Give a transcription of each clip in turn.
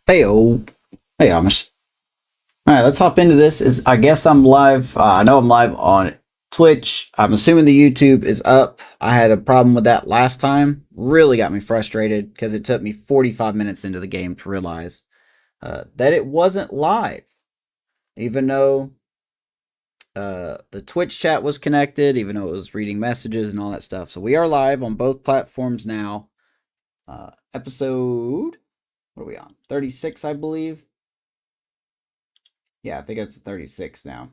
Hey, hey, Amish. All right, let's hop into this. I guess I'm live. I know I'm live on Twitch. I'm assuming the YouTube is up. I had a problem with that last time. Really got me frustrated because it took me 45 minutes into the game to realize that it wasn't live, even though the Twitch chat was connected, even though it was reading messages and all that stuff. So we are live on both platforms now. Episode, what are we on? 36, I believe. Yeah, I think it's 36 now.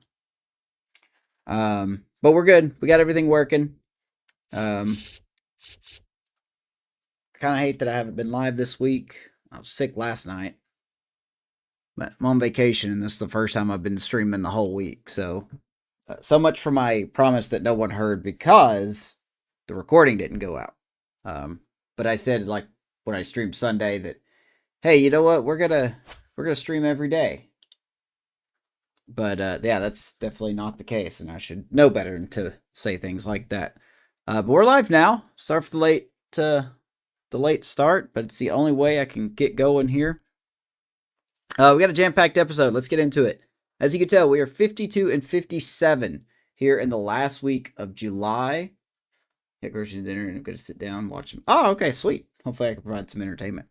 But we're good. We got everything working. I kind of hate that I haven't been live this week. I was sick last night. But I'm on vacation, and this is the first time I've been streaming the whole week. So much for my promise that no one heard because the recording didn't go out. But I said, like, when I streamed Sunday that, hey, you know what? We're gonna stream every day. But yeah, that's definitely not the case, and I should know better than to say things like that. But we're live now. Sorry for the late start, but it's the only way I can get going here. We got a jam-packed episode. Let's get into it. As you can tell, we are 52 and 57 here in the last week of July. Get groceries and dinner, and I'm gonna sit down and watch them. Oh, okay, sweet. Hopefully, I can provide some entertainment.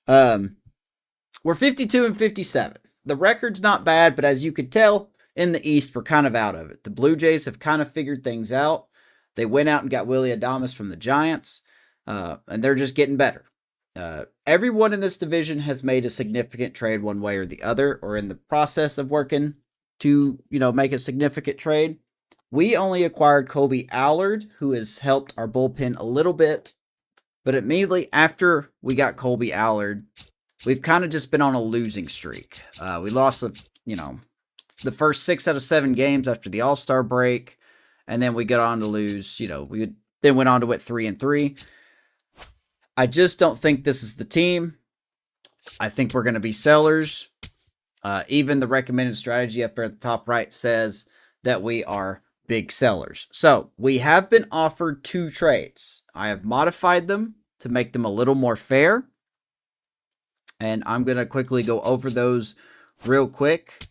We're 52 and 57. The record's not bad, but as you could tell, in the East, we're kind of out of it. The Blue Jays have kind of figured things out. They went out and got Willy Adames from the Giants, and they're just getting better. Everyone in this division has made a significant trade one way or the other, or in the process of working to, make a significant trade. We only acquired Kolby Allard, who has helped our bullpen a little bit, but immediately after we got Kolby Allard, we've kind of just been on a losing streak. We lost the first 6 out of 7 games after the All-Star break, and then we got on to lose. We then went on to win 3-3. I just don't think this is the team. I think we're going to be sellers. Even the recommended strategy up there at the top right says that we are big sellers. So we have been offered 2 trades. I have modified them to make them a little more fair. And I'm going to quickly go over those real quick.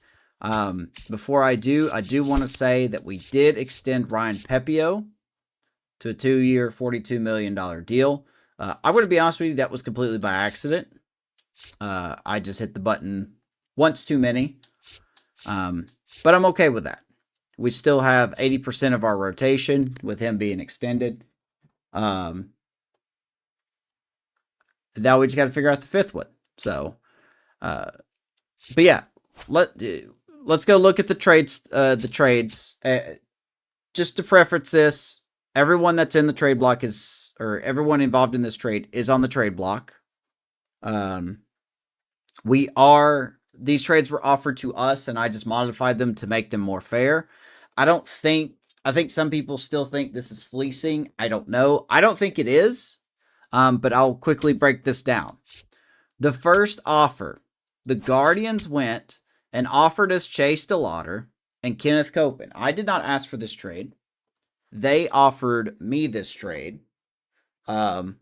Before I do want to say that we did extend Ryan Pepio to a 2-year, $42 million deal. I'm going to be honest with you, that was completely by accident. I just hit the button once too many. But I'm okay with that. We still have 80% of our rotation with him being extended. Now we just got to figure out the 5th one. So, but yeah, let's go look at the trades. Just to preference this, everyone that's in the trade block or everyone involved in this trade is on the trade block. These trades were offered to us, and I just modified them to make them more fair. I think some people still think this is fleecing. I don't know. I don't think it is. But I'll quickly break this down. The first offer, the Guardians went and offered us Chase DeLauter and Kenneth Copen. I did not ask for this trade. They offered me this trade. Kenneth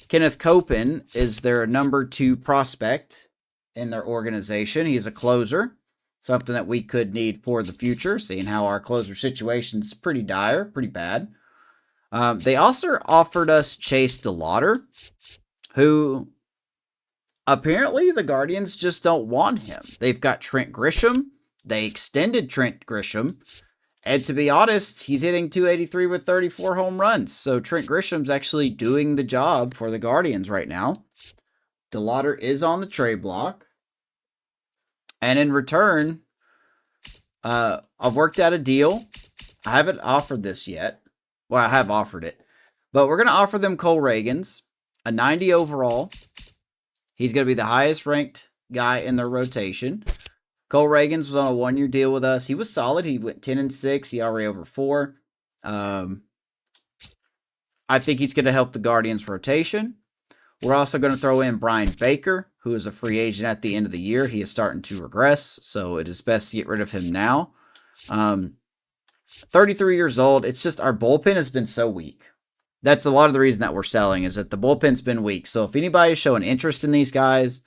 Copen is their number 2 prospect in their organization. He's a closer, something that we could need for the future, seeing how our closer situation's pretty dire, pretty bad. They also offered us Chase DeLauter, who apparently the Guardians just don't want him. They've got Trent Grisham. They extended Trent Grisham. And to be honest, he's hitting .283 with 34 home runs. So Trent Grisham's actually doing the job for the Guardians right now. DeLauter is on the trade block. And in return, I've worked out a deal. I haven't offered this yet. Well, I have offered it. But we're going to offer them Cole Ragans, a 90 overall. He's going to be the highest ranked guy in their rotation. Cole Ragans was on a 1-year deal with us. He was solid. He went 10-6, ERA over 4. I think he's going to help the Guardians rotation. We're also going to throw in Brian Baker, who is a free agent at the end of the year. He is starting to regress, so it is best to get rid of him now. 33 years old. It's just our bullpen has been so weak. That's a lot of the reason that we're selling, is that the bullpen's been weak. So if anybody's showing interest in these guys,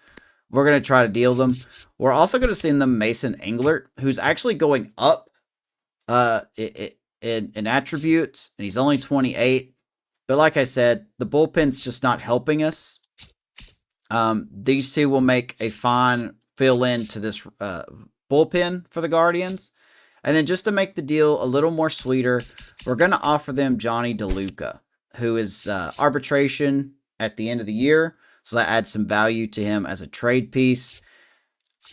we're going to try to deal them. We're also going to send them Mason Englert, who's actually going up in attributes, and he's only 28. But like I said, the bullpen's just not helping us. These two will make a fine fill-in to this bullpen for the Guardians. And then just to make the deal a little more sweeter, we're going to offer them Johnny DeLuca, who is arbitration at the end of the year. So that adds some value to him as a trade piece.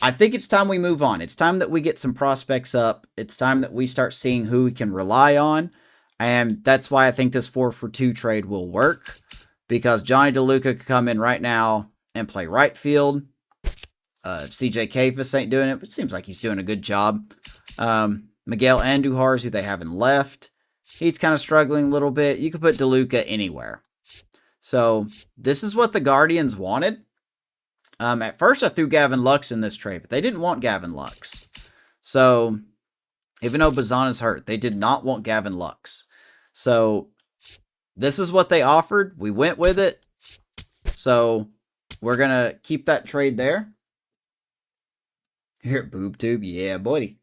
I think it's time we move on. It's time that we get some prospects up. It's time that we start seeing who we can rely on. And that's why I think this 4-for-2 trade will work. Because Johnny DeLuca could come in right now and play right field. CJ Kafis ain't doing it, but it seems like he's doing a good job. Miguel Andujar, who they haven't left, he's kind of struggling a little bit. You could put DeLuca anywhere. So this is what the Guardians wanted. At first, I threw Gavin Lux in this trade, but they didn't want Gavin Lux. So even though Bazana's hurt, they did not want Gavin Lux. So this is what they offered. We went with it. So we're going to keep that trade there. Here at BoobTube. Yeah, buddy.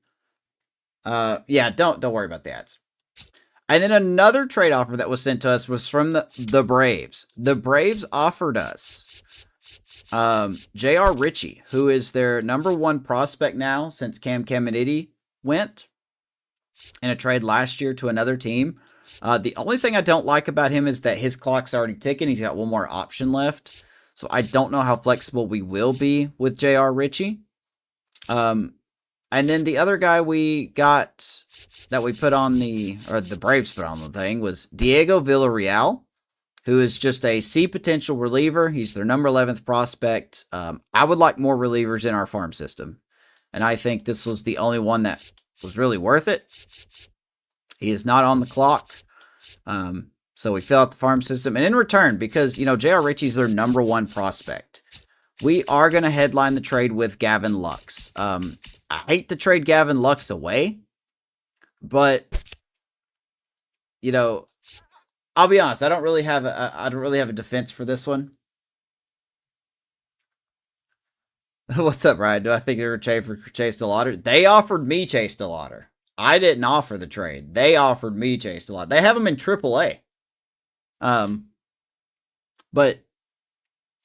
Yeah, don't worry about the ads. And then another trade offer that was sent to us was from the Braves. The Braves offered us J.R. Richie, who is their number 1 prospect now since Cam Caminero went in a trade last year to another team. The only thing I don't like about him is that his clock's already ticking. He's got one more option left. So I don't know how flexible we will be with J.R. Richie. And then the other guy we got that we put on the Braves put on the thing was Diego Villarreal, who is just a C potential reliever. He's their number 11th prospect. I would like more relievers in our farm system. And I think this was the only one that was really worth it. He is not on the clock. So we fill out the farm system. And in return, because, J.R. Richie's their number one prospect, we are going to headline the trade with Gavin Lux. I hate to trade Gavin Lux away, but, I'll be honest. I don't really have a defense for this one. What's up, Ryan? Do I think they were trade for Chase DeLauter? They offered me Chase DeLauter. I didn't offer the trade. They offered me Chase DeLauter. They have him in AAA. But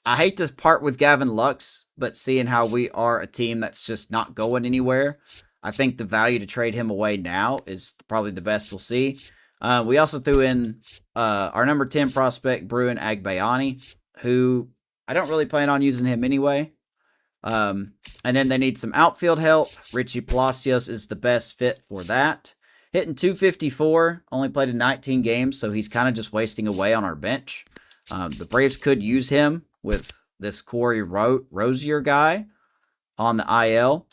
I hate to part with Gavin Lux, but seeing how we are a team that's just not going anywhere, I think the value to trade him away now is probably the best we'll see. We also threw in our number 10 prospect, Bruin Agbayani, who I don't really plan on using him anyway. And then they need some outfield help. Richie Palasios is the best fit for that. Hitting .254, only played in 19 games, so he's kind of just wasting away on our bench. The Braves could use him with this Corey Rosier guy on the IL.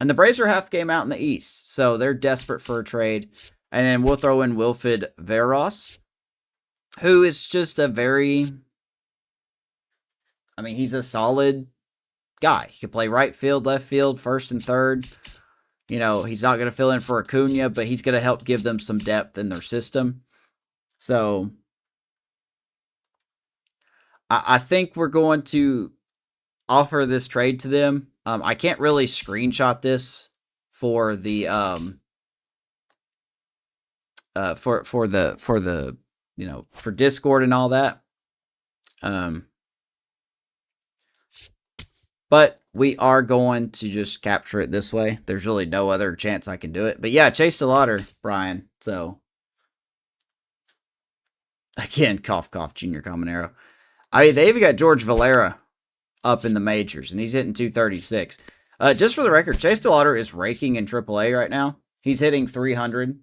And the Braves are half game out in the East, so they're desperate for a trade. And then we'll throw in Wilfred Veras, who is just he's a solid guy. He can play right field, left field, first and third. He's not going to fill in for Acuna, but he's going to help give them some depth in their system. So I think we're going to offer this trade to them. I can't really screenshot this for the for Discord and all that. But we are going to just capture it this way. There's really no other chance I can do it. But yeah, Chase DeLauter, Brian. So again, cough, cough, Junior Caminero. They even got George Valera up in the majors, and he's hitting .236. Just for the record, Chase DeLauter is raking in AAA right now. He's hitting .300.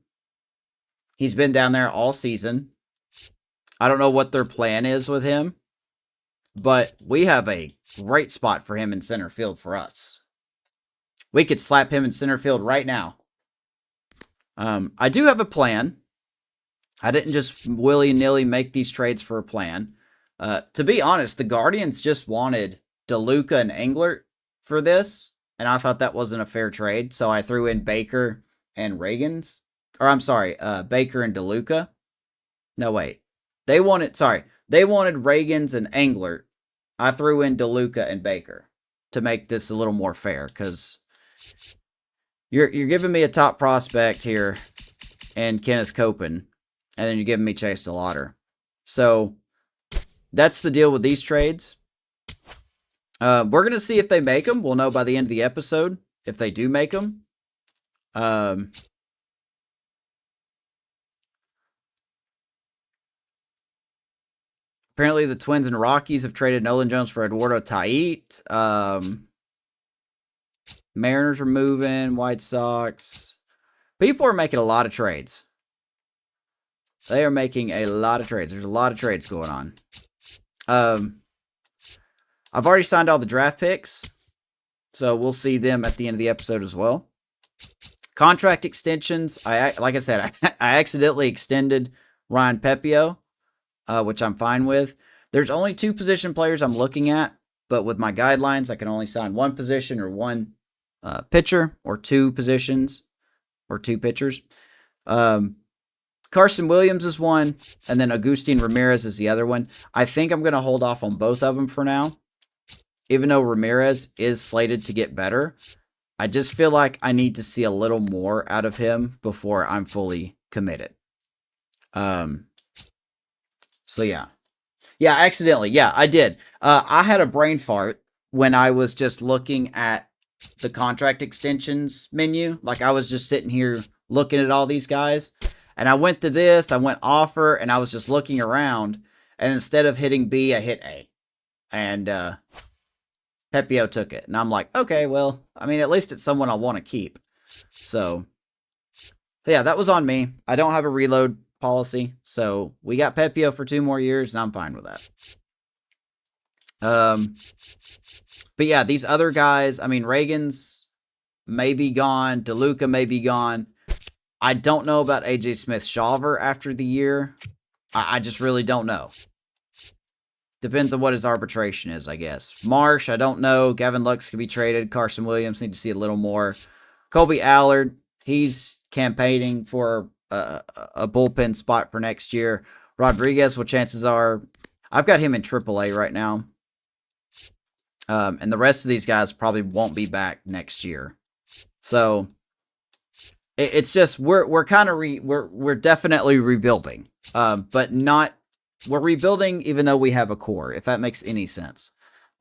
He's been down there all season. I don't know what their plan is with him, but we have a great spot for him in center field for us. We could slap him in center field right now. I do have a plan. I didn't just willy-nilly make these trades for a plan. To be honest, the Guardians just wanted DeLuca and Englert for this, and I thought that wasn't a fair trade, so I threw in Baker and Ragans. Or I'm sorry, Baker and DeLuca. No, wait. They wanted Ragans and Englert. I threw in DeLuca and Baker to make this a little more fair, because you're giving me a top prospect here and Kenneth Copen, and then you're giving me Chase DeLauter. So that's the deal with these trades. We're going to see if they make them. We'll know by the end of the episode if they do make them. Apparently, the Twins and Rockies have traded Nolan Jones for Eduardo Tait. Mariners are moving. White Sox. People are making a lot of trades. They are making a lot of trades. There's a lot of trades going on. I've already signed all the draft picks, so we'll see them at the end of the episode as well. Contract extensions. Like I said, I accidentally extended Ryan Pepio, which I'm fine with. There's only 2 position players I'm looking at, but with my guidelines, I can only sign 1 position or 1 pitcher, or 2 positions or 2 pitchers. Carson Williams is one, and then Agustin Ramirez is the other one. I think I'm going to hold off on both of them for now, even though Ramirez is slated to get better. I just feel like I need to see a little more out of him before I'm fully committed. So yeah. Yeah, accidentally. Yeah, I did. I had a brain fart when I was just looking at the contract extensions menu. Like, I was just sitting here looking at all these guys. And I went to this, I went offer, and I was just looking around. And instead of hitting B, I hit A. And Pepio took it. And I'm like, okay, well, I mean, at least it's someone I want to keep. So, yeah, that was on me. I don't have a reload policy. So, we got Pepio for 2 more years, and I'm fine with that. But yeah, these other guys, I mean, Ragans may be gone. DeLuca may be gone. I don't know about AJ Smith-Shawver after the year. I just really don't know. Depends on what his arbitration is, I guess. Marsh, I don't know. Gavin Lux could be traded. Carson Williams, need to see a little more. Colby Allard, he's campaigning for a bullpen spot for next year. Rodriguez, well, chances are, I've got him in AAA right now. And the rest of these guys probably won't be back next year. So it's just we're kind of we're definitely rebuilding, but not. We're rebuilding even though we have a core, if that makes any sense.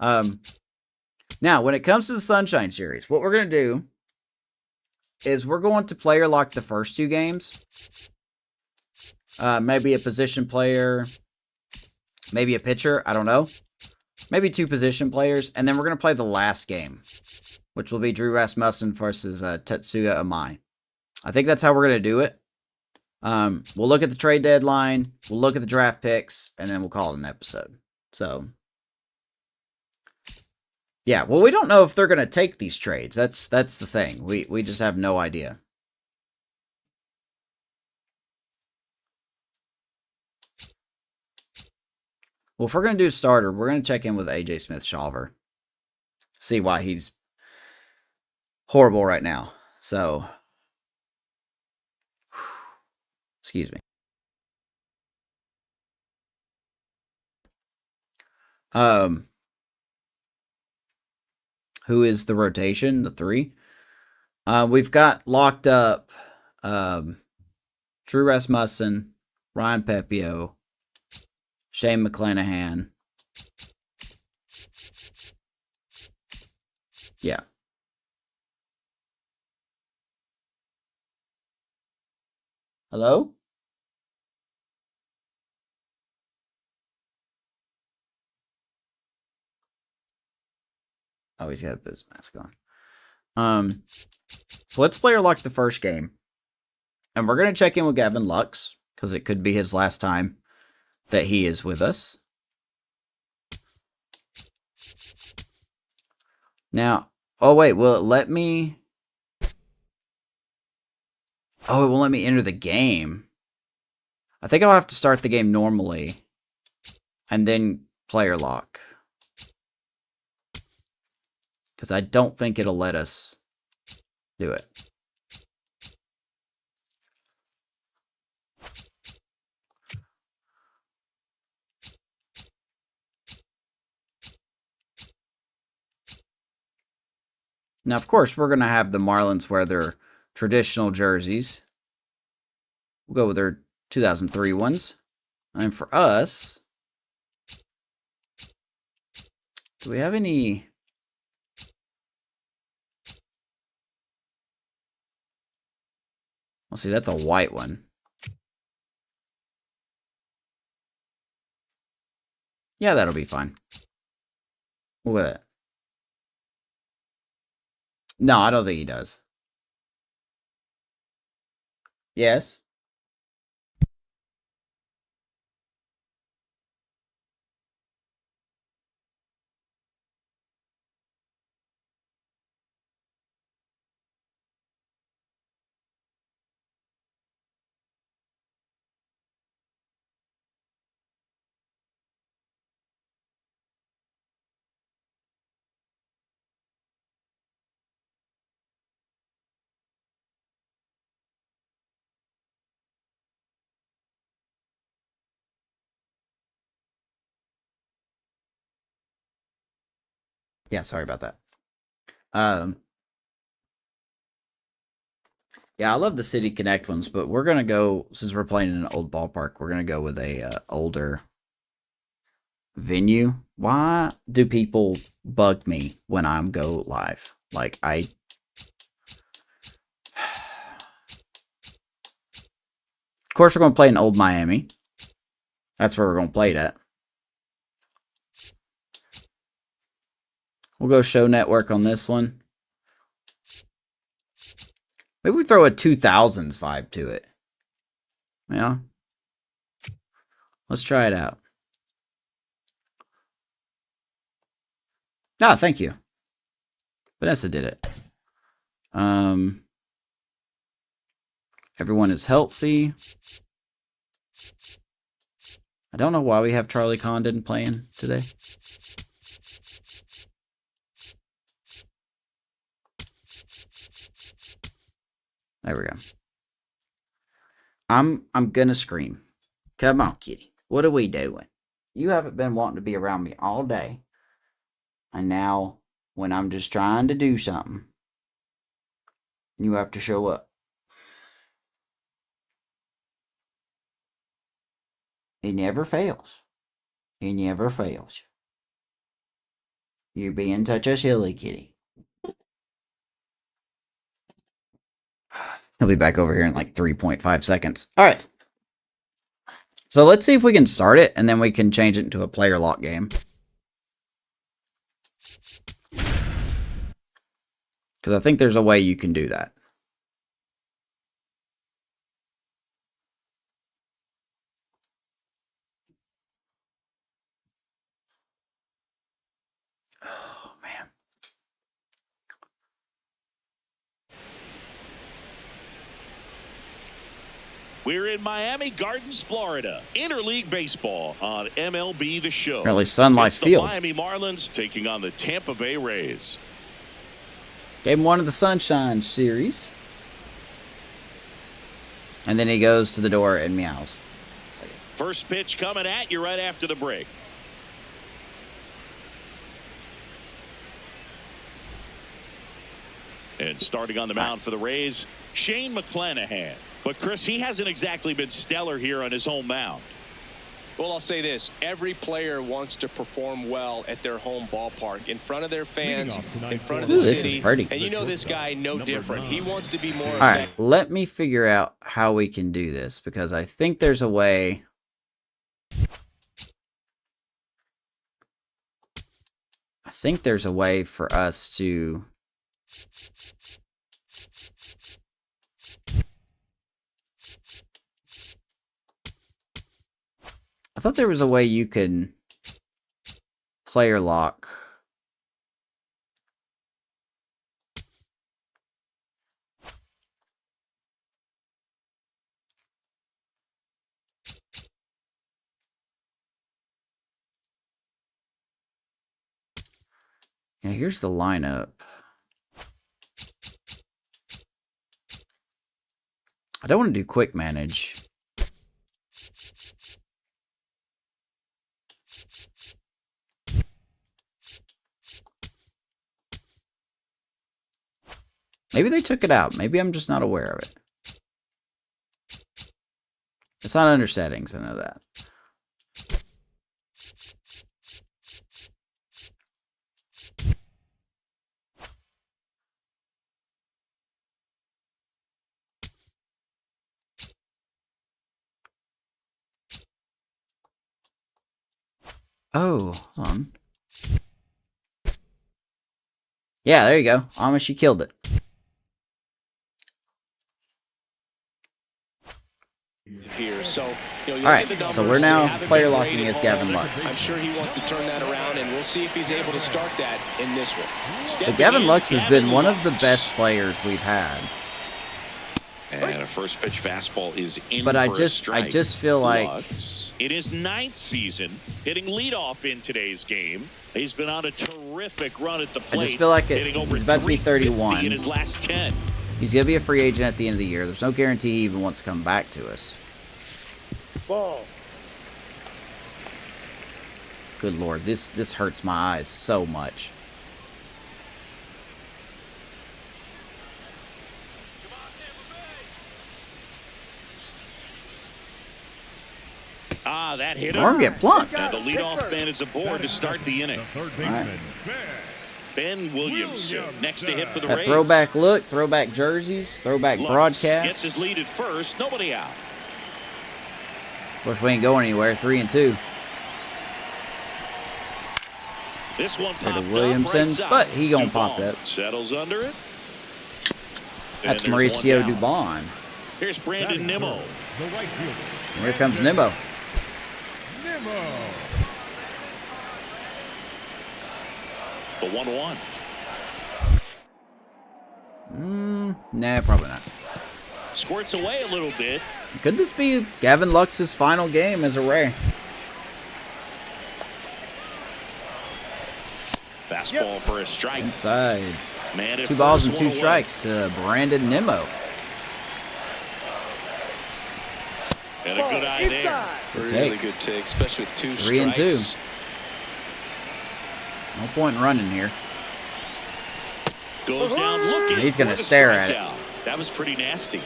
Now, when it comes to the SunShine series, what we're going to do is we're going to player lock the first 2 games. Maybe a position player, maybe a pitcher, I don't know. Maybe 2 position players, and then we're going to play the last game, which will be Drew Rasmussen versus Tetsuya Amai. I think that's how we're going to do it. We'll look at the trade deadline, we'll look at the draft picks, and then we'll call it an episode. So, yeah, well, we don't know if they're going to take these trades. That's the thing. We just have no idea. Well, if we're going to do a starter, we're going to check in with AJ Smith-Shawver. See why he's horrible right now. So, excuse me. Who is the rotation? The 3. We've got locked up Drew Rasmussen, Ryan Pepio, Shane McClanahan. Yeah. Hello? Oh, he's got to put his mask on. So let's player lock the first game. And we're going to check in with Gavin Lux, because it could be his last time that he is with us. Now, oh wait, will it let me... Oh, it won't let me enter the game. I think I'll have to start the game normally. And then player lock. Because I don't think it'll let us do it. Now, of course, we're going to have the Marlins wear their traditional jerseys. We'll go with their 2003 ones. And for us, do we have any... Well, see, that's a white one. Yeah, that'll be fine. We'll go with it. No, I don't think he does. Yes. Yeah, sorry about that. Yeah, I love the City Connect ones, but we're going to go, since we're playing in an old ballpark, we're going to go with a older venue. Why do people bug me when I'm go live? Like, Of course, we're going to play in Old Miami. That's where we're going to play it at. We'll go show network on this one. Maybe we throw a 2000s vibe to it. Yeah. Let's try it out. Ah, thank you. Vanessa did it. Everyone is healthy. I don't know why we have Charlie Condon playing today. There we go. I'm gonna scream. Come on, kitty. What are we doing? You haven't been wanting to be around me all day. And now, when I'm just trying to do something, you have to show up. He never fails. He never fails. You're being such a silly kitty. He'll be back over here in like 3.5 seconds. All right. So let's see if we can start it, and then we can change it into a player lock game. Because I think there's a way you can do that. Oh, man. We're in Miami Gardens, Florida. Interleague baseball on MLB The Show. Apparently Sun Life Field. The Miami Marlins taking on the Tampa Bay Rays. Game 1 of the SunShine series. And then he goes to the door and meows. First pitch coming at you right after the break. And starting on the mound for the Rays, Shane McClanahan. But, Chris, he hasn't exactly been stellar here on his home mound. Well, I'll say this. Every player wants to perform well at their home ballpark, in front of their fans, in front of the city. And you know this guy no different. He wants to be more effective. All right, let me figure out how we can do this, because I think there's a way. I think there's a way for us to... I thought there was a way you could player lock. Yeah, here's the lineup. I don't want to do quick manage. Maybe they took it out. Maybe I'm just not aware of it. It's not under settings, I know that. Oh, hold on. Yeah, there you go. Amish, you killed it. Here. So, all right, so we're now player locking as Gavin Lux. I'm sure he wants to turn that around, and we'll see if he's able to start that in this one. So Gavin Lux has been one of the best players we've had. And a first pitch fastball is in. But I just feel like Lux, in his 9th season, hitting leadoff in today's game. He's been on a terrific run at the plate. I just feel like he's about to be 31 in his last 10. He's gonna be a free agent at the end of the year. There's no guarantee he even wants to come back to us. Ball. Good Lord, this hurts my eyes so much. Ah, that hit him. Arm get plunked. And the leadoff man is aboard to start the inning. Right. Ben Williamson next to hit for the That Rays. throwback look, throwback jerseys, throwback Lux broadcast. gets his lead at first. Nobody out. Of course, we ain't going anywhere. 3-2. This one To popped Williamson, up right but he gonna Dubon pop it. Settles under it. That's And there's Mauricio one down. Dubon. Here's Brandon Nimmo. And here comes Nimmo. The 1-1. Nah, probably not. Squirts away a little bit. Could this be Gavin Lux's final game as a Ray? Fastball for a strike. Inside. Man, 2 balls and 2 strikes to Brandon Nimmo. And a good eye there. Really good take, especially with 2 3 and 2. strikes. No point in running here. Goes down looking. He's going to stare at it. That was pretty nasty.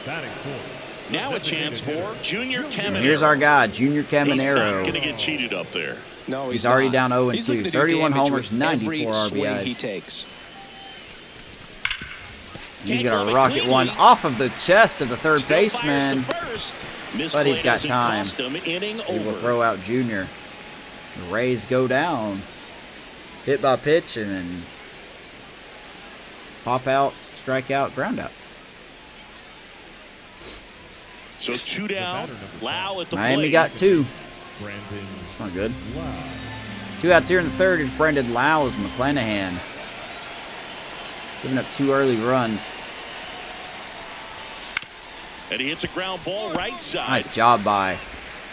Now a chance for Junior Caminero. Here's our guy, Junior He's not Caminero. going to get cheated up there. No, He's already down 0 and He's 2. looking to do 31 damage homers, with every 94 swing RBIs. he takes. He's going to rocket one off of the chest of the third baseman. But he's got time. He will throw out Junior. The Rays go down. Hit by pitch and then pop out, strike out, ground out. So 2 down. Lowe at the Miami plate. got 2. That's not good. 2 outs here in the third is Brandon Lowe as McClanahan. Giving up 2 early runs. And he hits a ground ball right side. Nice job by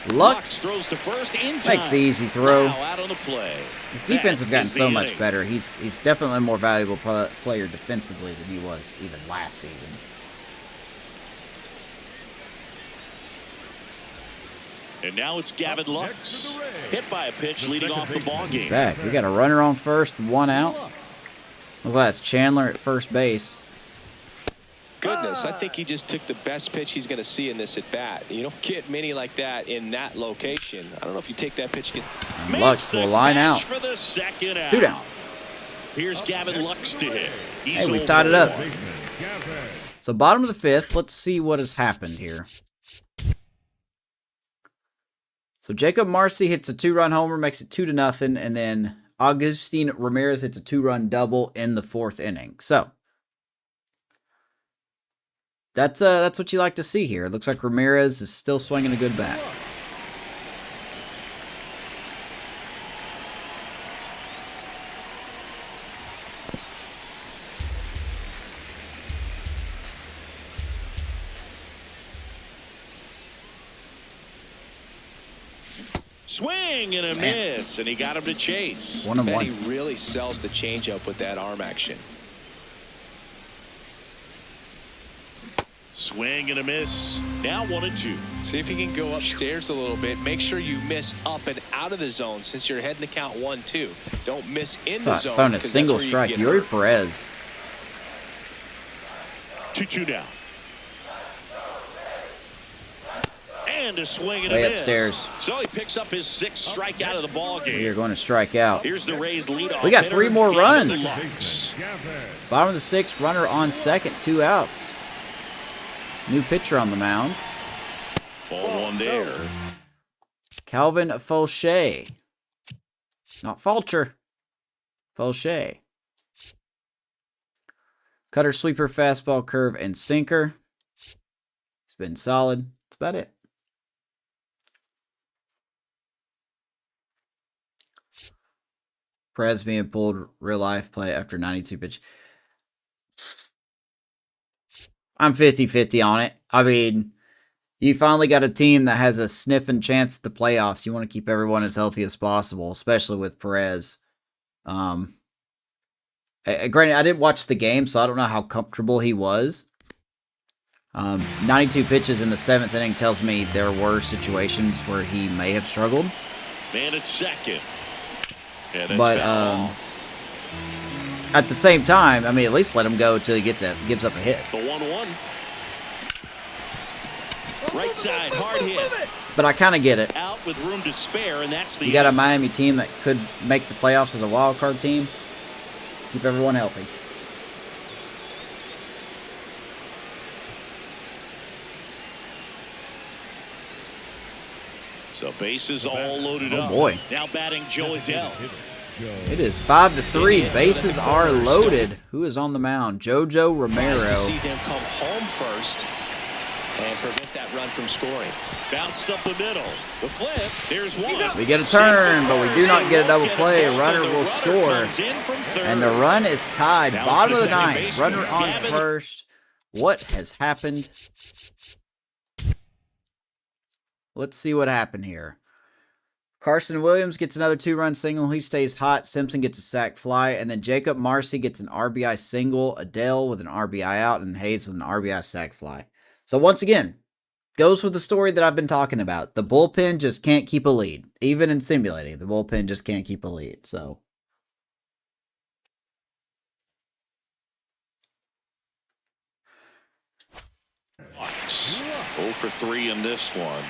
Lux. Throws to first in time. Makes the easy throw. Lowe out on the play. His defense have gotten That is so the much inning. better. He's definitely a more valuable player defensively than he was even last season. And now it's Gavin Lux. Hit by a pitch leading off the ball game. Back. We got a runner on first, 1 out. Look at that. It's Chandler at first base. Goodness, I think he just took the best pitch he's going to see in this at bat. You don't get many like that in that location. I don't know if you take that pitch against. And Lux will line out. For the second out. 2 down. Here's Gavin Lux to hit. Hey, we tied it up. So bottom of the 5th, let's see what has happened here. So Jacob Marcy hits a 2-run homer, makes it 2-0, and then Agustin Ramirez hits a 2-run double in the 4th inning. So that's what you like to see here. It looks like Ramirez is still swinging a good bat. Swing and a miss, and he got him to chase. 1 and Man, 1. he really sells the changeup with that arm action. Swing and a miss. Now 1 and 2. See if you can go upstairs a little bit. Make sure you miss up and out of the zone since you're heading to count 1-2. Don't miss in the zone. Throwing a 'cause single that's where you strike. get Yuri hurt. Perez. 2-2 now. And a swing and a Way miss. upstairs. So he picks up his 6th strikeout of the ball game. We are going to strike out. Here's the Rays leadoff. We got 3 hitter, more Gavin runs. Lux. Bottom of the 6th, runner on second, 2 outs. New pitcher on the mound. Ball 1 there. Calvin Fulche. Not Fulcher. Fulche. Cutter, sweeper, fastball, curve, and sinker. It's been solid. That's about it. Perez being pulled real life play after 92 pitch. I'm 50-50 on it. I mean, you finally got a team that has a sniffing chance at the playoffs. You want to keep everyone as healthy as possible, especially with Perez. Granted, I didn't watch the game, so I don't know how comfortable he was. 92 pitches in the 7th inning tells me there were situations where he may have struggled. Man at second. But at the same time, I mean, at least let him go until he gives up a hit. The 1-1. Right side, hard hit. But I kind of get it. Out with room to spare, and that's the. You got a Miami team that could make the playoffs as a wild card team. Keep everyone healthy. So bases all loaded up. Oh boy. Now batting Joe Adell. It is 5-3. Bases are loaded. Who is on the mound? JoJo Romero. Nice to see them come home first and prevent that run from scoring. Bounced up the middle. The flip. There's one. We get a turn, but we do not get a double play. Runner will score. And the run is tied. Bottom of the 9th. Runner on first. What has happened? Let's see what happened here. Carson Williams gets another 2-run single. He stays hot. Simpson gets a sac fly. And then Jacob Marcy gets an RBI single. Adell with an RBI out. And Hayes with an RBI sac fly. So once again, goes with the story that I've been talking about. The bullpen just can't keep a lead. Even in simulating, the bullpen just can't keep a lead. So Lux. 0 for 3 in this one.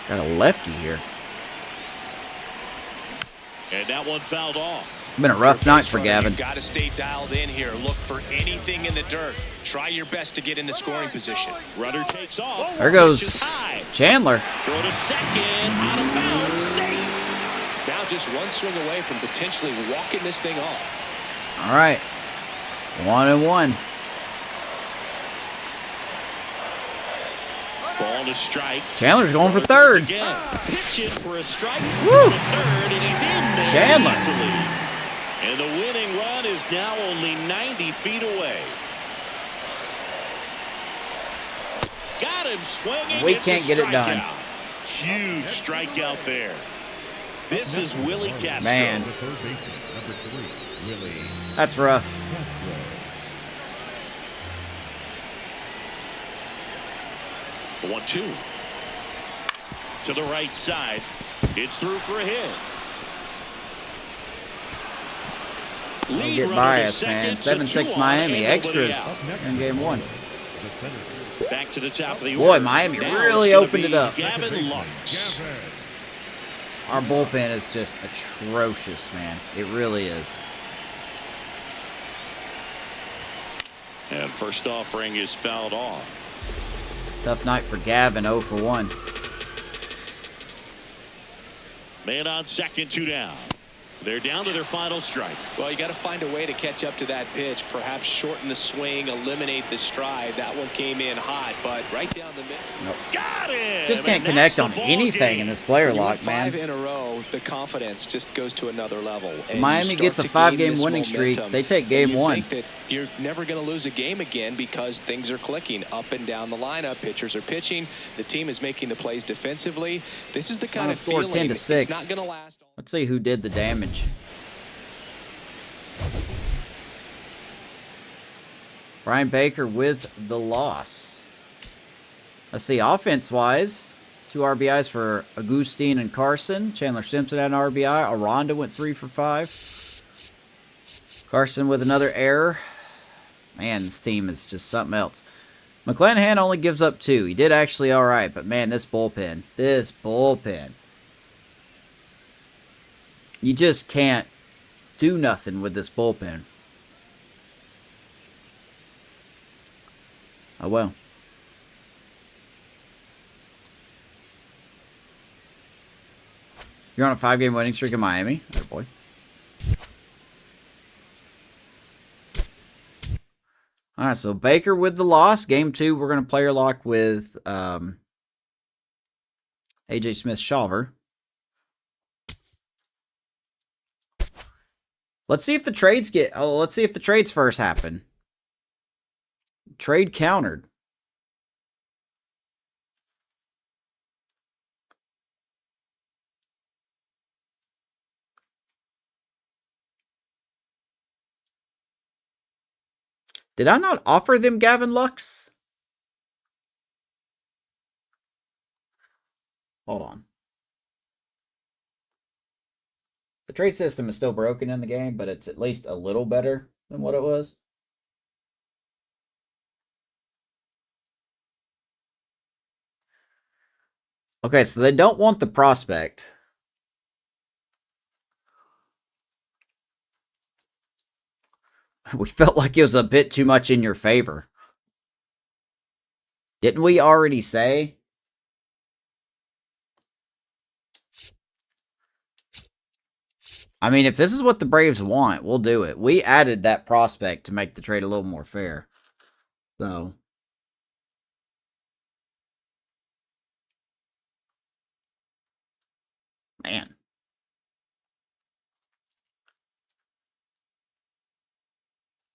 got a lefty here. And that one fouled off. Been a rough night for Gavin. You've got to stay dialed in here. Look for anything in the dirt. Try your best to get into scoring position. Runner takes off. There goes Chandler. Throw to second. Out of bounds. Safe. Now just one swing away from potentially walking this thing off. All right. 1-1. Ball to strike. Chandler's going for third. Pitching for a strike. Woo. Third, and he's in there Chandler. easily. And the winning run is now only 90 feet away. Got him swinging. We can't get it done. Huge strikeout there. This is Willie Castro. Man. That's rough. 1-2. To the right side. It's through for a hit. Don't get biased, man. 7-6 Miami. Extras in game 1. Back to the top of the Boy, order. Miami Now really it's gonna opened be it up. Gavin Lux. Our bullpen is just atrocious, man. It really is. And first offering is fouled off. Tough night for Gavin, 0 for 1. Man on second, 2 down. They're down to their final strike. Well, you got to find a way to catch up to that pitch. Perhaps shorten the swing, eliminate the stride. That one came in hot, but right down the middle. Nope. Got him! Just can't And connect that's on the ball anything game. in this player You win lock, man. 5 in a row, the confidence just goes to another level. So And Miami you start gets a to 5-game gain this winning streak. momentum. They take And game you 1. think that you're never going to lose a game again because things are clicking up and down the lineup. Pitchers are pitching. The team is making the plays defensively. This is the kind Final of score feeling 10-6. it's not going to last. Let's see who did the damage. Brian Baker with the loss. Let's see, offense-wise, 2 RBIs for Agustin and Carson. Chandler Simpson had an RBI. Aranda went 3 for 5. Carson with another error. Man, this team is just something else. McClanahan only gives up 2. He did actually all right, but man, this bullpen. You just can't do nothing with this bullpen. Oh, well. You're on a 5-game winning streak in Miami. Oh, boy. All right, so Baker with the loss. Game 2, we're going to player lock with AJ Smith-Shawver. Let's see if the trades let's see if the trades first happen. Trade countered. Did I not offer them Gavin Lux? Hold on. The trade system is still broken in the game, but it's at least a little better than what it was. Okay, so they don't want the prospect. We felt like it was a bit too much in your favor. Didn't we already say? I mean, if this is what the Braves want, we'll do it. We added that prospect to make the trade a little more fair. So... Man.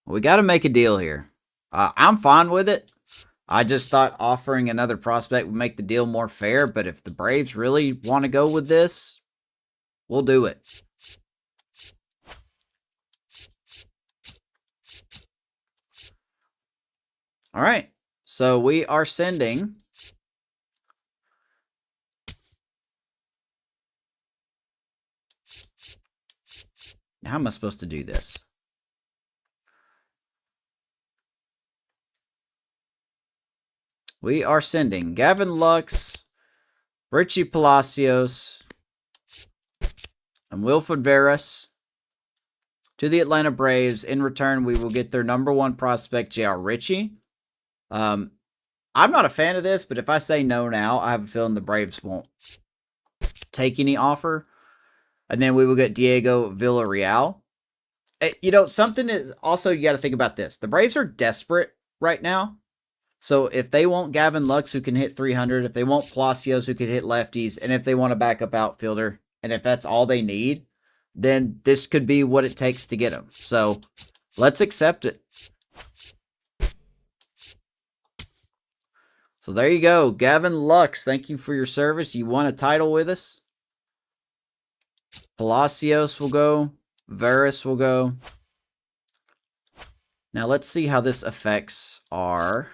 We got to make a deal here. I'm fine with it. I just thought offering another prospect would make the deal more fair, but if the Braves really want to go with this, we'll do it. All right, so we are sending how am I supposed to do this? We are sending Gavin Lux, Richie Palasios, and Wilfred Veras to the Atlanta Braves. In return, we will get their #1 prospect, J.R. Richie. I'm not a fan of this, but if I say no now, I have a feeling the Braves won't take any offer. And then we will get Diego Villarreal. You know, something is also, you got to think about this. The Braves are desperate right now. So if they want Gavin Lux, who can hit 300, if they want Palasios, who can hit lefties, and if they want a backup outfielder, and if that's all they need, then this could be what it takes to get him. So let's accept it. So there you go. Gavin Lux, thank you for your service. You won a title with us. Palasios will go. Veras will go. Now let's see how this affects our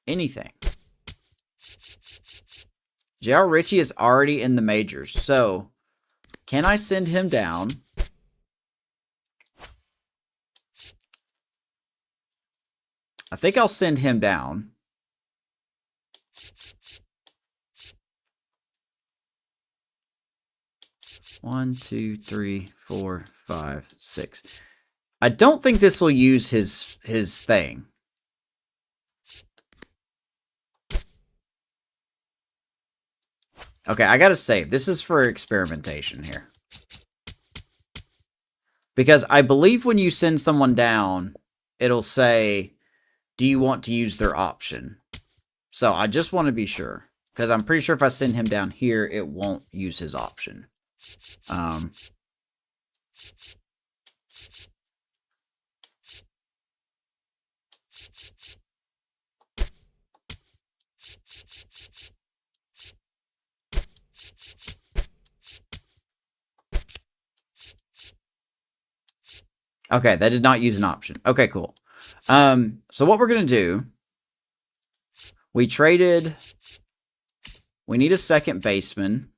anything. J.R. Richie is already in the majors. So can I send him down? I think I'll send him down. One, two, three, 4, 5, 6. I don't think this will use his thing. Okay, I gotta save. This is for experimentation here. Because I believe when you send someone down, it'll say, do you want to use their option? So I just want to be sure. Because I'm pretty sure if I send him down here, it won't use his option. Okay, that did not use an option. Okay, cool. So what we're going to do, we need a second baseman.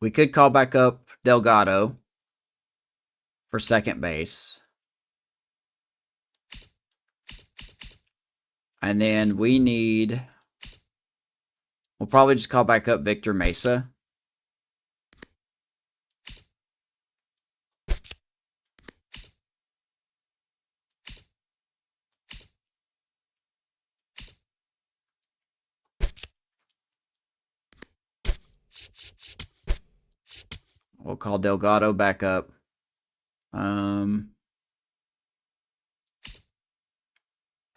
We could call back up Delgado for second base. And then we'll probably just call back up Victor Mesa. We'll call Delgado back up. Who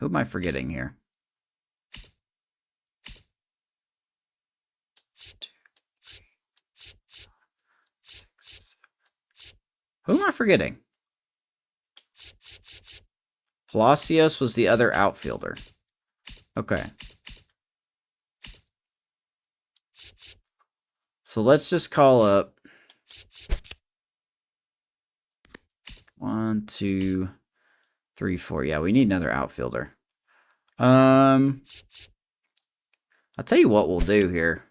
am I forgetting here? Who am I forgetting? Palasios was the other outfielder. Okay. So let's just call up 1, 2, 3, 4. Yeah, we need another outfielder. I'll tell you what we'll do here.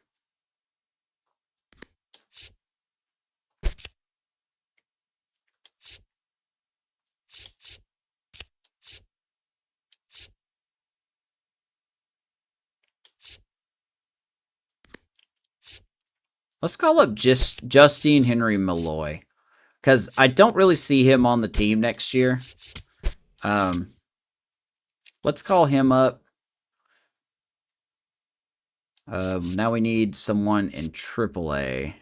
Let's call up Justine Henry Malloy. Because I don't really see him on the team next year. Let's call him up. Now we need someone in AAA.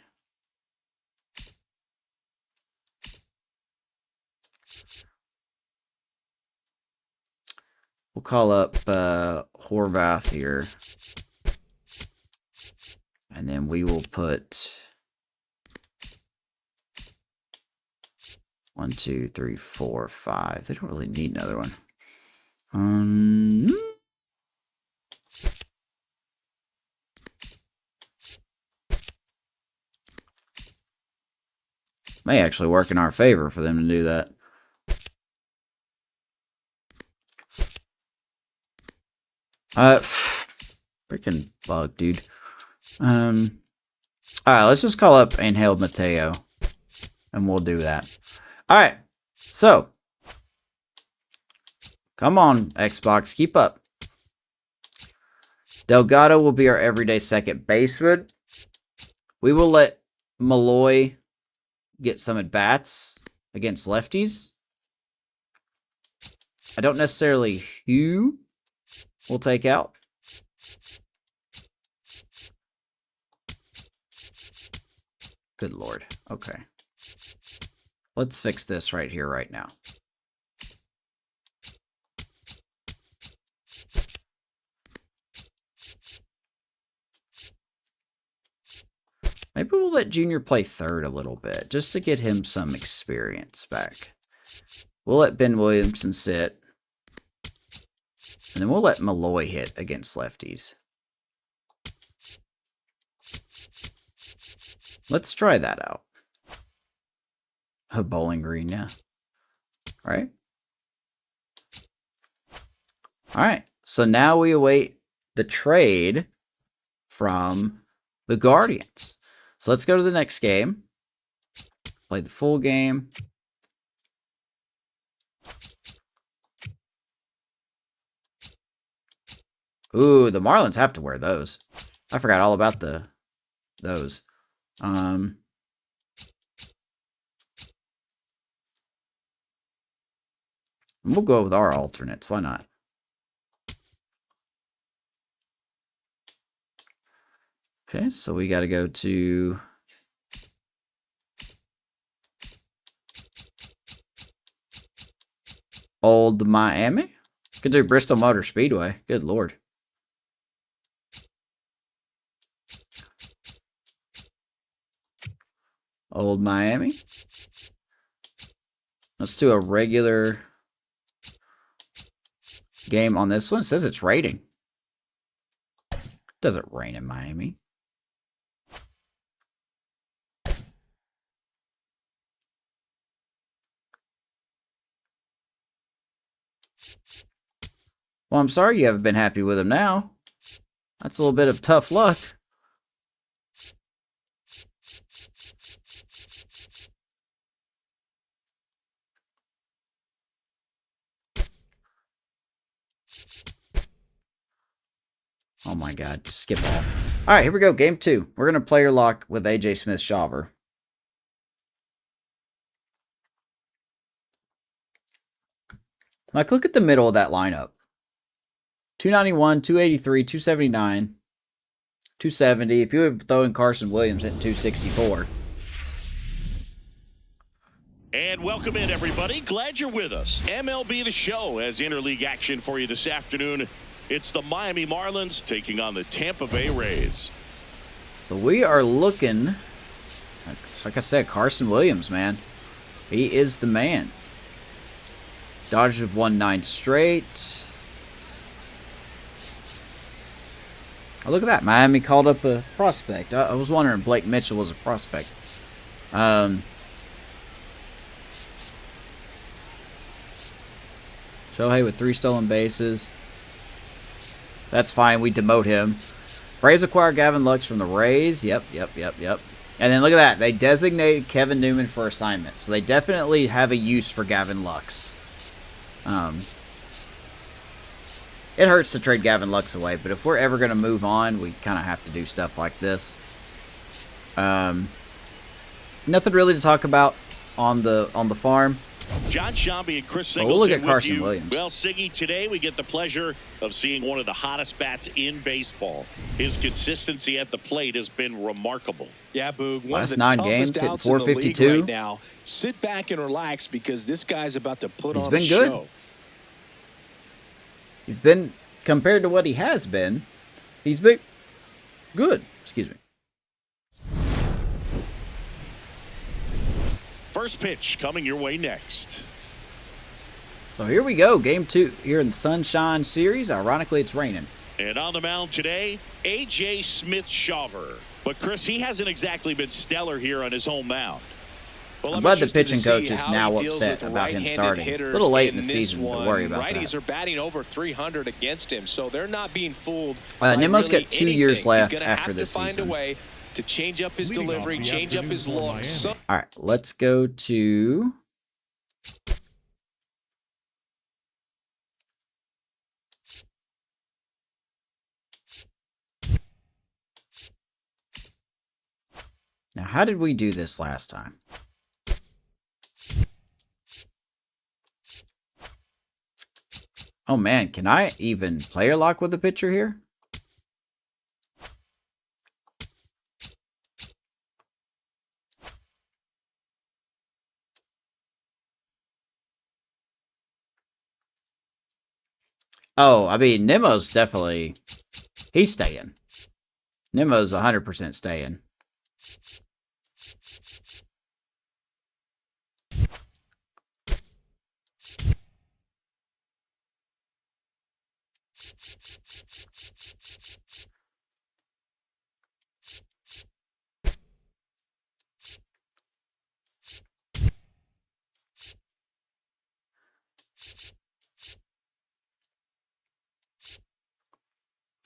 We'll call up Horvath here. And then we will put 1, 2, 3, 4, 5. They don't really need another one. May actually work in our favor for them to do that. Freaking bug, dude. Alright, let's just call up Angel Mateo. And we'll do that. Alright, so. Come on, Xbox, keep up. Delgado will be our everyday second baseman. We will let Malloy get some at-bats against lefties. I don't necessarily who we'll take out. Good Lord. Okay. Let's fix this right here, right now. Maybe we'll let Junior play third a little bit, just to get him some experience back. We'll let Ben Williamson sit. And then we'll let Malloy hit against lefties. Let's try that out. A Bowling Green, yeah. Right? Alright, so now we await the trade from the Guardians. So let's go to the next game. Play the full game. Ooh, the Marlins have to wear those. I forgot all about those. We'll go with our alternates. Why not? Okay, so we got to go to Old Miami. Could do Bristol Motor Speedway. Good Lord. Old Miami. Let's do a regular game on this one. It says it's raining. It doesn't rain in Miami. Well, I'm sorry you haven't been happy with him now. That's a little bit of tough luck. Oh my God, just skip all. All right, here we go, game 2. We're going to player lock with AJ Smith-Shawver. Like, look at the middle of that lineup. 291, 283, 279, 270. If you were throwing Carson Williams at 264. And welcome in, everybody. Glad you're with us. MLB The Show has interleague action for you this afternoon. It's the Miami Marlins taking on the Tampa Bay Rays. So we are looking, like I said, Carson Williams, man. He is the man. Dodgers have won 9 straight. Oh, look at that. Miami called up a prospect. I was wondering if Blake Mitchell was a prospect. Shohei with 3 stolen bases. That's fine. We demote him. Braves acquire Gavin Lux from the Rays. Yep. And then look at that. They designated Kevin Newman for assignment. So they definitely have a use for Gavin Lux. It hurts to trade Gavin Lux away, but if we're ever going to move on, we kind of have to do stuff like this. Nothing really to talk about on the farm. John Shambi and Chris Singleton. Oh, look at Carson Williams. Well, Siggy, today we get the pleasure of seeing one of the hottest bats in baseball. His consistency at the plate has been remarkable. Yeah, Boog. Last 9 games, hitting 452. Right now. Sit back and relax because this guy's about to put on a show. He's been good. He's been, compared to what he has been, he's been good. Excuse me. First pitch coming your way next. So here we go, game 2 here in the SunShine series. Ironically, it's raining. And on the mound today, A.J. Smith-Shawver. But Chris, he hasn't exactly been stellar here on his home mound. Well, I'm glad the pitching coach is now upset about him starting. A little late in the season to worry about Righties that. are batting over 300 against him, so they're not being fooled. Nimmo's really got 2 years left after this season. He's going to have to find season. a way to change up his delivery, change up his look. All right, let's go to... Now, how did we do this last time? Oh man, can I even player lock with a pitcher here? Oh, I mean, Nimmo's definitely... He's staying. Nimmo's 100% staying.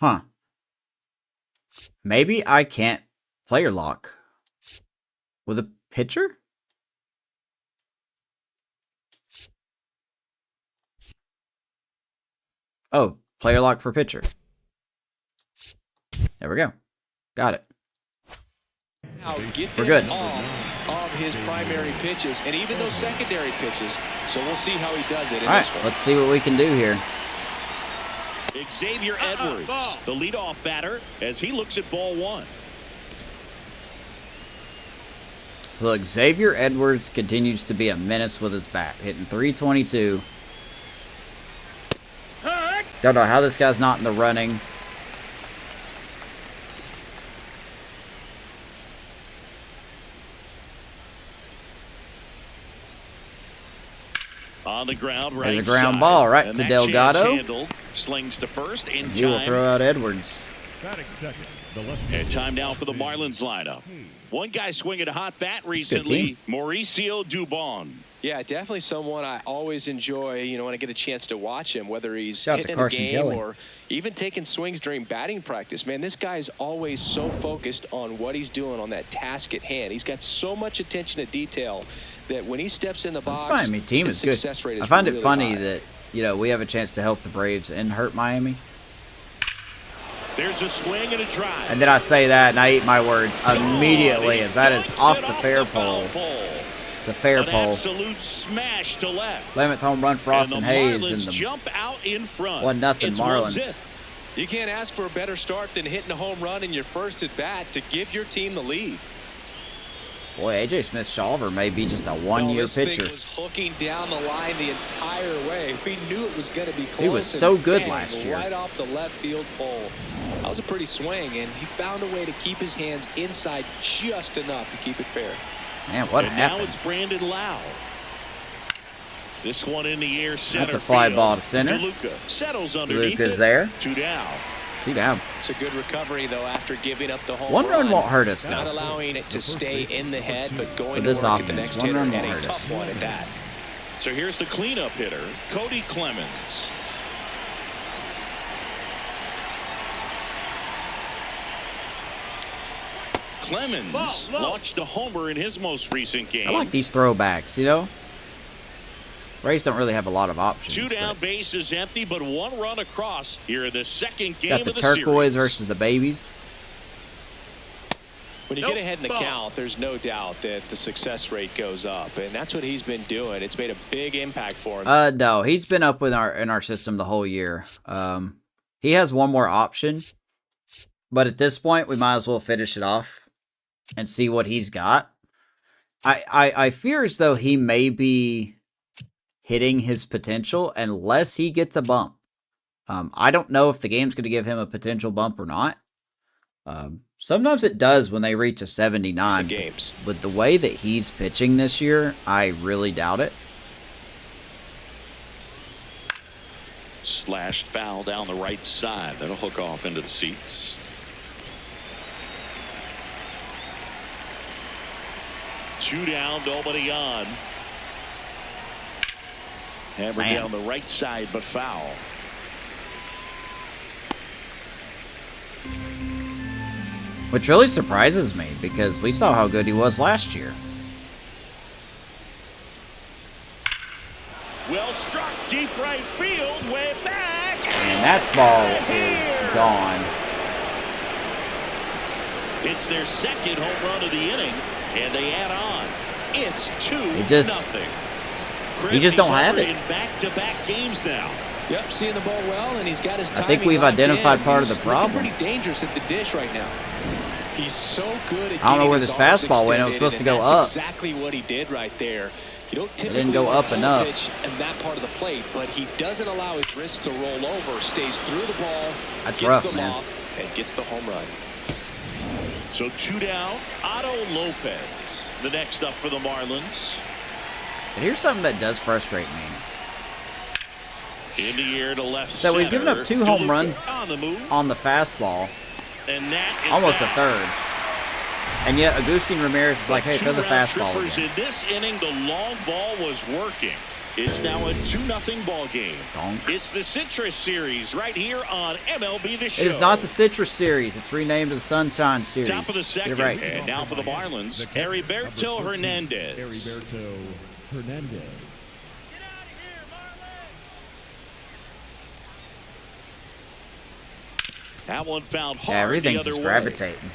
Huh. Maybe I can't player lock with a pitcher? Oh, player lock for pitcher. There we go. Got it. We're good. Of his primary pitches and even those secondary pitches. So we'll see how he does it in All right, this one. let's see what we can do here. Xavier Edwards, the leadoff batter, as he looks at ball 1. Look, Xavier Edwards continues to be a menace with his bat, hitting 322. Don't know how this guy's not in the running. On the ground, right. There's a ground ball right to Delgado. Handled, slings to first in time. He will throw out Edwards. And time now for the Marlins lineup. One guy swinging a hot bat recently, Mauricio Dubon. Yeah, definitely someone I always enjoy, you know, when I get a chance to watch him, whether he's Shout out to hitting a Carson game Kelly. or even taking swings during batting practice. Man, this guy's always so focused on what he's doing on that task at hand. He's got so much attention to detail that when he steps in the box, This Miami team is good. I find it funny that, you know, we have a chance to help the Braves and hurt Miami. There's a swing and a drive. And then I say that and I eat my words immediately as that is off the fair pole. It's a fair pole. Absolute smash to left. 11th home run for Austin Hayes and in the jump out in front. 1-0 Marlins. You can't ask for a better start than hitting a home run in your first at bat to give your team the lead. Boy, A.J. Smith-Shawver may be just a one-year pitcher. Thing was hooking down the line the entire way. We knew it was going to be close. He was so good last year. Right off the left field pole. That was a pretty swing, and he found a way to keep his hands inside just enough to keep it fair. Man, what happened? Now it's Brandon Lowe. This one in the air, center. That's a fly field. ball to center. DeLauter settles underneath DeLauter's it. there. 2 down. 2 down. It's a good recovery, though, after giving up the home 1 run won't hurt us, Not though. allowing it to stay in the head, but going With to this work at the offense, next 1 hitter, run and won't a hurt us. tough one at that. So here's the cleanup hitter, Cody Clemens. Clemens launched a homer in his most recent game. I like these throwbacks, you know? Rays don't really have a lot of options. 2 down, base is empty, but 1 run across here in the second game got the of the turquoise series. versus the babies. When you get ahead in the count, there's no doubt that the success rate goes up, and that's what he's been doing. It's made a big impact for him. No, he's been up with in our system the whole year. He has 1 more option, but at this point, we might as well finish it off and see what he's got. I fear as though he may be hitting his potential unless he gets a bump. I don't know if the game's going to give him a potential bump or not. Sometimes it does when they reach a 79. Games. With the way that he's pitching this year, I really doubt it. Slashed foul down the right side. That'll hook off into the seats. Two down, nobody on. Hammer down the right side, but foul. Which really surprises me because we saw how good he was last year. Well struck, deep right field, way back. And that ball is gone. It's their second home run of the inning, and they add on. It's 2-0. You just don't have it. In back-to-back games now. Yep, seeing the ball well, and he's got his timing. I think we've identified part of the problem. Pretty dangerous at the dish right now. He's so good at I don't know where this fastball went. It was supposed to go up. Exactly what he did right there. You don't typically it didn't go up enough. Pitch in that part of the plate, but he doesn't allow his wrist to roll over. Stays through the ball. That's gets rough, them man. off, and gets the home run. So 2 down. Adell Lopez, the next up for the Marlins. But here's something that does frustrate me. In the air to left So we've given up 2 home runs on the fastball. And that is almost a third. And yet Agustin Ramirez is like, hey, throw the fastball again. In this inning, the long ball was working. It's now a 2-0 ball game. Donk. It's the Citrus Series right here on MLB The Show. It is not the Citrus Series. It's renamed to the SunShine Series. Top of the second. You're right. And now for the Marlins, Heriberto Hernandez. Heriberto Hernandez. That one found hard. Yeah, everything's the just other way. gravitating.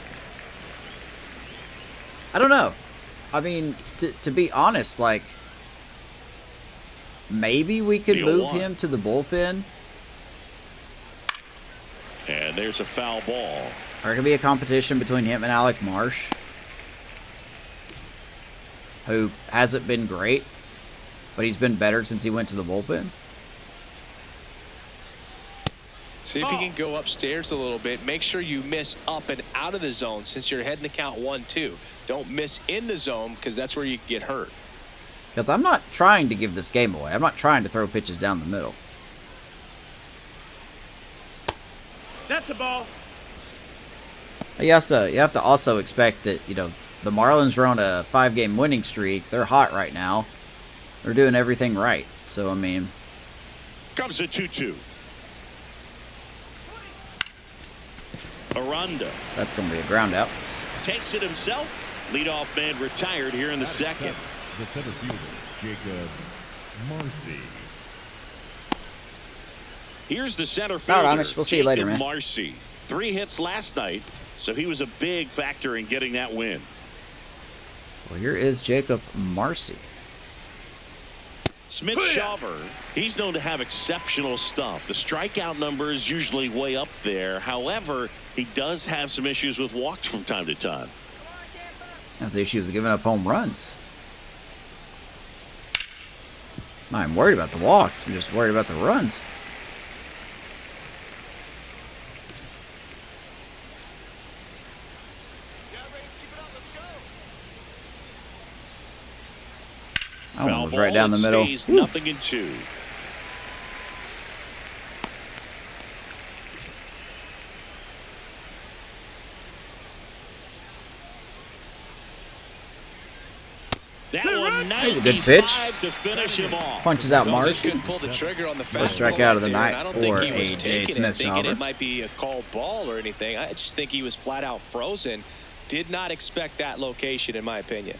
I don't know. I mean, to be honest, like, maybe we could move him to the bullpen. And there's a foul ball. Or it could be a competition between him and Alec Marsh, who hasn't been great, but he's been better since he went to the bullpen. See if you can go upstairs a little bit. Make sure you miss up and out of the zone since you're heading to count 1-2. Don't miss in the zone because that's where you get hurt. Because I'm not trying to give this game away. I'm not trying to throw pitches down the middle. That's a ball. You have to also expect that, you know, the Marlins are on a 5-game winning streak. They're hot right now. They're doing everything right. So, I mean, Comes the 2-2. Aranda that's going to be a ground out. takes it himself. Leadoff man retired here in the second. The center fielder, Jacob Marcy. Here's the center All fielder. right, Amish. We'll see you later, man. Marcy. 3 hits last night, so he was a big factor in getting that win. Well, here is Jacob Marcy. Smith Shawver, he's known to have exceptional stuff. The strikeout number is usually way up there. However, he does have some issues with walks from time to time. That's the issue with giving up home runs. I'm worried about the walks. I'm just worried about the runs. That one was right down the middle. Nothing in 2. That one, a good pitch. To finish him off. Punches out Marsh. Couldn't pull the trigger on the First fastball strikeout of the right there, night and I don't for think he was A.J. taking it, thinking Smith-Shawver. it might be a called ball or anything. I just think he was flat out frozen. Did not expect that location, in my opinion.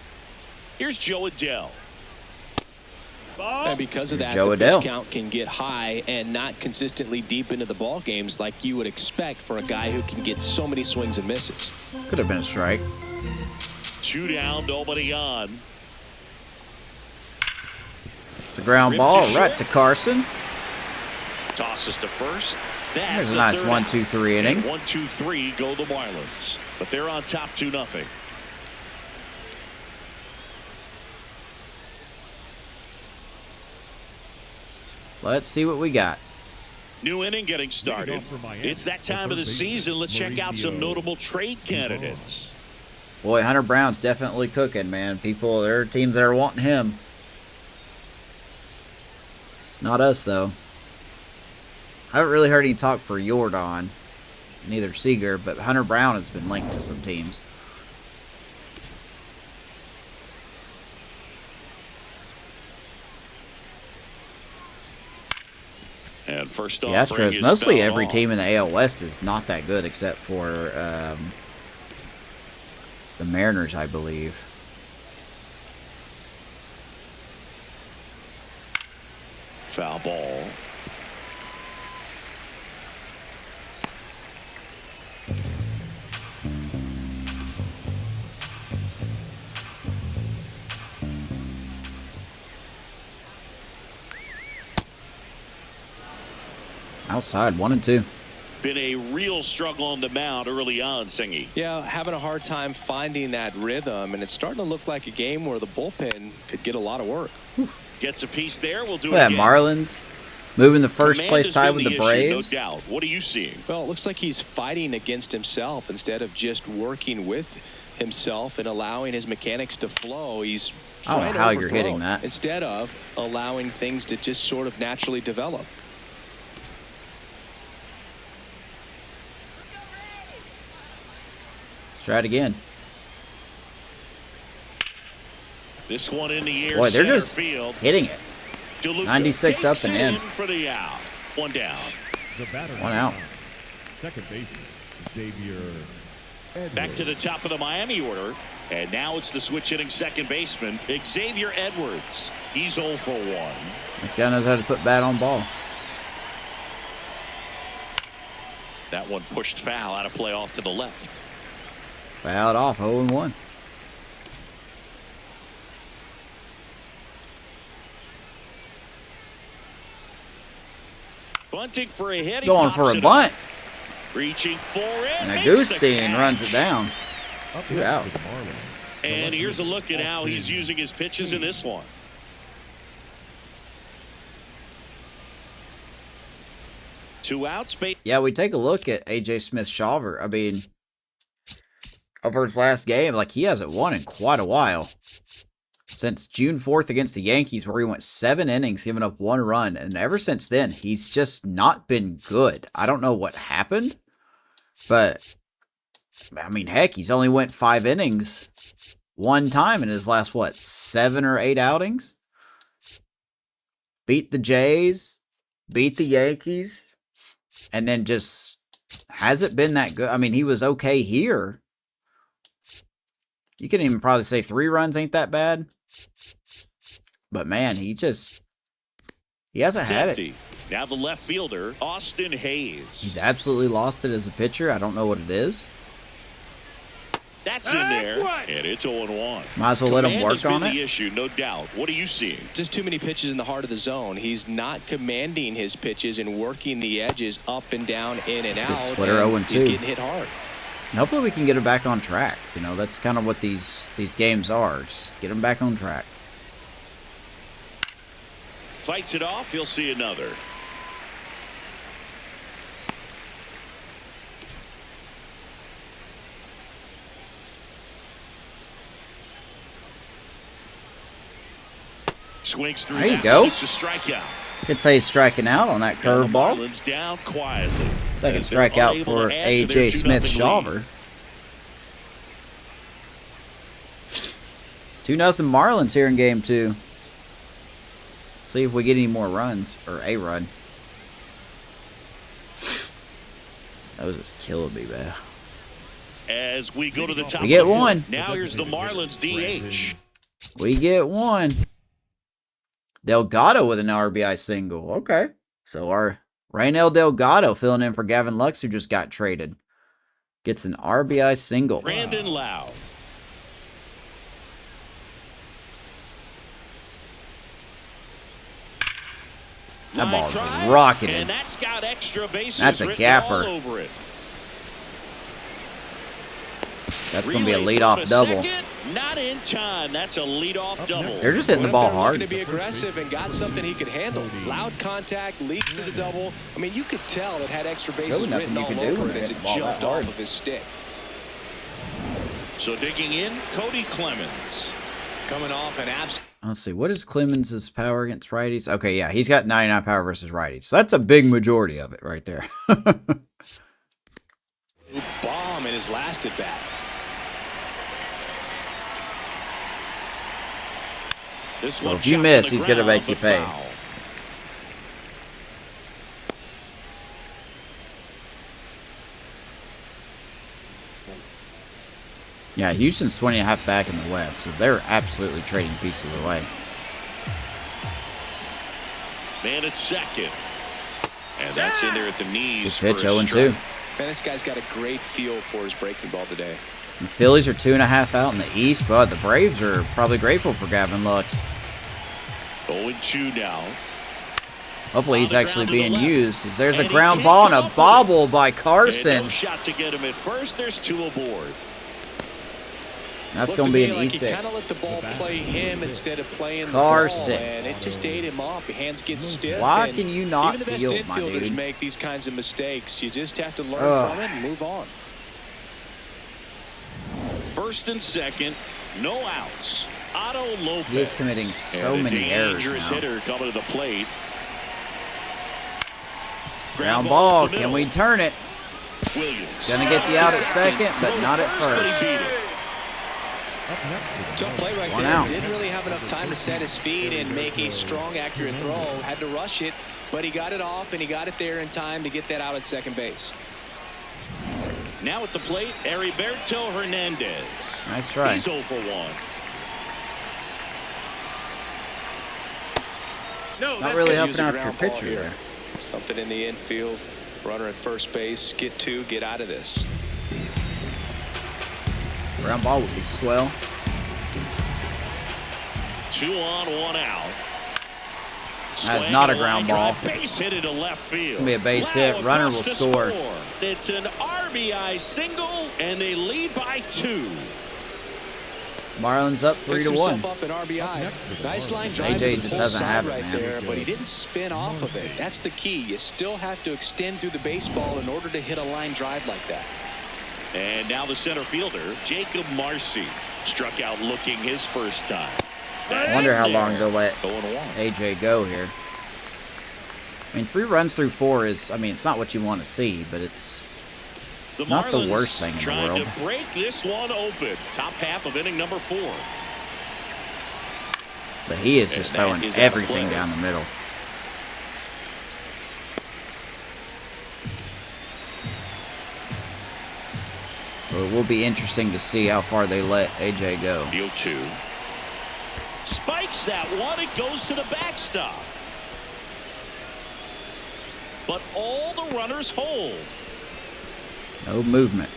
Here's Joe Adell. And because of that, Joe the Adell. pitch count can get high and not consistently deep into the ball games like you would expect for a guy who can get so many swings and misses. Could have been a strike. 2 down, nobody on. It's a ground ball right to Carson. Tosses to first. That's There's a the nice third 1-2-3 inning. 1-2-3 go the Marlins. But they're on top 2-0. Let's see what we got. New inning getting started. It's that time of the season. Let's check out some notable trade candidates. Boy, Hunter Brown's definitely cooking, man. There are teams that are wanting him. Not us, though. I haven't really heard any talk for Jordan, neither Seager, but Hunter Brown has been linked to some teams. And first The off, Astros, mostly every team in the AL West is not that good except for the Mariners, I believe. Foul ball. Outside, 1-2. Been a real struggle on the mound early on, Singy. Yeah, having a hard time finding that rhythm, and it's starting to look like a game where the bullpen could get a lot of work. Gets a piece there. We'll do Look at it that, again. Marlins moving the first Command place has tie been with the issue, Braves. No doubt. What are you seeing? Well, it looks like he's fighting against himself instead of just working with himself and allowing his mechanics to flow. He's I don't know trying to how you're overthrow hitting that. instead of allowing things to just sort of naturally develop. Let's try it again. This one in the air. Boy, they're center just field. hitting it. DeLauter 96 up takes and it in. For the out. One down. The batter. One out. Second baseman, Xavier Edwards. Back to the top of the Miami order. And now it's the switch hitting second baseman, Xavier Edwards. He's 0 for 1. This guy knows how to put bat on ball. That one pushed foul out of play off to the left. Fouled off, 0-1. Bunting for a hit. He Going pops for a it bunt. up. Reaching for it. And makes the Agustin catch. runs it down. Up Two next out. for the Marlins. And here's a look at how he's using his pitches in this one. Two outs. Yeah, we take a look at AJ Smith-Shawver. I mean, over his last game, like, he hasn't won in quite a while. Since June 4th against the Yankees, where he went 7 innings, giving up 1 run. And ever since then, he's just not been good. I don't know what happened. But, I mean, heck, he's only went 5 innings one time in his last, 7 or 8 outings? Beat the Jays. Beat the Yankees. And then just hasn't been that good. I mean, he was okay here. You can even probably say 3 runs ain't that bad. But man, he hasn't had it. Now the left fielder, Austin Hayes. He's absolutely lost it as a pitcher. I don't know what it is. That's in there, and it's 0-1. Might as well let him work on the it. issue, no doubt. What are you seeing? Just too many pitches in the heart of the zone. He's not commanding his pitches and working the edges up and down, in and out. Splitter 0-2. He's getting hit hard. And hopefully we can get him back on track. You know, that's kind of what these games are. Just get him back on track. Fights it off. He'll see another. Swings through. There you go. It's a strikeout. Could say he's striking out on that curveball. Marlins down quietly. Second As they're strikeout unable for to add to their AJ 2-0 Smith-Shawver. lead. 2-0 Marlins here in game 2. See if we get any more runs, or a run. That was just killing me, man. As we go to the top We get of the fourth. one. Now here's the Marlins DH. We get one. Delgado with an RBI single. Okay. So our Raynel Delgado filling in for Gavin Lux, who just got traded. Gets an RBI single. Brandon Lowe. That ball's Drive, rocketing. and that's got extra bases That's a written gapper. all over it. That's going to be a Relay leadoff from double. second, not in time. That's a leadoff double. They're just hitting the ball hard. Looking to be aggressive and got something he could handle. Loud contact leads to the double. I mean, you could tell it had extra bases Really nothing written you all can do over when it as they it hit the ball that jumped hard. off of his stick. So digging in, Cody Clemens. Coming off an abs. Let's see. What is Clemens' power against righties? Okay, yeah, he's got 99 power versus righties. So that's a big majority of it right there. Bomb in his last at bat. So if you miss, he's going to make you pay. Yeah, Houston's 20.5 back in the West, so they're absolutely trading pieces away. Man at second. And that's in there at the knees. Good pitch, 0-2. Man, this guy's got a great feel for his breaking ball today. The Phillies are 2.5 out in the East, but the Braves are probably grateful for Gavin Lux. 0-2 now. Hopefully he's actually being used. As there's a ground ball and a bobble by Carson. No shot to get him at first. There's 2 aboard. That's going to be an E6. E6. He kind of let the ball play him instead of playing Carson. the ball, and it just ate him off. Your hands get stiff. Why can you not even the field, best my infielders dude? make these kinds of mistakes. You just have to learn from it and move on. First and second, no outs. Otto Lopez. He is committing so many errors now. Dangerous hitter coming to the plate. Ground ball. Can we turn it? Williams. Gonna get the out at second, but not at first. Tough play right One there. out. Didn't really have enough time to set his feet and make a strong, accurate throw. Had to rush it, but he got it off, and he got it there in time to get that out at second base. Now at the plate, Heriberto Hernandez. Nice try. He's 0 for 1. No, Not really Use helping a out your ground ball pitcher here. there. Something in the infield. Runner at first base. Get 2. Get out of this. Ground ball would be swell. 2 on, 1 out. That is not a ground ball. Base hit into left field. It's gonna be a base hit. Runner will score. It's an RBI single, and they lead by 2. Marlins up Picks 3-1. himself up an RBI. Nice line drive. AJ to the just full doesn't side have it, right man. there, but he didn't spin off of it. That's the key. You still have to extend through the baseball in order to hit a line drive like that. And now the center fielder, Jacob Marcy, struck out looking his first time. That's Wonder in how there. long they'll let 0-1. AJ go here. I mean, 3 runs through 4 is, I mean, it's not what you want to see, but it's not the worst thing in the world. Trying to break this one open. Top half of inning number 4. But he is just And that throwing is out of everything play. down the middle. So it will be interesting to see how far they let AJ go. 0-2. Spikes that one. It goes to the backstop. But all the runners hold. No movement.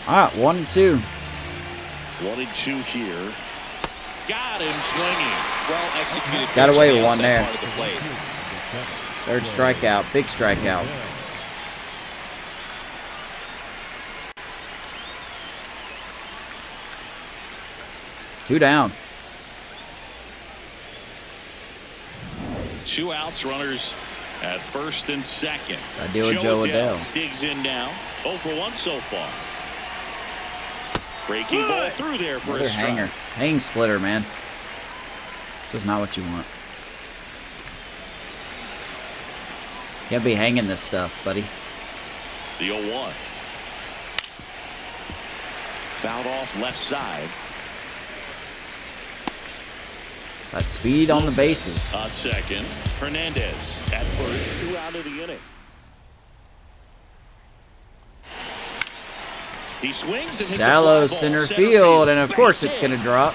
1-2. 1-2 here. Got him swinging. Well executed. Got away pitch with on one the there. outside part of the plate. Third strikeout. Big strikeout. Two down. 2 outs, runners at first and second. I deal with Joe Adell. Digs in now. 0 for 1 so far. Breaking ball through there for Another a strike. hanger. Hang splitter, man. This is not what you want. Can't be hanging this stuff, buddy. The 0-1. Fouled off left side. Got speed on the bases. On second, Hernandez at first, 2 out of the inning. He swings and hits Shallow a fly ball, center field, and of course Base it's hit. going to drop.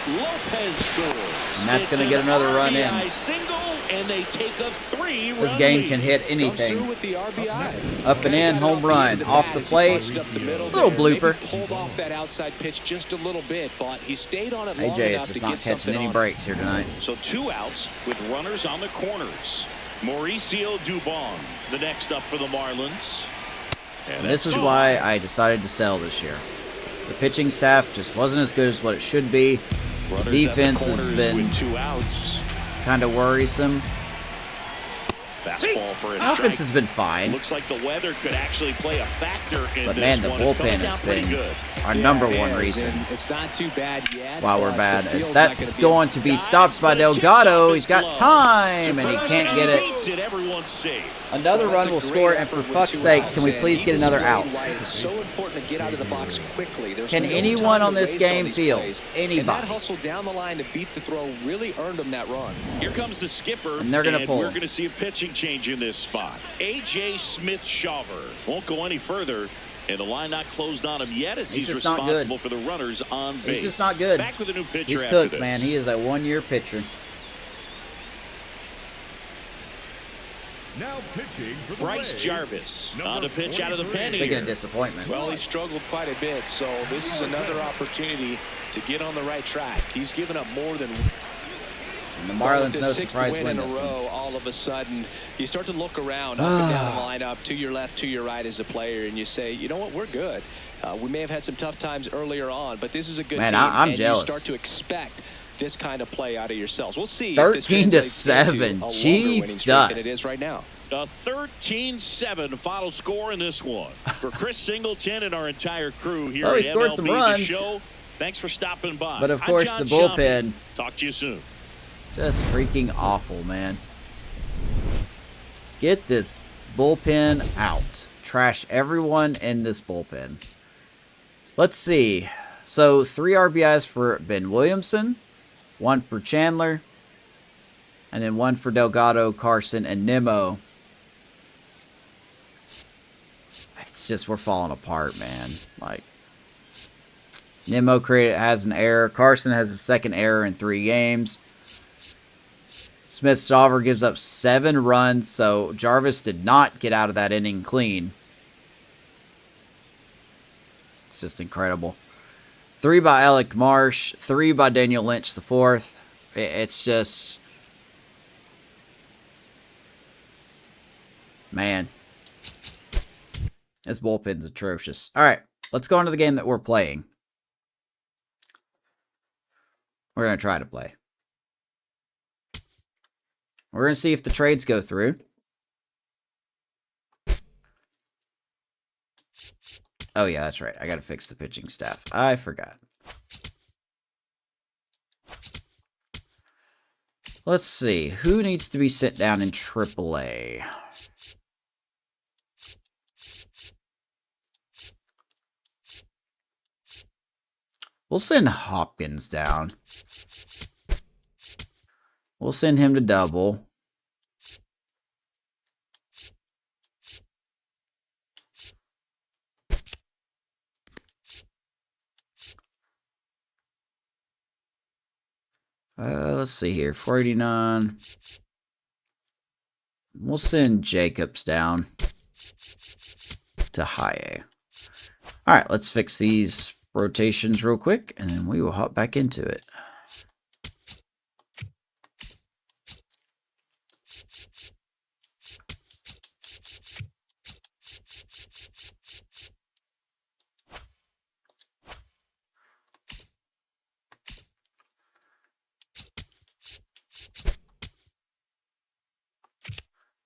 Lopez scores. And that's It's gonna an get another run in. RBI single, and they take a 3-run This game lead. can hit Comes through anything. with the RBI. Up and in, home run. Off the plate. Little blooper. Maybe pulled off that outside pitch just a little bit, but he stayed on it long AJ enough is to just get not catching something any on it. breaks here tonight. So 2 outs with runners on the corners. Mauricio Dubon, the next up for the Marlins. And this is why I decided to sell this year. The pitching staff just wasn't as good as what it should be. The Runners defense at the has corners been with 2 outs. kind of worrisome. Fastball for a Offense strike. has been fine. Looks like the weather could actually play a factor in But this man, the one. It's coming bullpen down has pretty been good. our number one reason It's not too bad yet. why we're bad. It feels That's like going to be stopped by Delgado. He's got time, and he can't get it. Beats it, everyone's safe. Another run will score, and for fuck's sakes, can we please get another out? It's so important to get out of the box quickly. Can anyone on this game feel? Anybody? And that hustle down the line to beat the throw really earned him that run. Here comes the skipper, And they're gonna pull. we're going to see a pitching change in this spot. A.J. Smith-Shawver won't go any further, and the line not closed on him yet as he's just not responsible good. for the runners on base. He's just not good. Back with a new pitcher He's after cooked, this. man. He is a one-year pitcher. Now pitching for the Bryce Rays, Jarvis on number to pitch out of the pen 23. Speaking here. of disappointments. Well, he struggled quite a bit, so this is another opportunity to get on the right track. He's given up more than And the Marlins, with no the sixth surprise, win win in a this one. row. All of a sudden, you start to look around up and down the lineup, to your left, to your right as a player, and you say, you know what, we're good. We may have had some tough times earlier on, but this is a good Man, team. I'm and jealous. You start to expect this kind of play out of yourselves. We'll see. 13 to if this translates 7. into a longer winning streak than it Jesus. is right now. A 13-7 final score in this one. For Chris Singleton and our entire crew here Oh, he at scored MLB some The runs. Show, thanks for stopping by. But of I'm course, John the bullpen, Schaum. Talk to you soon. just freaking awful, man. Get this bullpen out. Trash everyone in this bullpen. Let's see. So 3 RBIs for Ben Williamson, 1 for Chandler, and then 1 for Delgado, Carson, and Nimmo. It's just, we're falling apart, man. Like, Nimmo has an error. Carson has a second error in 3 games. Smith-Shawver gives up 7 runs, so Jarvis did not get out of that inning clean. It's just incredible. 3 by Alec Marsh, 3 by Daniel Lynch the fourth. It's just, man, this bullpen's atrocious. All right, let's go on to the game that we're playing. We're going to try to play. We're going to see if the trades go through. Oh, yeah, that's right. I got to fix the pitching staff. I forgot. Let's see. Who needs to be sent down in AAA? We'll send Hopkins down. We'll send him to double. Let's see here. 489. We'll send Jacobs down to high A. All right, let's fix these rotations real quick, and then we will hop back into it.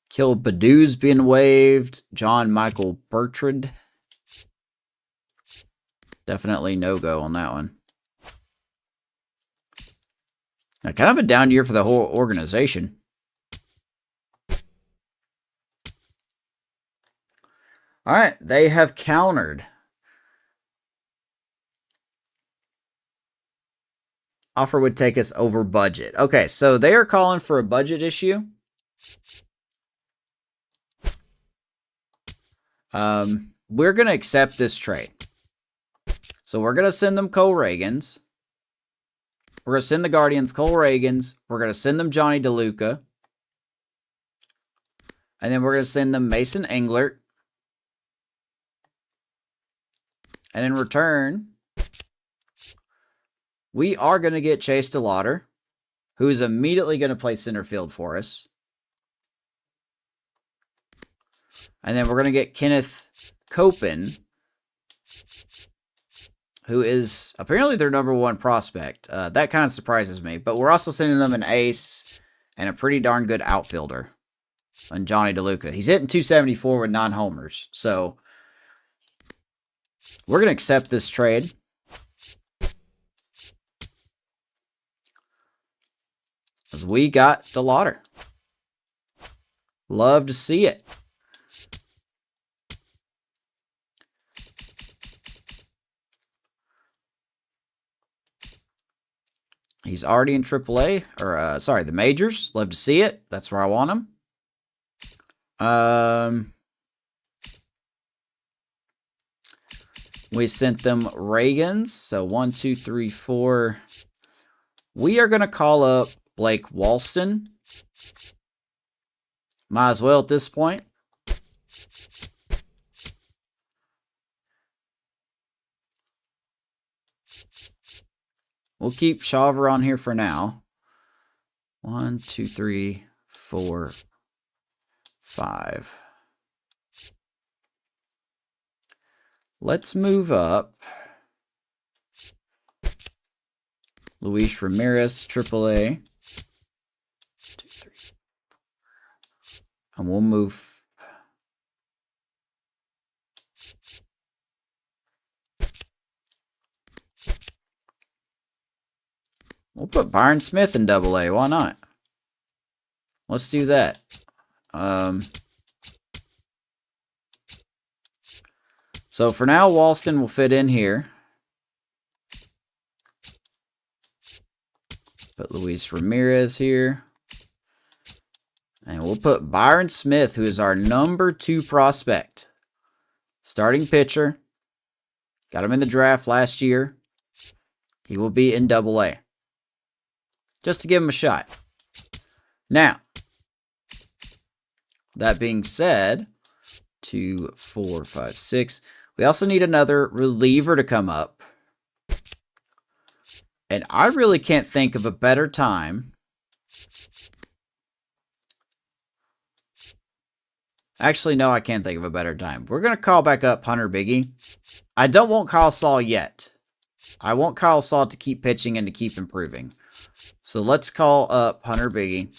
Kill Badoo's being waived. John Michael Bertrand. Definitely no-go on that one. Now, kind of a down year for the whole organization. All right, they have countered. Offer would take us over budget. Okay, so they are calling for a budget issue. We're going to accept this trade. So we're going to send them Cole Ragans. We're going to send the Guardians Cole Ragans. We're going to send them Johnny DeLuca. And then we're going to send them Mason Englert. And in return, we are going to get Chase DeLauter, who is immediately going to play center field for us. And then we're going to get Kenneth Copen, who is apparently their #1 prospect. That kind of surprises me. But we're also sending them an ace and a pretty darn good outfielder. and Johnny DeLuca. He's hitting 274 with 9 homers. So we're going to accept this trade. As we got DeLauter. Love to see it. He's already in AAA, or sorry, the majors. Love to see it. That's where I want him. We sent them Ragans. So 1, 2, 3, 4. We are going to call up Blake Walston. Might as well at this point. We'll keep Shaver on here for now. 1, 2, 3, 4, 5. Let's move up. Luis Ramirez, AAA. 2, 3, 4. And we'll move. We'll put Byron Smith in AA. Why not? Let's do that. So for now, Walston will fit in here. Put Luis Ramirez here. And we'll put Byron Smith, who is our number 2 prospect. Starting pitcher. Got him in the draft last year. He will be in AA. Just to give him a shot. Now, that being said, 2, 4, 5, 6. We also need another reliever to come up. And I really can't think of a better time. Actually, no, I can't think of a better time. We're going to call back up Hunter Biggie. I don't want Kyle Saul yet. I want Kyle Saul to keep pitching and to keep improving. So let's call up Hunter Biggie.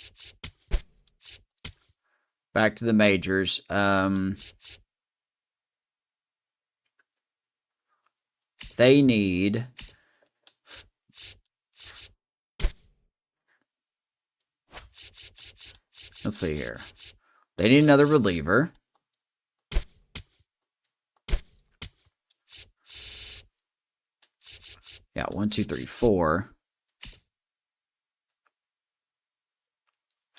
Back to the majors. They need... Let's see here. They need another reliever. Yeah, 1, 2, 3, 4.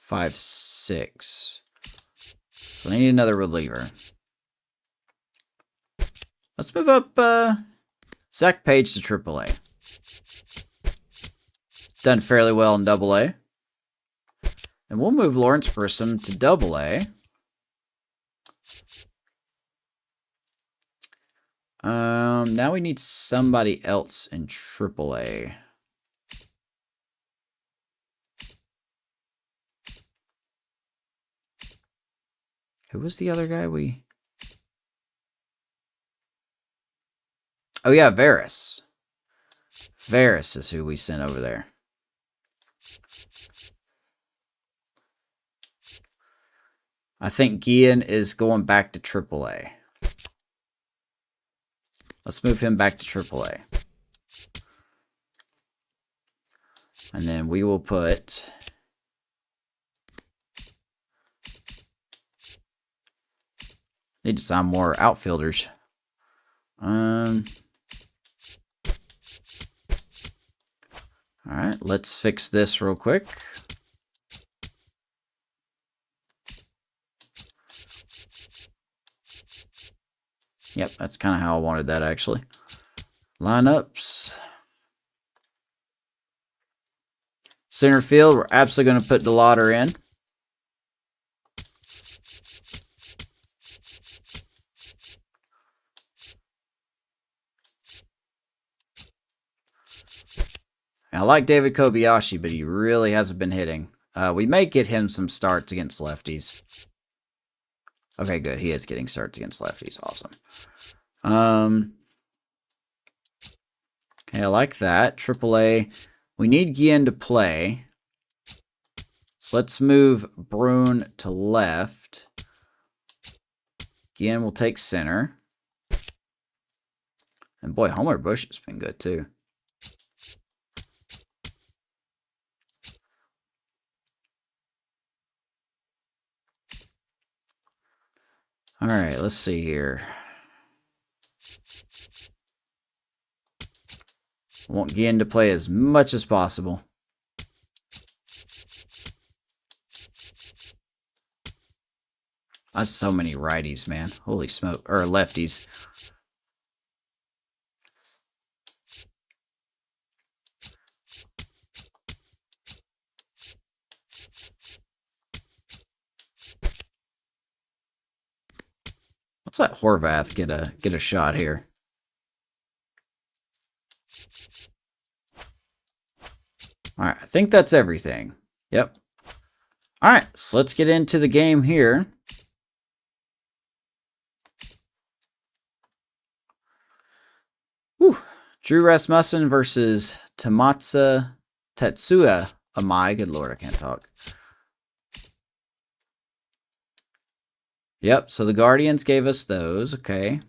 5, 6. So they need another reliever. Let's move up Zach Page to AAA. Done fairly well in AA. And we'll move Lawrence Grissom to AA. Now we need somebody else in AAA. Who was the other guy we... Oh yeah, Veras. Veras is who we sent over there. I think Guillen is going back to AAA. Let's move him back to AAA. And then we will put... Need to sign more outfielders. Alright, let's fix this real quick. Yep, that's kind of how I wanted that, actually. Lineups. Center field, we're absolutely going to put DeLauter in. I like David Kobayashi, but he really hasn't been hitting. We may get him some starts against lefties. Okay, good. He is getting starts against lefties. Awesome. Okay, I like that. AAA. We need Guillen to play. So let's move Brune to left. Again, we'll take center. And boy, Homer Bush has been good too. All right, let's see here. I want Ginn to play as much as possible. That's so many righties, man. Holy smoke. Or lefties. Let's let Horvath get a shot here. All right, I think that's everything. Yep. All right, so let's get into the game here. Whew. Drew Rasmussen versus Tetsuya Amai. Good Lord, I can't talk. Yep, so the Guardians gave us those. Okay.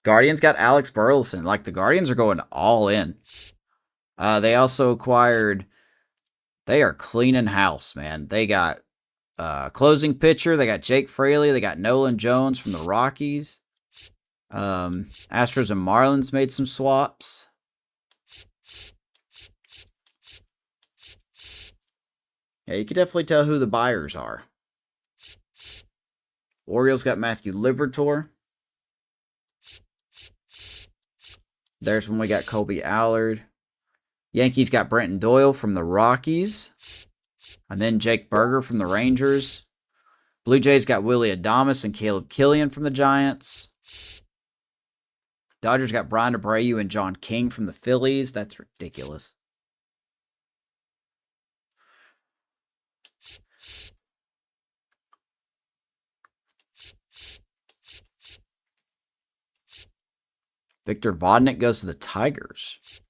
Guardians got Alex Burleson. Like, the Guardians are going all in. They also acquired... They are cleaning house, man. They got closing pitcher. They got Jake Fraley. They got Nolan Jones from the Rockies. Astros and Marlins made some swaps. Yeah, you can definitely tell who the buyers are. Orioles got Matthew Liberatore. There's when we got Colby Allard. Yankees got Brenton Doyle from the Rockies. And then Jake Berger from the Rangers. Blue Jays got Willie Adames and Caleb Killian from the Giants. Dodgers got Brian Abreu and John King from the Phillies. That's ridiculous. Victor Vodnik goes to the Tigers.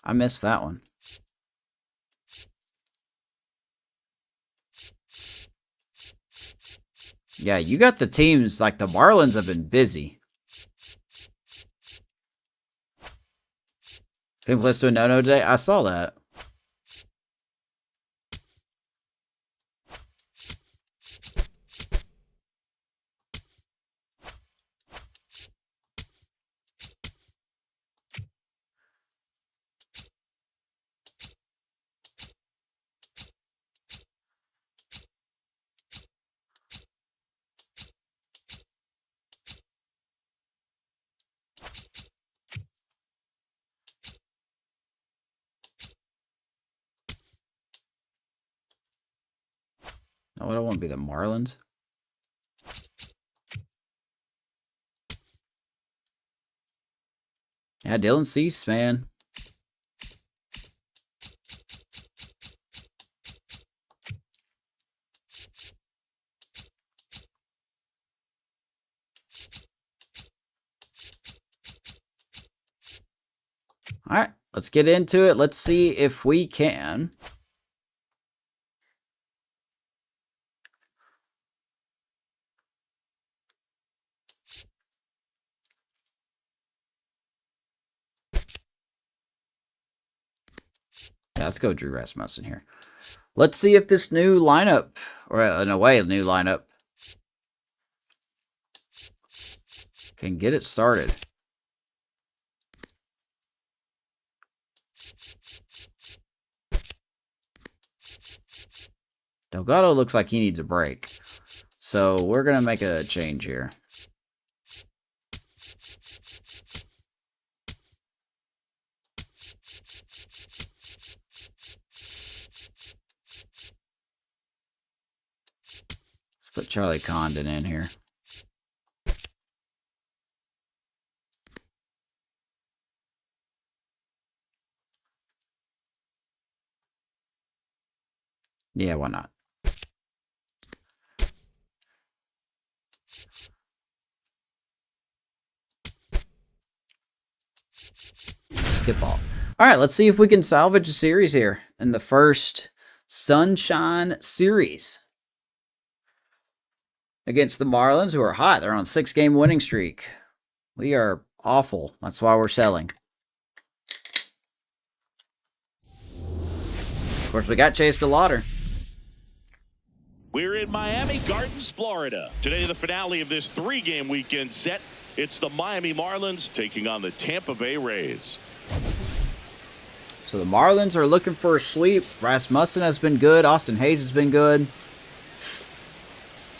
I missed that one. Yeah, you got the teams, like the Marlins have been busy. Think let's do a no-no today? I saw that. No, I don't want to be the Marlins. Yeah, Dylan Cease, man. All right, let's get into it. Let's see if we can. Yeah, let's go Drew Rasmussen here. Let's see if this new lineup, or in a way, a new lineup, can get it started. Delgado looks like he needs a break. So we're going to make a change here. Let's put Charlie Condon in here. Yeah, why not? Skip off. All right, let's see if we can salvage a series here in the first SunShine series against the Marlins, who are hot. They're on a 6-game winning streak. We are awful. That's why we're selling. Of course, we got Chase DeLauter. We're in Miami Gardens, Florida. Today, the finale of this 3-game weekend set. It's the Miami Marlins taking on the Tampa Bay Rays. So the Marlins are looking for a sweep. Rasmussen has been good. Austin Hayes has been good.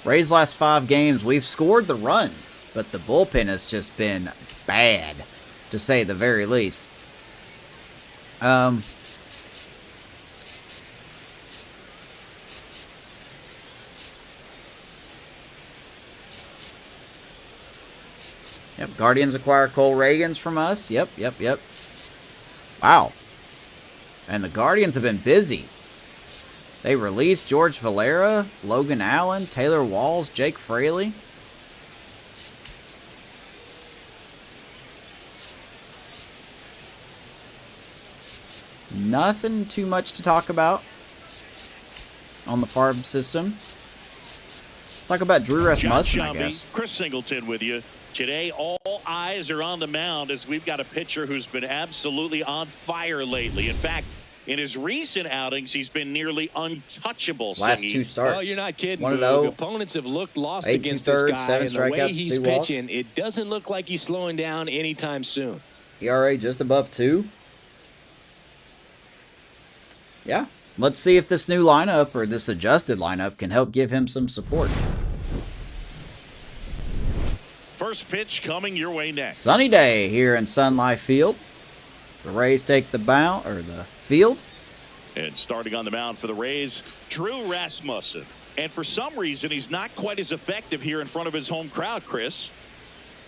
Rays last 5 games, we've scored the runs, but the bullpen has just been bad, to say the very least. Yep, Guardians acquire Cole Ragans from us. Yep. Wow. And the Guardians have been busy. They released George Valera, Logan Allen, Taylor Walls, Jake Fraley. Nothing too much to talk about on the farm system. Let's talk about Drew Rasmussen, I guess. Chris Singleton with you. Today, all eyes are on the mound as we've got a pitcher who's been absolutely on fire lately. In fact, in his recent outings, he's been nearly untouchable. Last 2 starts. Oh, you're not kidding. 1-0. Opponents have looked lost 8 against this guy, 7 and the way strikeouts, he's 2 walks. pitching, it doesn't look like he's slowing down anytime soon. ERA just above 2. Yeah. Let's see if this new lineup or this adjusted lineup can help give him some support. First pitch coming your way next. Sunny day here in Sun Life Field. So the Rays take the field. And starting on the mound for the Rays, Drew Rasmussen. And for some reason, he's not quite as effective here in front of his home crowd, Chris.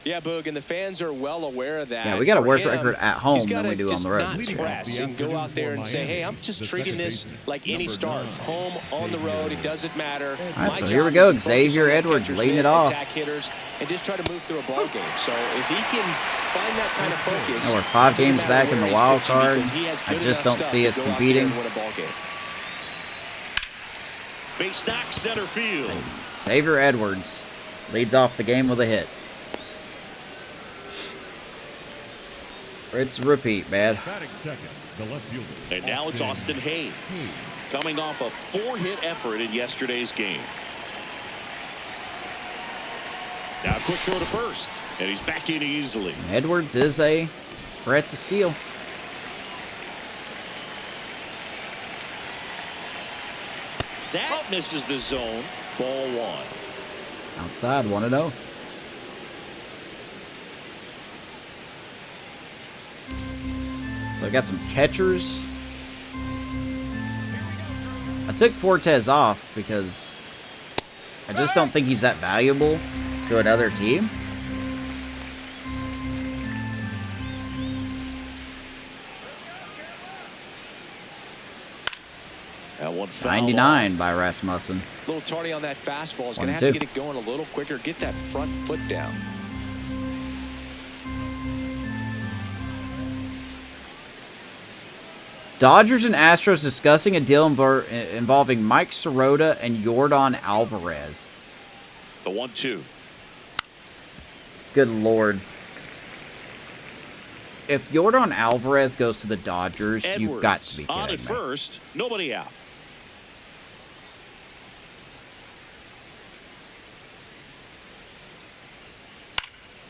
Yeah, Boog, and the fans are well aware of that. Yeah, we got a For worse him, record at home he's than we do on the road. Not press and go out there and say, hey, I'm just treating this like any start. Home, on the road, it doesn't matter. All right, so here we go. Xavier Edwards leading it off. Attack hitters and just try to move through a ball game. So if he can find that kind of focus. Now we're 5 games back in the wild card. I just don't see us competing. Base knock center field. Xavier Edwards leads off the game with a hit. It's a repeat, man. And now it's Austin Hayes, coming off a 4-hit effort in yesterday's game. Now quick throw to first, and he's back in easily. Edwards is a threat to steal. That misses the zone. Ball 1. Outside, 1-0. So I got some catchers. I took Fortes off because I just don't think he's that valuable to another team. That one 99 by Rasmussen. A little tardy on that fastball. Is going to have to get it going a little quicker. Get that front foot down. Dodgers and Astros discussing a deal involving Mike Sirota and Yordan Alvarez. The 1-2. Good Lord. If Yordan Alvarez goes to the Dodgers, Edwards, you've got to be kidding on at me. first, nobody out.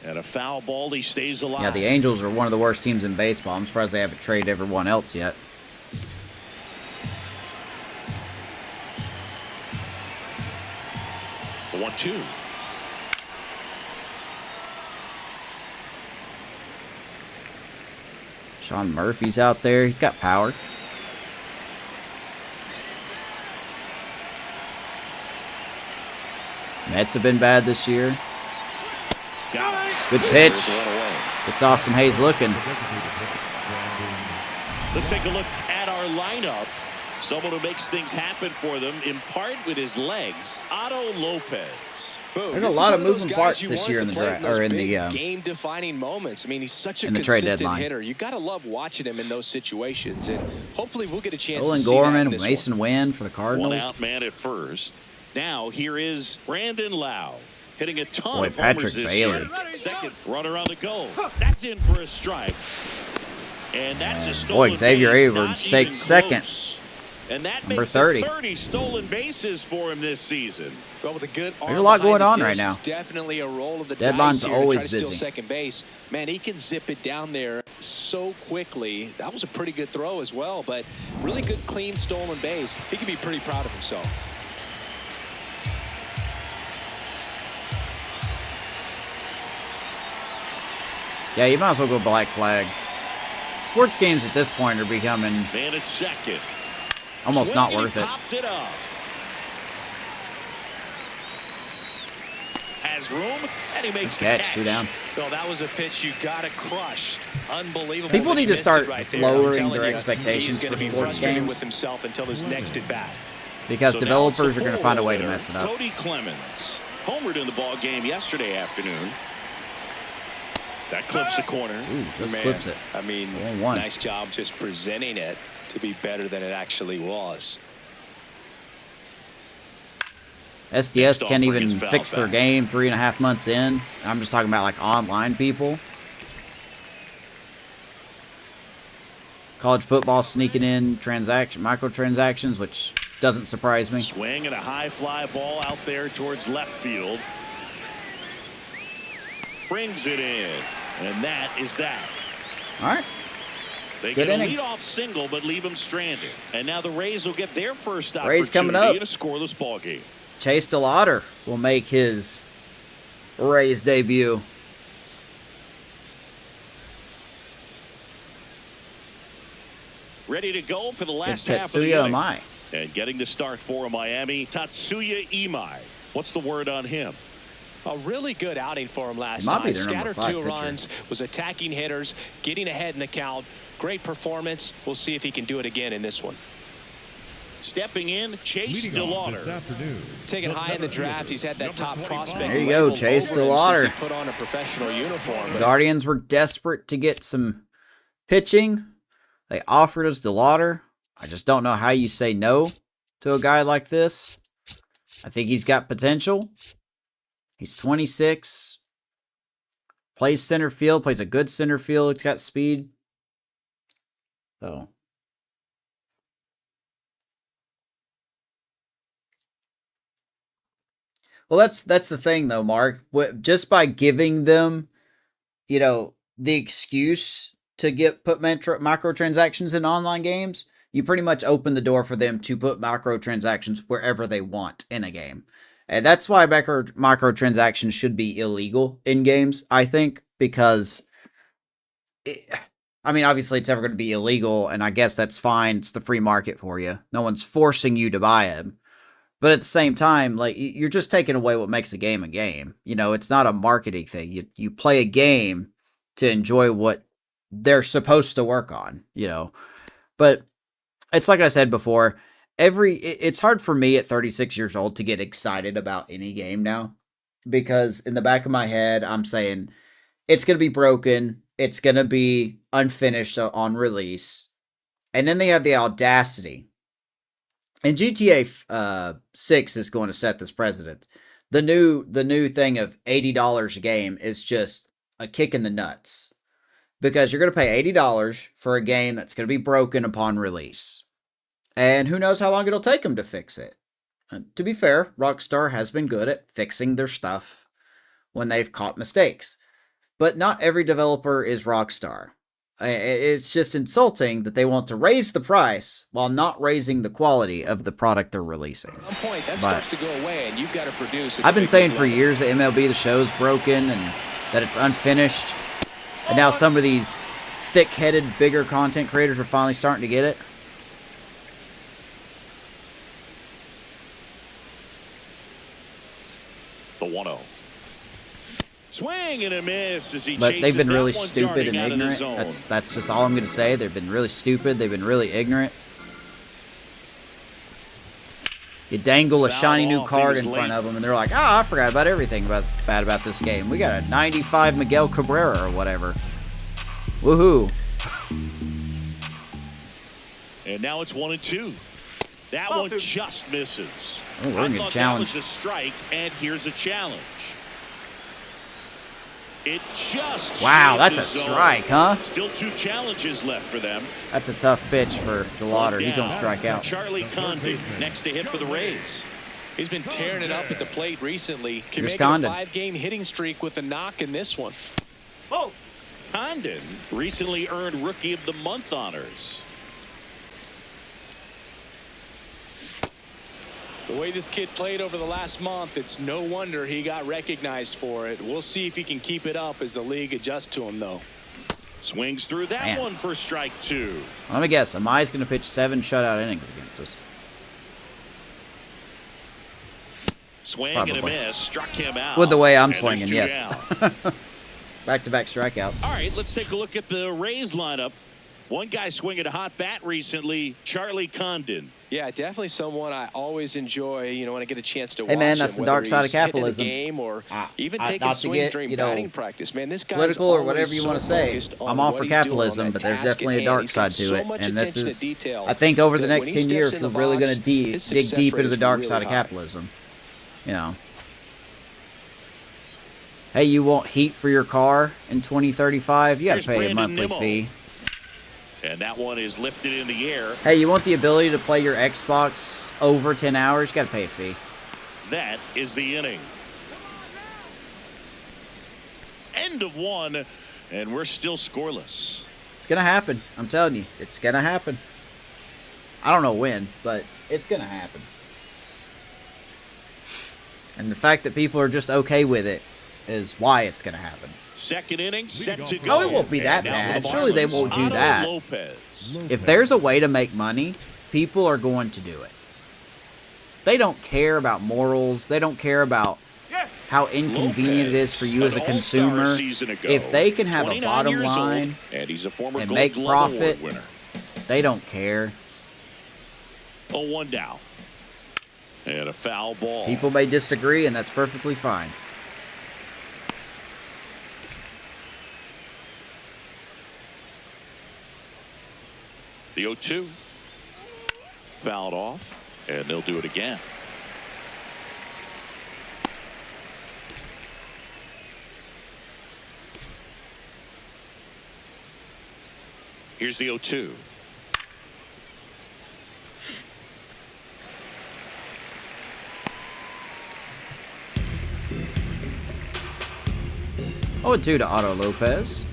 And a foul ball, he stays alive. Yeah, the Angels are one of the worst teams in baseball. I'm surprised they haven't traded everyone else yet. The 1-2. Sean Murphy's out there. He's got power. Mets have been bad this year. Good pitch. It's Austin Hayes looking. Let's take a look at our lineup. Someone who makes things happen for them, in part with his legs, Otto Lopez. Boom. There's a lot of moving parts this year in the draft, or in the game-defining moments. I mean, he's such a in the trade consistent deadline hitter. You got to love watching him in those situations, and hopefully we'll get a chance Olin to see Gorman, that in Mason Wynn for the Cardinals. One out man at first. Now here is Brandon Lowe, hitting a ton Boy, of Patrick homers this Bailey. year. Second runner on the go. That's in for a strike. And that's a stolen Boy, Xavier base, Abrams not takes even second. close. And that Number makes 30. 30 stolen bases for him this season. Well, with a good There's a lot going on right now. Definitely a roll of the Deadline's dice here always to try to steal busy. second base. Man, he can zip it down there so quickly. That was a pretty good throw as well, but really good, clean, stolen base. He can be pretty proud of himself. Yeah, you might as well go black flag. Sports games at this point are becoming Man at second. almost not Swinging, worth it. popped it up. Has room, and he makes the Catch, 2 down. Well, that was a pitch you got to crush. Unbelievable. People that he need to missed it start right there. lowering I'm telling their you, expectations he's for gonna be sports frustrated games. with himself until his next at bat. Because So now developers it's are the going to find a way to four-hitter, mess it up. Cody Clemens homered in the ball game yesterday afternoon. That clips the corner. Ooh, just Man, clips it. I mean, 1-1. nice job just presenting it to be better than it actually was. SDS off can't for even his foul fix their back. game 3.5 months in. I'm just talking about like online people. College football sneaking in microtransactions, which doesn't surprise me. Swing and a high fly ball out there towards left field. Brings it in, and that is that. All right. They Good get a inning. leadoff single, but leave him stranded. And now the Rays will get their first Rays opportunity coming up. in a scoreless ball game. Chase DeLauter will make his Rays debut. Ready to go for the It's last half of the Tetsuya inning. Amai. And getting the start for Miami, Tatsuya Imai. What's the word on him? A really good outing for him last He might be time. their number Scattered 5 2 pitcher. runs, was attacking hitters, getting ahead in the count. Great performance. We'll see if he can do it again in this one. Stepping in, Chase Leading off this DeLauter. afternoon. Taken the high in the center draft. fielder, He's had that number top 25. prospect. There you go, labeled Chase over him DeLauter. since he put on a professional uniform. But Guardians were desperate to get some pitching. They offered us DeLauter. I just don't know how you say no to a guy like this. I think he's got potential. He's 26. Plays center field. Plays a good center field. He's got speed. So. Well, that's the thing, though, Mark. Just by giving them, the excuse to put microtransactions in online games, you pretty much open the door for them to put microtransactions wherever they want in a game. And that's why microtransactions should be illegal in games, I think, because, obviously it's ever going to be illegal, and I guess that's fine. It's the free market for you. No one's forcing you to buy them. But at the same time, like, you're just taking away what makes a game a game. It's not a marketing thing. You play a game to enjoy what they're supposed to work on, But it's like I said before, it's hard for me at 36 years old to get excited about any game now, because in the back of my head, I'm saying it's going to be broken. It's going to be unfinished on release. And then they have the audacity. And GTA 6 is going to set this precedent. The new thing of $80 a game is just a kick in the nuts, because you're going to pay $80 for a game that's going to be broken upon release. And who knows how long it'll take them to fix it. To be fair, Rockstar has been good at fixing their stuff when they've caught mistakes. But not every developer is Rockstar. It's just insulting that they want to raise the price while not raising the quality of the product they're releasing. at some point, that starts to go away, and you've got to produce. I've been saying for years that MLB The Show's broken and that it's unfinished. And now some of these thick-headed, bigger content creators are finally starting to get it. The 1-0. Swing and a miss as he But chases they've been that really one stupid and darting out of the ignorant. zone. That's just all I'm going to say. They've been really stupid. They've been really ignorant. You dangle a Foul shiny new off, he card was in front late. of them, and they're like, "Ah, I forgot about everything bad about this game. We got a 95 Miguel Cabrera or whatever. Woohoo!" And now it's 1-2. That one just misses. Oh, we're I gonna thought challenge. that was a strike, and here's a challenge. It just Wow, that's a shaved his strike, zone. huh? Still 2 challenges left for them. That's a tough pitch for DeLauter. He's gonna Down. strike out. Charlie Condon next to hit for the Rays. He's been tearing it up at the plate recently. Can Here's make it a Condon. 5-game hitting streak with a knock in this one. Oh, Condon recently earned Rookie of the Month honors. The way this kid played over the last month, it's no wonder he got recognized for it. We'll see if he can keep it up as the league adjusts to him, though. Swings through that Man. one for strike 2. Let me guess. Amai's gonna pitch 7 shutout innings against us. Swing Probably. and a miss. Struck him out. With the way I'm And there's swinging, 2 yes. down. Back-to-back strikeouts. All right, let's take a look at the Rays lineup. One guy swinging a hot bat recently, Charlie Condon. Yeah, definitely someone I always enjoy, you know, when I get a chance to watch Hey, man, him, that's the whether dark side of he's hitting capitalism. a game or even not taking to swings get, during you know, batting practice. Man, this guy's political or always whatever you so want to say. focused on I'm all what for he's doing on capitalism, that but there's task at definitely a hand. dark He's got side to so it. much And this attention to is, detail I think, over the that next when he 10 years, steps we're in the really going box, to dig his success deep rate into the is dark really side of high. capitalism. You know. Hey, you want heat for your car in 2035? You got Here's to pay a Brandon monthly Nimmo. fee. And that one is lifted in the air. Hey, you want the ability to play your Xbox over 10 hours? You got to pay a fee. That is the inning. End of 1, and we're still scoreless. It's going to happen. I'm telling you. It's going to happen. I don't know when, but it's going to happen. And the fact that people are just okay with it is why it's going to happen. Second inning, set to go. Oh, it won't be that And now for bad. the Surely they Marlins, won't do Adell that. Lopez. If there's a way to make money, people are going to do it. They don't care about morals. They don't care about how inconvenient it is for you as a Lopez, an consumer. all-star season ago, If they can have a 29 bottom years old, line and he's a former and Gold make Glove profit, Award winner. they don't care. 0-1 down. And a foul ball. People may disagree, and that's perfectly fine. The 0-2. Fouled off, and they'll do it again. Here's the 0-2. Oh, and 2 to Otto Lopez.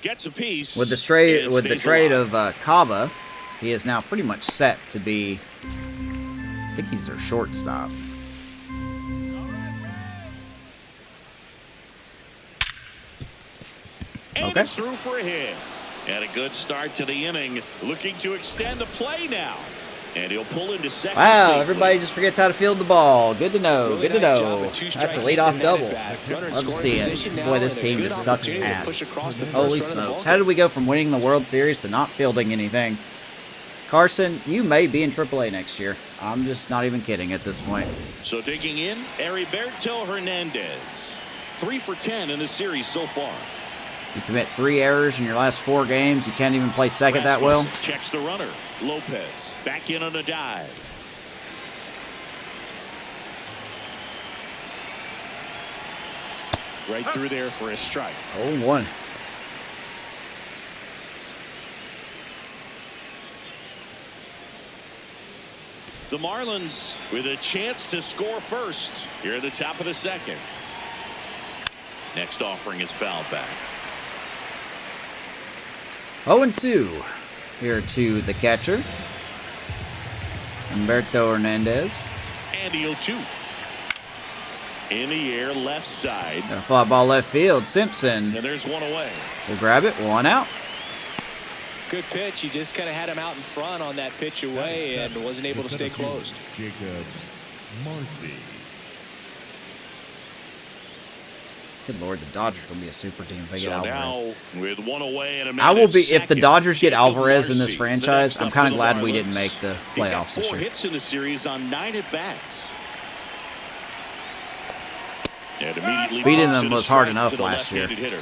Gets a piece. With the trade and with the stays trade alive. of Kaba, he is now pretty much set to be. I think he's their shortstop. And Okay. it's through for a hit. And a good start to the inning. Looking to extend the play now. And he'll pull into second. Wow, safely. everybody just forgets how to field the ball. Good to know. Really Good to nice job know. of two-strike That's a hitting leadoff that double. at bat. Runner in Love to scoring see it. position now Boy, this and a team good just sucks opportunity to ass. push across the first Holy run of the smokes. ball How did game. we go from winning the World Series to not fielding anything? Carson, you may be in AAA next year. I'm just not even kidding at this point. So digging in, Heriberto Hernandez. 3 for 10 in the series so far. You commit 3 errors in your last 4 games. You can't even play second that well. Rasmussen checks the runner. Lopez back in on a dive. Right through there for a strike. 0-1. The Marlins with a chance to score first here at the top of the second. Next offering is fouled back. 0-2 here to the catcher, Humberto Hernandez. And the 0-2. In the air, left side. Got a fly ball left field. Simpson And there's one away. will grab it. 1 out. Good pitch. He just kind of had him out in front on that pitch away and wasn't able to stay closed. Jacob Marcy. Good Lord, the Dodgers are going to be a super team if they get Alvarez. Now, with one away and a I will be, second, if the Dodgers get Alvarez in this Marcy, franchise, I'm kind of glad we didn't make the He's got playoffs this 4 year. hits in the series on 9 at-bats. And immediately Beating them was hard enough last year. Hitter.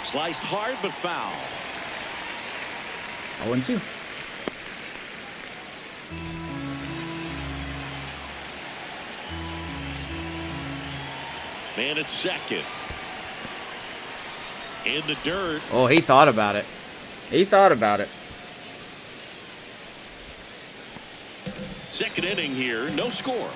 Sliced hard but foul. 0-2. Man at second. In the dirt. Oh, he thought about it. He thought about it. Second inning here, no score.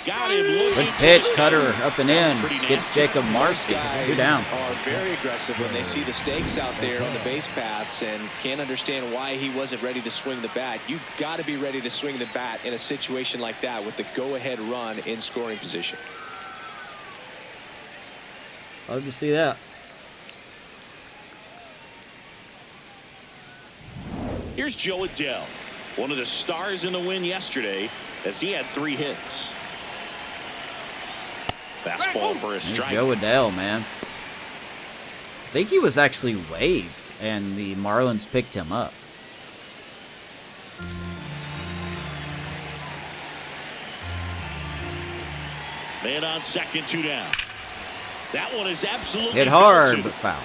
Got him looking. Good pitch, cutter up and in. Gets nasty. Jacob Marcy. 2 down. Are very aggressive when they see the stakes out there on the base paths and can't understand why he wasn't ready to swing the bat. You've got to be ready to swing the bat in a situation like that with the go-ahead run in scoring position. Love to see that. Here's Joe Adell, one of the stars in the win yesterday, as he had 3 hits. Fastball for a strike. Joe Adell, man. I think he was actually waived, and the Marlins picked him up. Man on second, 2 down. That one is absolutely Hit hard, belted. but foul.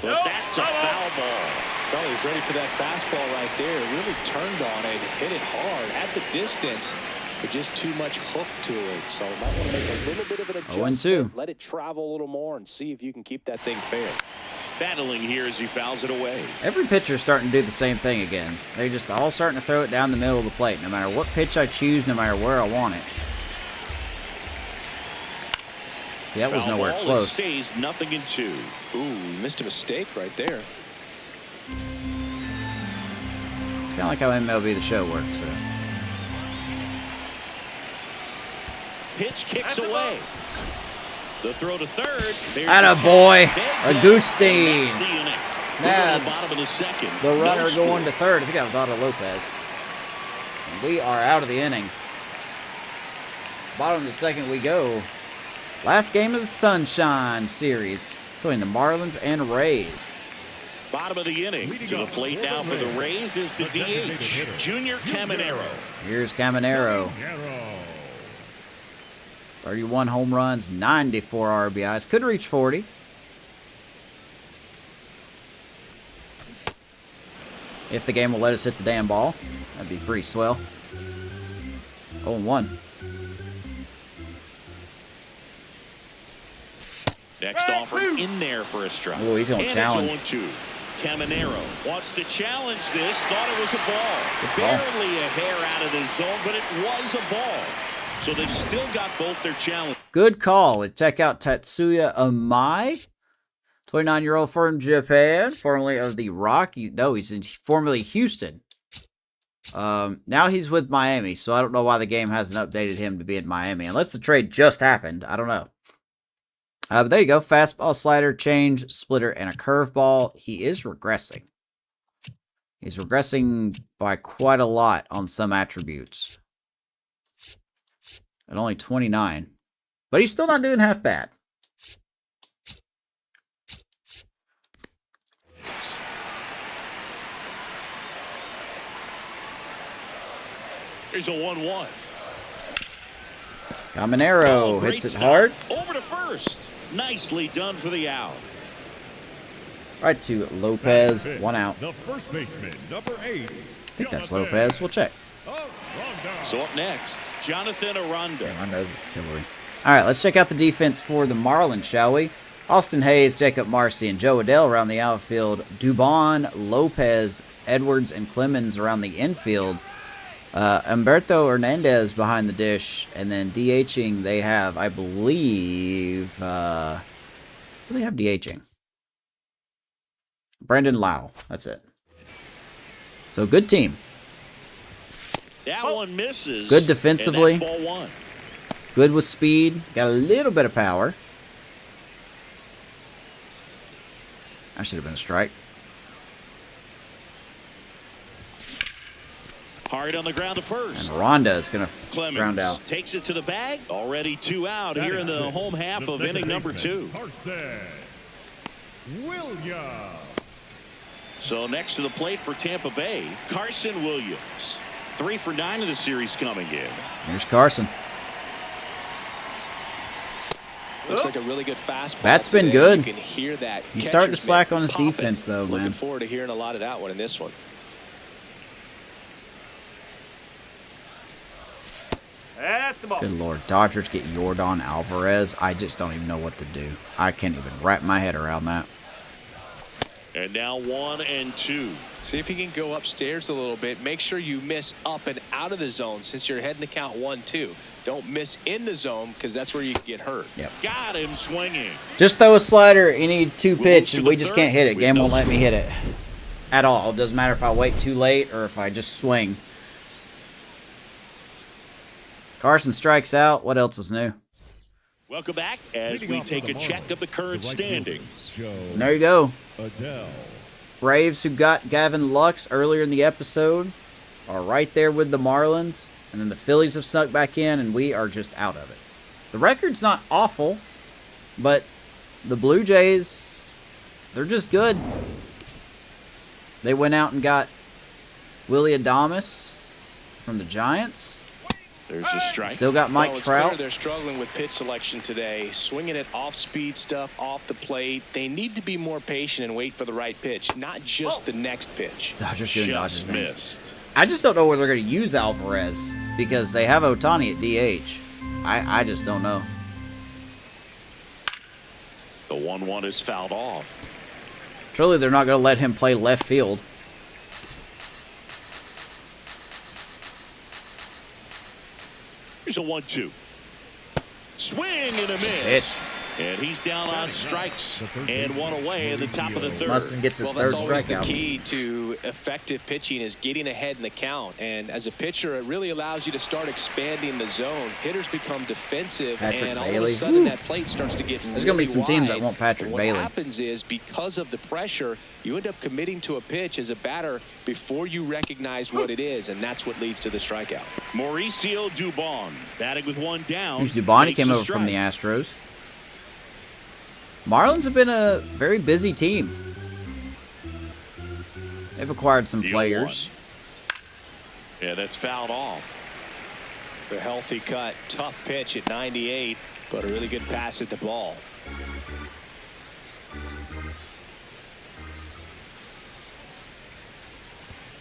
But that's a foul ball. Well, he was ready for that fastball right there. Really turned on it, hit it hard, at the distance, but just too much hook to it. So might want to make a little bit of an adjustment. 0-2. Let it travel a little more and see if you can keep that thing fair. Battling here as he fouls it away. Every pitcher's starting to do the same thing again. They're just all starting to throw it down the middle of the plate, no matter what pitch I choose, no matter where I want it. See, that was Foul nowhere ball, close. It stays 0-2. Ooh, missed a mistake right there. It's kind of like how MLB The Show works. Pitch kicks away. The throw to third. Attaboy, Agustin. That's the inning. Nabs, The bottom of the second. the No runner score. going to third. I think that was Otto Lopez. And we are out of the inning. Bottom of the second we go. Last game of the SunShine series between the Marlins and Rays. Bottom of the inning. To the plate now for the Rays is the DH, Junior Caminero. Here's Caminero. 31 home runs, 94 RBIs. Could reach 40. If the game will let us hit the damn ball. That'd be pretty swell. 0-1. Next offer in there for a strike. Oh, he's going to challenge. And it's 0-2. Caminero wants to challenge this. Thought it was a ball. Good ball. Barely a hair out of the zone, but it was a ball. So they've still got both their challenge. Good call. We check out Tatsuya Amai, 29-year-old from Japan, formerly of the Rocky. No, he's in formerly Houston. Now he's with Miami, so I don't know why the game hasn't updated him to be in Miami, unless the trade just happened. I don't know. But there you go. Fastball, slider, change, splitter, and a curveball. He is regressing. He's regressing by quite a lot on some attributes. At only 29. But he's still not doing half bad. Here's a 1-1. Caminero Great hits it stop. hard. Over to first. Nicely done for the out. Right to Lopez. 1 out. The first baseman, number 8. I think that's Lopez. We'll check. So up next, Jonathan Aranda. Aronda's is killer. All right, let's check out the defense for the Marlins, shall we? Austin Hayes, Jacob Marcy, and Joe Adell around the outfield. Dubon, Lopez, Edwards, and Clemens around the infield. Humberto Hernandez behind the dish, and then DHing they have, I believe, who do they have DHing? Brandon Lowe. That's it. So good team. That one misses. Good defensively. And that's ball 1. Good with speed. Got a little bit of power. That should have been a strike. Hard on the ground to first. And Rhonda is going to Clemens ground out. takes it to the bag. Already 2 out here in the home half of inning number 2. Williams. So next to the plate for Tampa Bay, Carson Williams. 3 for 9 of the series coming in. Here's Carson. Looks like a really good fastball. That's been today. good. You can hear that. He's starting to catcher's slack mitt on his popping. defense, though, man. Looking forward to hearing a lot of that one in this one. That's the ball. Good Lord. Dodgers get Yordan Alvarez. I just don't even know what to do. I can't even wrap my head around that. And now 1 and 2. See if you can go upstairs a little bit. Make sure you miss up and out of the zone since you're heading to count 1-2. Don't miss in the zone because that's where you can get hurt. Yep. Got him swinging. Just throw a slider any 2 pitch, and to we the just third can't hit it. with Game no won't let me score. hit it at all. It doesn't matter if I wait too late or if I just swing. Carson strikes out. What else is new? Welcome back as Leading we off for take the a check Marlins, of the current the right standings. fielder, Joe And there you go. Adell. Braves, who got Gavin Lux earlier in the episode, are right there with the Marlins. And then the Phillies have snuck back in, and we are just out of it. The record's not awful, but the Blue Jays, they're just good. They went out and got Willie Adames from the Giants. There's a strike. Still got Mike Well, it's Trout. clear they're struggling with pitch selection today. Swinging it off-speed stuff off the plate. They need to be more patient and wait for the right pitch, not just the next pitch. Dodgers doing Dodgers Just things. missed. I just don't know where they're going to use Alvarez because they have Ohtani at DH. I just don't know. The 1-1 is fouled off. Truly, they're not going to let him play left field. Here's a 1-2. Swing and a miss. Hit. And he's down on strikes and 1 away in the top of the 3rd. Mustin gets his Well, third that's always the strikeout. key to effective pitching is getting ahead in the count. And as a pitcher, it really allows you to start expanding the zone. Hitters become defensive, Patrick and all of Bailey. a sudden Woo. that plate starts to get There's gonna be really some teams that wide. want Patrick And Bailey. What happens is because of the pressure, you end up committing to a pitch as a batter before you recognize what it is, and that's what leads to the strikeout. Mauricio Dubon batting with 1 down. Here's Dubon. He Takes came a over from the strike. Astros. Marlins have been a very busy team. They've acquired some The players. 0-1. Yeah, that's fouled off. The healthy cut, tough pitch at 98, but a really good pass at the ball.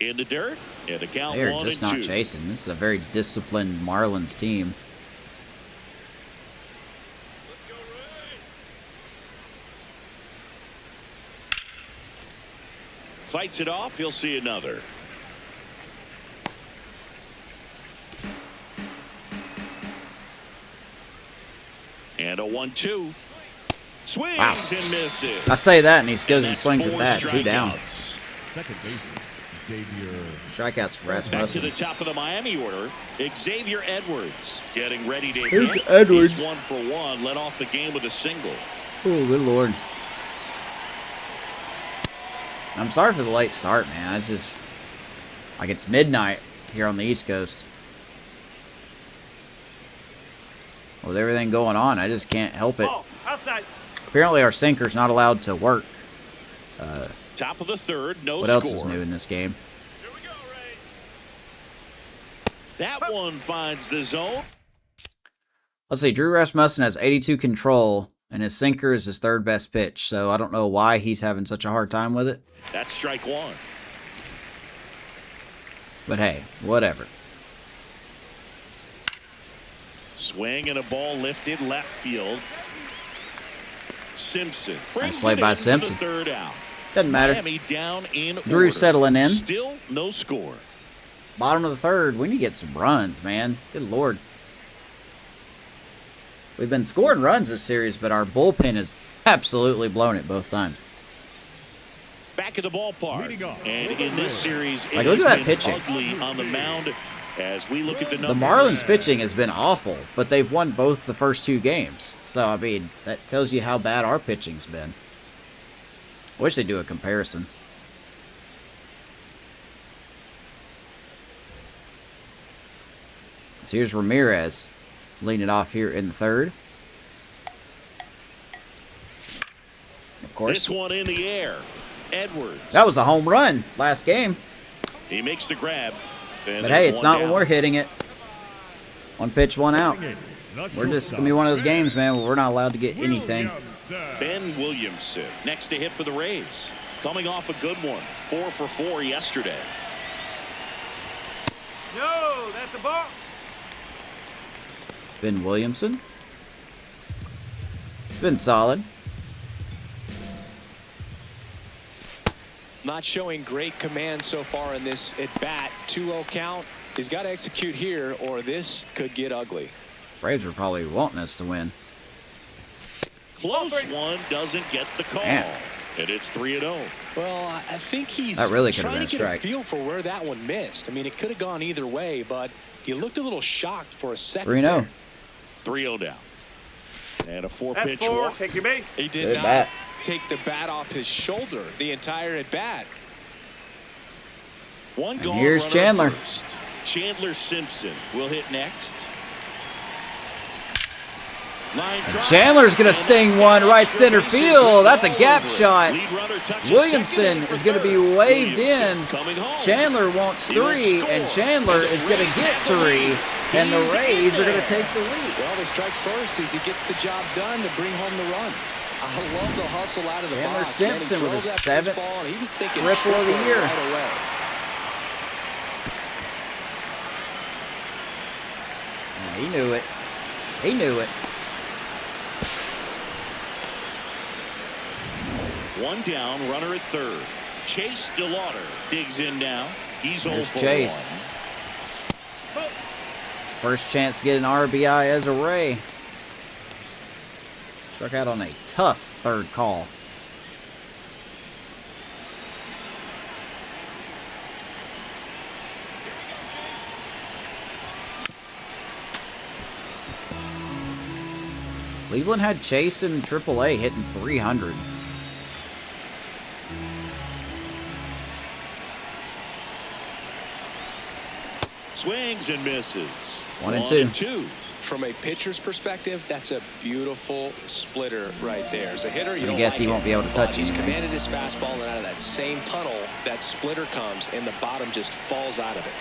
In the dirt, and the count They're 1 just and not 2. chasing. This is a very disciplined Marlins team. Fights it off. He'll see another. And a 1-2. Swings Wow. and misses. I say that, and he goes and that's swings at 4 that. 2 down. strikeouts. Second baseman, Xavier. Strikeouts for Back to Rasmussen. the top of the Miami order, Xavier Edwards getting ready to Here's hit. Edwards. He's 1 for 1, led off the game with a single. Oh, good Lord. I'm sorry for the late start, man. I just... Like, it's midnight here on the East Coast. With everything going on, I just can't help it. Ball. Outside. Apparently our sinker's not allowed to work. Top of the 3rd, no What score. else is new in this game? Here we go, Rays. That one finds the zone. Let's see. Drew Rasmussen has 82 control, and his sinker is his 3rd best pitch. So I don't know why he's having such a hard time with it. That's strike 1. But hey, whatever. Swing and a ball lifted left field. Simpson brings Nice play it by in for Simpson. the 3rd out. Doesn't matter. Miami down in Drew order. settling in. Still no score. Bottom of the 3rd. We need to get some runs, man. Good Lord. We've been scoring runs this series, but our bullpen has absolutely blown it both times. Back at the ballpark. Leading off. And in this series, Like, it look has at that been pitching. ugly on the mound as we look at the The numbers. Marlins pitching has been awful, but they've won both the first 2 games. So, I mean, that tells you how bad our pitching's been. I wish they'd do a comparison. So here's Ramirez leading off here in the third. Of course. This one in the air. Edwards. That was a home run last game. He makes the grab. But hey, it's not when we're hitting it. One pitch, one out. We're just going to be one of those games, man, where we're not allowed to get anything. Ben Williamson next to hit for the Rays. Coming off a good one. 4 for 4 yesterday. No, that's a ball. Ben Williamson. It's been solid. Not showing great command so far in this at-bat. 2-0 count. He's got to execute here, or this could get ugly. Braves are probably wanting us to win. Close one, doesn't get the call. Man. And it's 3-0. Well, I think he's That really could have trying been a to get strike. a feel for where that one missed. I mean, it could have gone either way, but he looked a little shocked for a second. 3-0. there. 3-0 down. And a That's 4-pitch 4. walk. Take your base. He did Good not bat. take the bat off his shoulder the entire at-bat. One gone. here's runner Chandler. First. Chandler Simpson will hit next. Line drive. Chandler's going to And sting that's one got right extra center bases field. That's a all gap over it. shot. Lead runner touches Williamson second and is for going to be third. waved Williamson in. coming home. Chandler wants He will 3, score. and Chandler is going to Rays get have the 3, lead. and the He's Rays in are going there. to take the lead. Well, they strike first as he gets the job done to bring home the run. I love the hustle out of the Chandler box. Man, he Simpson with drove his that 7th baseball, and he was thinking triple of the triple year. right away. Yeah, he knew it. He knew it. One down, runner at third. Chase DeLauter digs in now. He's 0 There's for Chase. 1. His first chance to get an RBI as a Ray. Struck out on a tough third call. Cleveland had Chase in AAA hitting 300. Swings and misses. 1 and 2. From a pitcher's perspective, that's a beautiful splitter right there. As a hitter, you I don't guess like he it, won't be able to but touch He's anything. commanded his fastball, and out of that same tunnel, that splitter comes, and the bottom just falls out of it.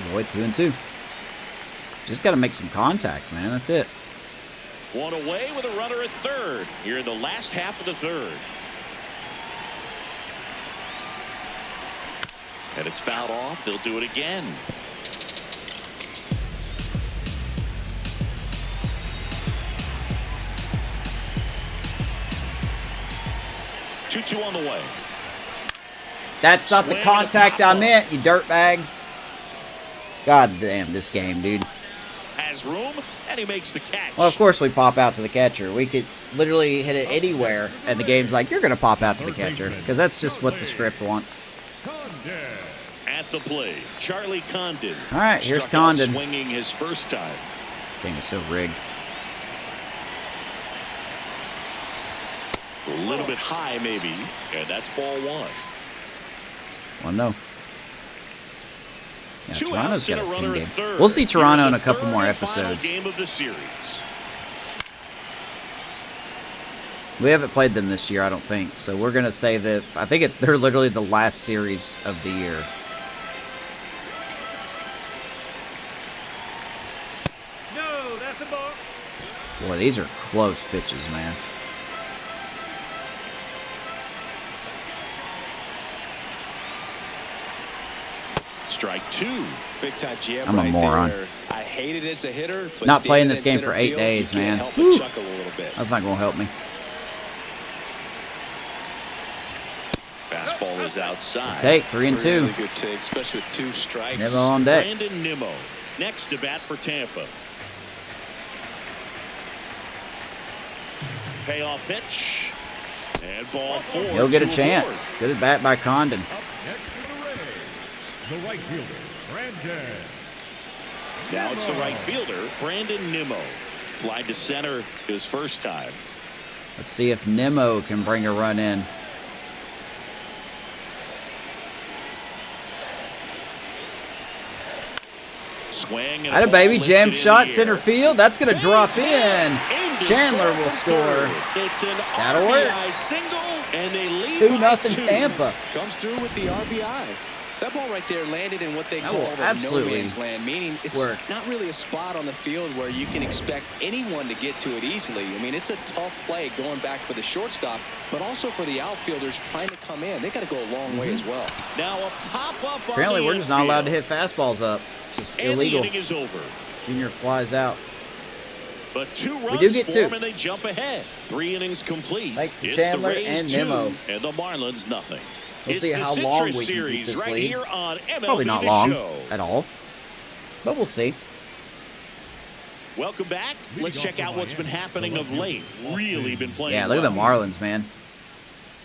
Avoid 2 and 2. Just got to make some contact, man. That's it. One away with a runner at third. Here in the last half of the third. And it's fouled off. They'll do it again. Two on the way. That's not the Swing and a contact I pop-up. meant, you dirtbag. God damn this game, dude. Has room, and he makes the catch. Well, of course we pop out to the catcher. We could literally hit it anywhere, and the game's like, you're going to pop out to the catcher. Because that's just what the script wants. At the plate, Charlie Condon. All right, here's Struck out Condon. swinging his first time. This game is so rigged. A little bit high, maybe, and that's ball 1. 1-0. Yeah, Two Toronto's outs and got a a team runner game. at third. We'll see Here Toronto in the a couple third more and final episodes. game of the series. We haven't played them this year, I don't think. So we're going to save the... I think they're literally the last series of the year. No, that's a ball. Boy, these are close pitches, man. Strike 2. Big time jam I'm a right moron. there. I hate it as a hitter. But Not playing standing this in game center for 8 field, days, you can't man. help Whew. but chuckle a little bit. That's not going to help me. Fastball is outside. Take 3 and 2. Really good take, especially with 2 strikes. Nimmo on deck. Brandon Nimmo next to bat for Tampa. Payoff pitch. And ball 4. He'll get a 2 aboard. chance. Good at bat by Condon. Up next for the Rays, the right fielder, Brandon. Now it's the right fielder, Brandon Nimmo. Flied to center his first time. Let's see if Nimmo can bring a run in. Swing and Had a ball baby lifted jam in shot the center air. field. That's going to drop in. Into Chandler short will for score. third. It's an That'll work. RBI single, and they lead by 2-0 2. Tampa. Comes through with the RBI. That ball right there landed in what they That call will the no absolutely man's land, meaning it's work. not really a spot on the field where you can expect anyone to get to it easily. I mean, it's a tough play going back for the shortstop, but also for the outfielders trying to come in. They got to go a long way as well. Now a pop-up on Apparently, the we're just not allowed to infield. hit fastballs up. It's just And illegal. the inning is over. Junior flies out. But 2 runs do get for 2. them, and they jump ahead. 3 innings complete. Thanks to It's Chandler the Rays and 2 Nimmo. and the Marlins nothing. We'll It's see the how long Citrus we can keep Series this right lead. here on MLB Probably not The long Show. at all. But we'll see. Welcome back. Let's check out what's been happening of late. Really been playing Yeah, look at the well. Marlins, man.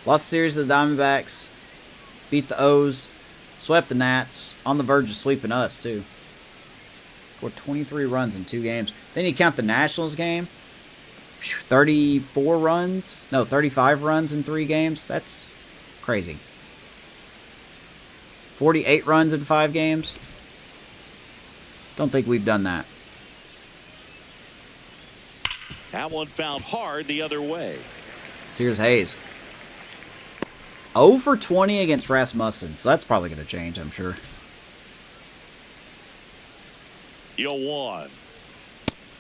Lost the series to the Diamondbacks. Beat the O's. Swept the Nats. On the verge of sweeping us, too. Scored 23 runs in 2 games. Then you count the Nationals game. 34 runs. No, 35 runs in 3 games. That's crazy. 48 runs in 5 games. Don't think we've done that. That one found hard the other way. So here's Hayes. 0 for 20 against Rasmussen. So that's probably going to change, I'm sure. 0-1.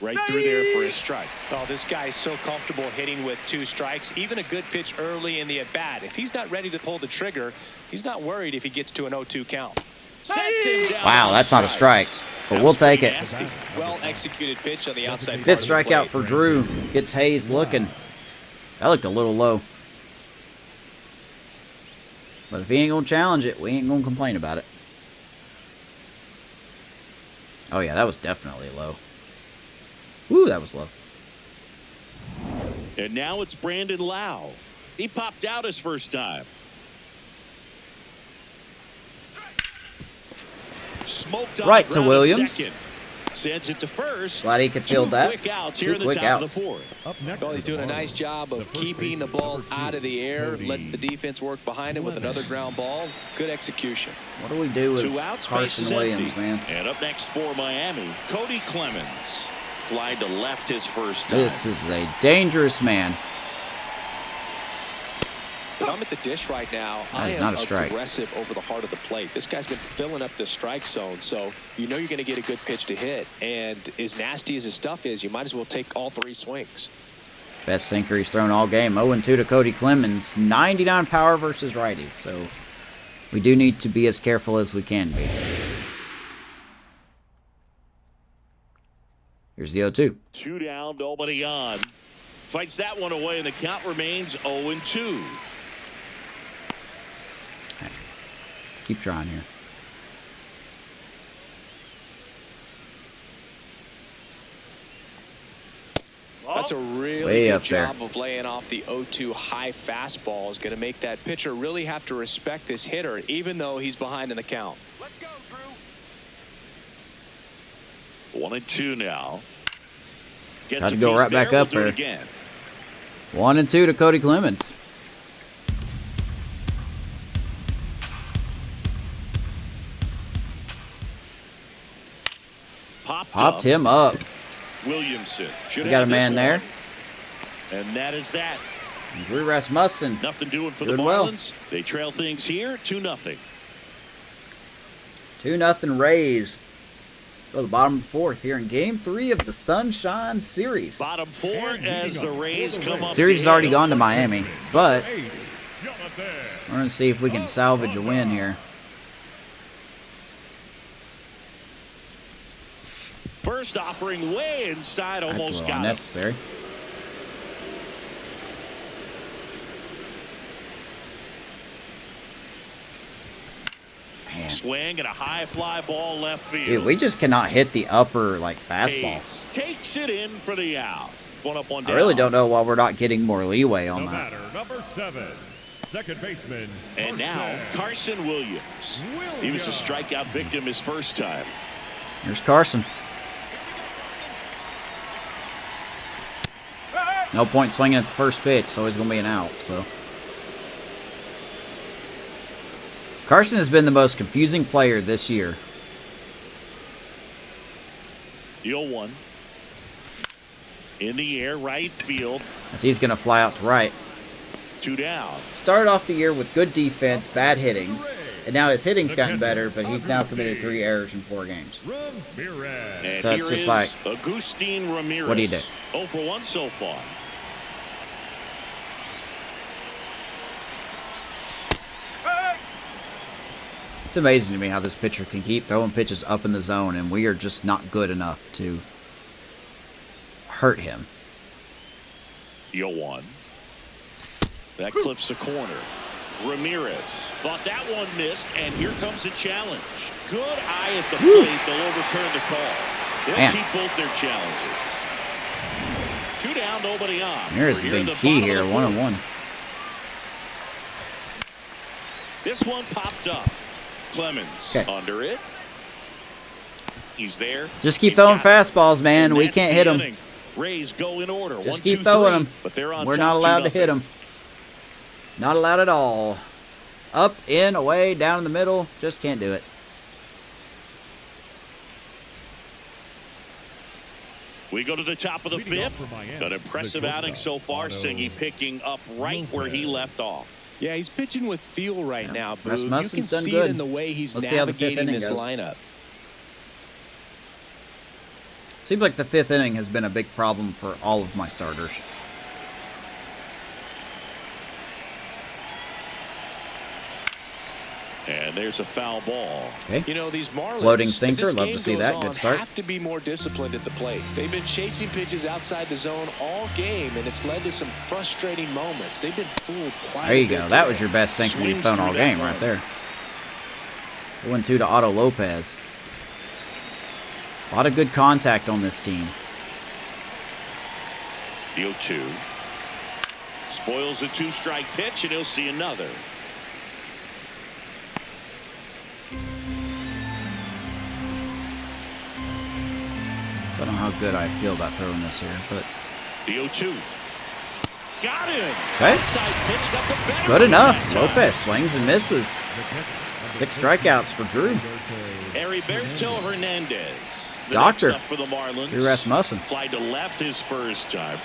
Right through there for a strike. Oh, this guy's so comfortable hitting with 2 strikes. Even a good pitch early in the at-bat. If he's not ready to pull the trigger, he's not worried if he gets to an 0-2 count. Sets him down Wow, on that's not a strike. strikes. But That we'll was pretty take it. nasty. Well-executed pitch on the outside. 5th strikeout for Drew. Gets Hayes looking. That looked a little low. But if he ain't going to challenge it, we ain't going to complain about it. Oh, yeah, that was definitely low. Woo, that was low. And now it's Brandon Lowe. He popped out his first time. Smoked on Right the to ground Williams. second. Sends it to first. Glad he could field 2 that. quick outs 2 here in the quick top outs. of the 4th. Up next Well, he's for the doing a nice Marlins, job the of first keeping the baseman, ball number out of the air. Cody. Lets the defense work behind him with another ground ball. Good execution. What do we do with 2 outs, Carson bases Williams, empty. man? And up next for Miami, Cody Clemens. Fly to left his first time. This is a dangerous man. If I'm at the dish right now, That I is am not a strike. aggressive over the heart of the plate. This guy's been filling up the strike zone, so you know you're going to get a good pitch to hit. And as nasty as his stuff is, you might as well take all 3 swings. Best sinker he's thrown all game. 0-2 to Cody Clemens. 99 power versus righties. So we do need to be as careful as we can be. Here's the 0-2. 2 down, nobody on. Fights that one away, and the count remains 0-2. Keep trying here. That's a really Way good up there. job of laying off the 0-2 high fastball. Is going to make that pitcher really have to respect this hitter, even though he's behind in the count. Let's go, Drew. 1-2 now. Gets Tried to a go piece right back there. up We'll do it there. again. 1-2 to Cody Clemens. Popped him up. Williamson. Should We got a have this man there. one. And that is that. Drew Rasmussen. Nothing doing for Doing the well. Marlins. They trail things here 2-0. 2-0 Rays. Go to the bottom of the 4th here in Game 3 of the SunShine Series. Bottom 4 as the Rays come up. Series has to already hit. gone to Miami, but Hey, Jonathan. we're going to see if we can salvage a win here. First offering way inside, That's a almost little got him. unnecessary. Man, Swing and a high fly ball left field. dude, we just cannot hit the upper, like, fastball. Hayes takes it in for the out. One up, one I down. really don't know why we're not getting more leeway on No that. matter, number 7, second baseman. And now Carson Williams. He was a strikeout victim his first time. Here's Carson. No point swinging at the first pitch, so he's going to be an out. So Carson has been the most confusing player this year. The 0-1. In the air, right field. As he's going to fly out to right. 2 down. Started off the year with good defense, bad hitting. And now his hitting's gotten better, but he's now committed 3 errors in 4 games. And So it's here just is like, Agustin Ramirez. what do you do? 0 for 1 so far. It's amazing to me how this pitcher can keep throwing pitches up in the zone, and we are just not good enough to hurt him. The 0-1. That clips the corner. Ramirez thought that one missed, and here comes the challenge. Good eye at the plate. They'll overturn the call. They'll keep both their challenges. 2 down, nobody on. Ramirez has been key here, 1-1. This one popped up. Clemens under it. He's there. Just keep throwing fastballs, man. We can't hit them. Rays go in order. Just 1, keep 2, throwing 3, them. but they're on We're top not allowed to 2-0. hit them. Not allowed at all. Up, in, away, down in the middle. Just can't do it. We go to the top of the 5th. An impressive outing so far. Singy picking up right where he left off. Yeah, he's pitching with feel right now, Boo. You can Rasmussen's done see good. it in the way he's Let's see how the 5th navigating inning this goes. lineup. Seems like the 5th inning has been a big problem for all of my starters. And there's a foul ball. Okay. You know, these Marlins, Floating as sinker, this love game to see goes that. on, Good start. have to be more disciplined at the plate. They've been chasing pitches outside the zone all game, and it's led to some frustrating moments. They've been fooled quite There you a bit go. That today. was your best sinker you've Swings thrown through all that game one. right there. 1-2 to Otto Lopez. A lot of good contact on this team. The 0-2. Spoils the 2-strike pitch, and he'll see another. Don't know how good I feel about throwing this here, but The 0-2. Got him. Okay. Outside pitch, got the better good one enough. that time. Lopez swings and misses. 6 strikeouts for Drew. Heriberto Hernandez. The Doctor. next up for the Marlins. Drew Rasmussen. Fly to left his first time.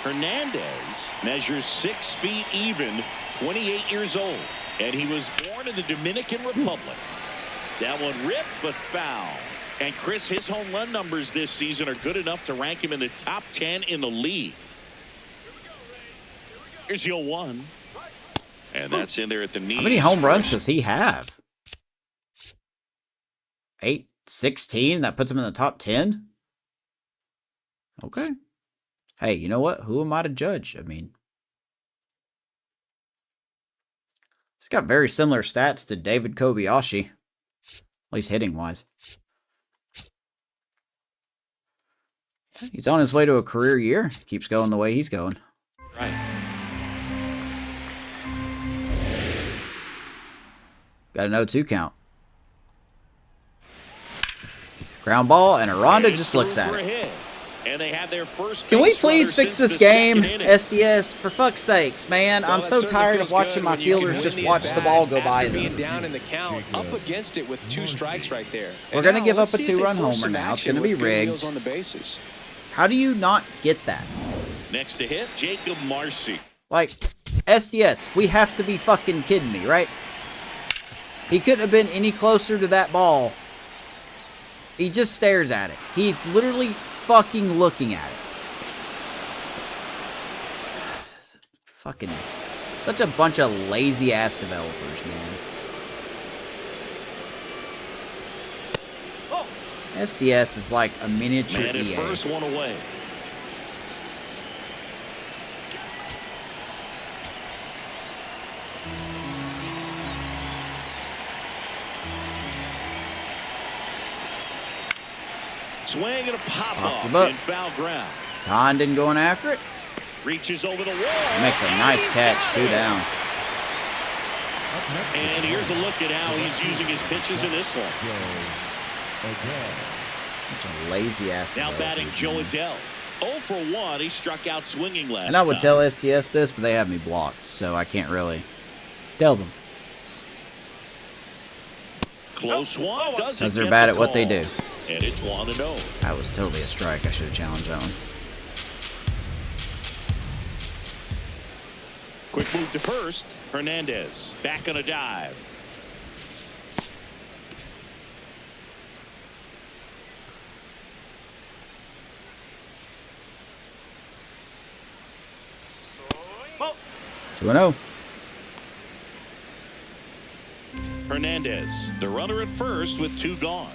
Hernandez measures 6 feet even, 28 years old, and he was born in the Dominican Republic. That one ripped but foul. And Chris, his home run numbers this season are good enough to rank him in the top 10 in the league. Here's the 0-1. And that's in there at the knees. How many home runs does he have? 8, 16? That puts him in the top 10? Okay. Hey, you know what? Who am I to judge? I mean, he's got very similar stats to David Kobayashi. At least hitting-wise. He's on his way to a career year. Keeps going the way he's going. Right. Got an 0-2 count. Ground ball, and Aranda just looks at it. And they had their first. Can we base runner please fix since this the game, second inning. SDS? For fuck's sakes, man. Well, I'm that so certainly tired of feels watching good my when you can fielders win just the watch the at-bat ball go after by being them. down in the count, up against it with 2 strikes right there. We're And gonna now give let's up a see if they 2-run force homer some now. It's action gonna be with good deals rigged. on the bases. How do you not get that? Next to hit, Jacob Marcy. Like, SDS, we have to be fucking kidding me, right? He couldn't have been any closer to that ball. He just stares at it. He's literally fucking looking at it. Fucking such a bunch of lazy ass developers, man. SDS is like a miniature Man at EA. first, one away. Swing and a pop Popped off him up. in foul ground. Condon going after it. Reaches over the wall. Makes a and nice he's catch, got 2 it. down. And here's a look at how he's using his pitches in this one. Such a lazy ass Now developer. batting Joe Adell. 0 for 1. He struck out swinging last And I would time. tell SDS this, but they have me blocked, so I can't really. Tells them. Close one. Doesn't Because they're get bad the at what they call. do. And it's 1-0. That was totally a strike. I should have challenged that one. Quick move to first. Hernandez back on a dive. Ball. 2-0. Hernandez, the runner at first with 2 gone.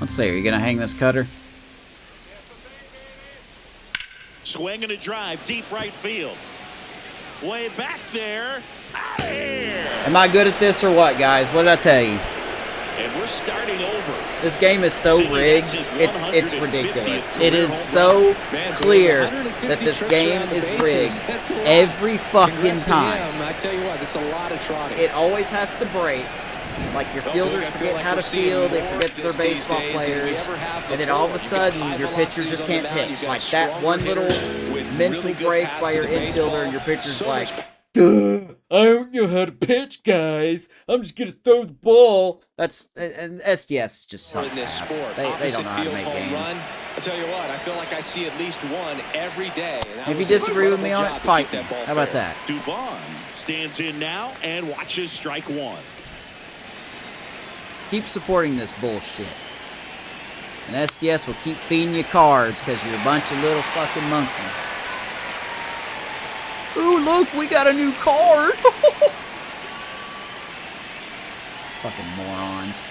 Let's see. Are you going to hang this cutter? Swing and a drive, deep right field. Way back there. Out of here. Am I good at this or what, guys? What did I tell you? And we're starting over. This game is so rigged. It's ridiculous. It is so clear that this game is rigged every fucking time. I tell you what, it's a lot of trotting. It always has to break. Like your fielders forget how to field, they forget that they're baseball players, and then all of a sudden your pitcher just can't pitch. Like that one little mental break by your infielder, and your pitcher's like, "Duh, I don't know how to pitch, guys. I'm just gonna throw the ball." That's and SDS just sucks in this ass. sport. They don't know how to Opposite make field home games. run. I tell you what, I feel like I see at least one every day. And that If you was a disagree with incredible me on it, job to fight keep me. that ball How about fair. that? Dubon stands in now and watches strike 1. Keep supporting this bullshit. And SDS will keep feeding you cards because you're a bunch of little fucking monkeys. Ooh, look, we got a new card. Fucking morons.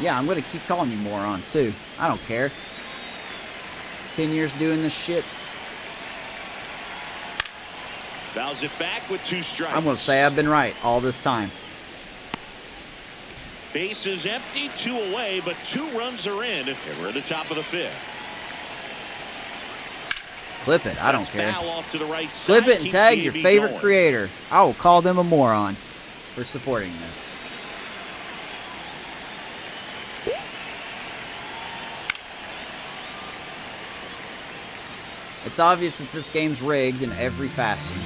Yeah, I'm going to keep calling you morons, too. I don't care. 10 years doing this shit. Fouls it back with 2 strikes. I'm going to say I've been right all this time. Base is empty, 2 away, but 2 runs are in, and we're at the top of the 5th. Clip it. I don't That's care. foul off to the right side. Clip it and Keeps tag the your AB favorite going. creator. I will call them a moron for supporting this. It's obvious that this game's rigged in every facet.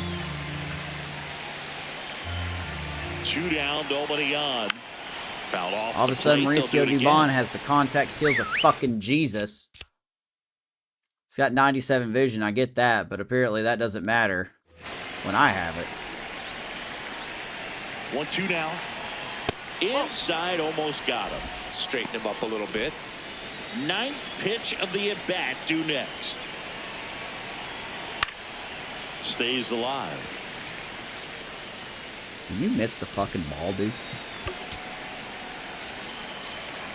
2 down, nobody on. Foul off. All of the a sudden, plate. They'll Mauricio do it Dubon again. has the contact skills of fucking Jesus. He's got 97 vision, I get that, but apparently that doesn't matter when I have it. 1-2 now. Inside, almost got him. Straighten him up a little bit. 9th pitch of the at-bat due next. Stays alive. Can you miss the fucking ball, dude?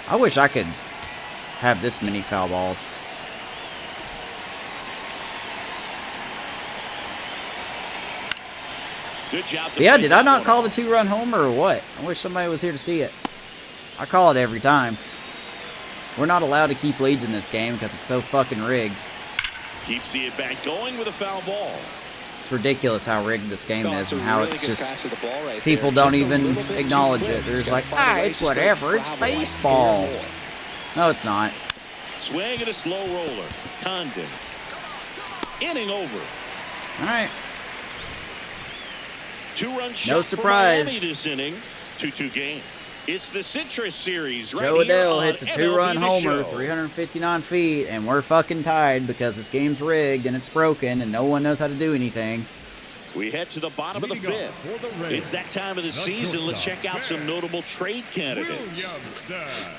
I wish I could have this many foul balls. Good job. But yeah, did I not call the 2-run homer or what? I wish somebody was here to see it. I call it every time. We're not allowed to keep leads in this game because it's so fucking rigged. Keeps the at-bat going with a foul ball. It's ridiculous how rigged this game Oh, is it's a and how really it's good just pass to the ball right people there. don't Just a even little bit too acknowledge quick. it. They're He's just gotta like, find a way it's just to whatever, it's travel like baseball. air more. No, it's not. Swing and a slow roller. Condon. Inning over. All right. 2-run shot No for surprise. Miami this inning. 2-2 game. It's the Citrus Series. Right Joe here Adell on hits a MLB 2-run The homer, Show. 359 feet, and we're fucking tied because this game's rigged and it's broken and no one knows how to do anything. We head to the bottom of the Leading 5th. off for the Reds, It's that time of the season. Let's check out some notable trade candidates. Williamson.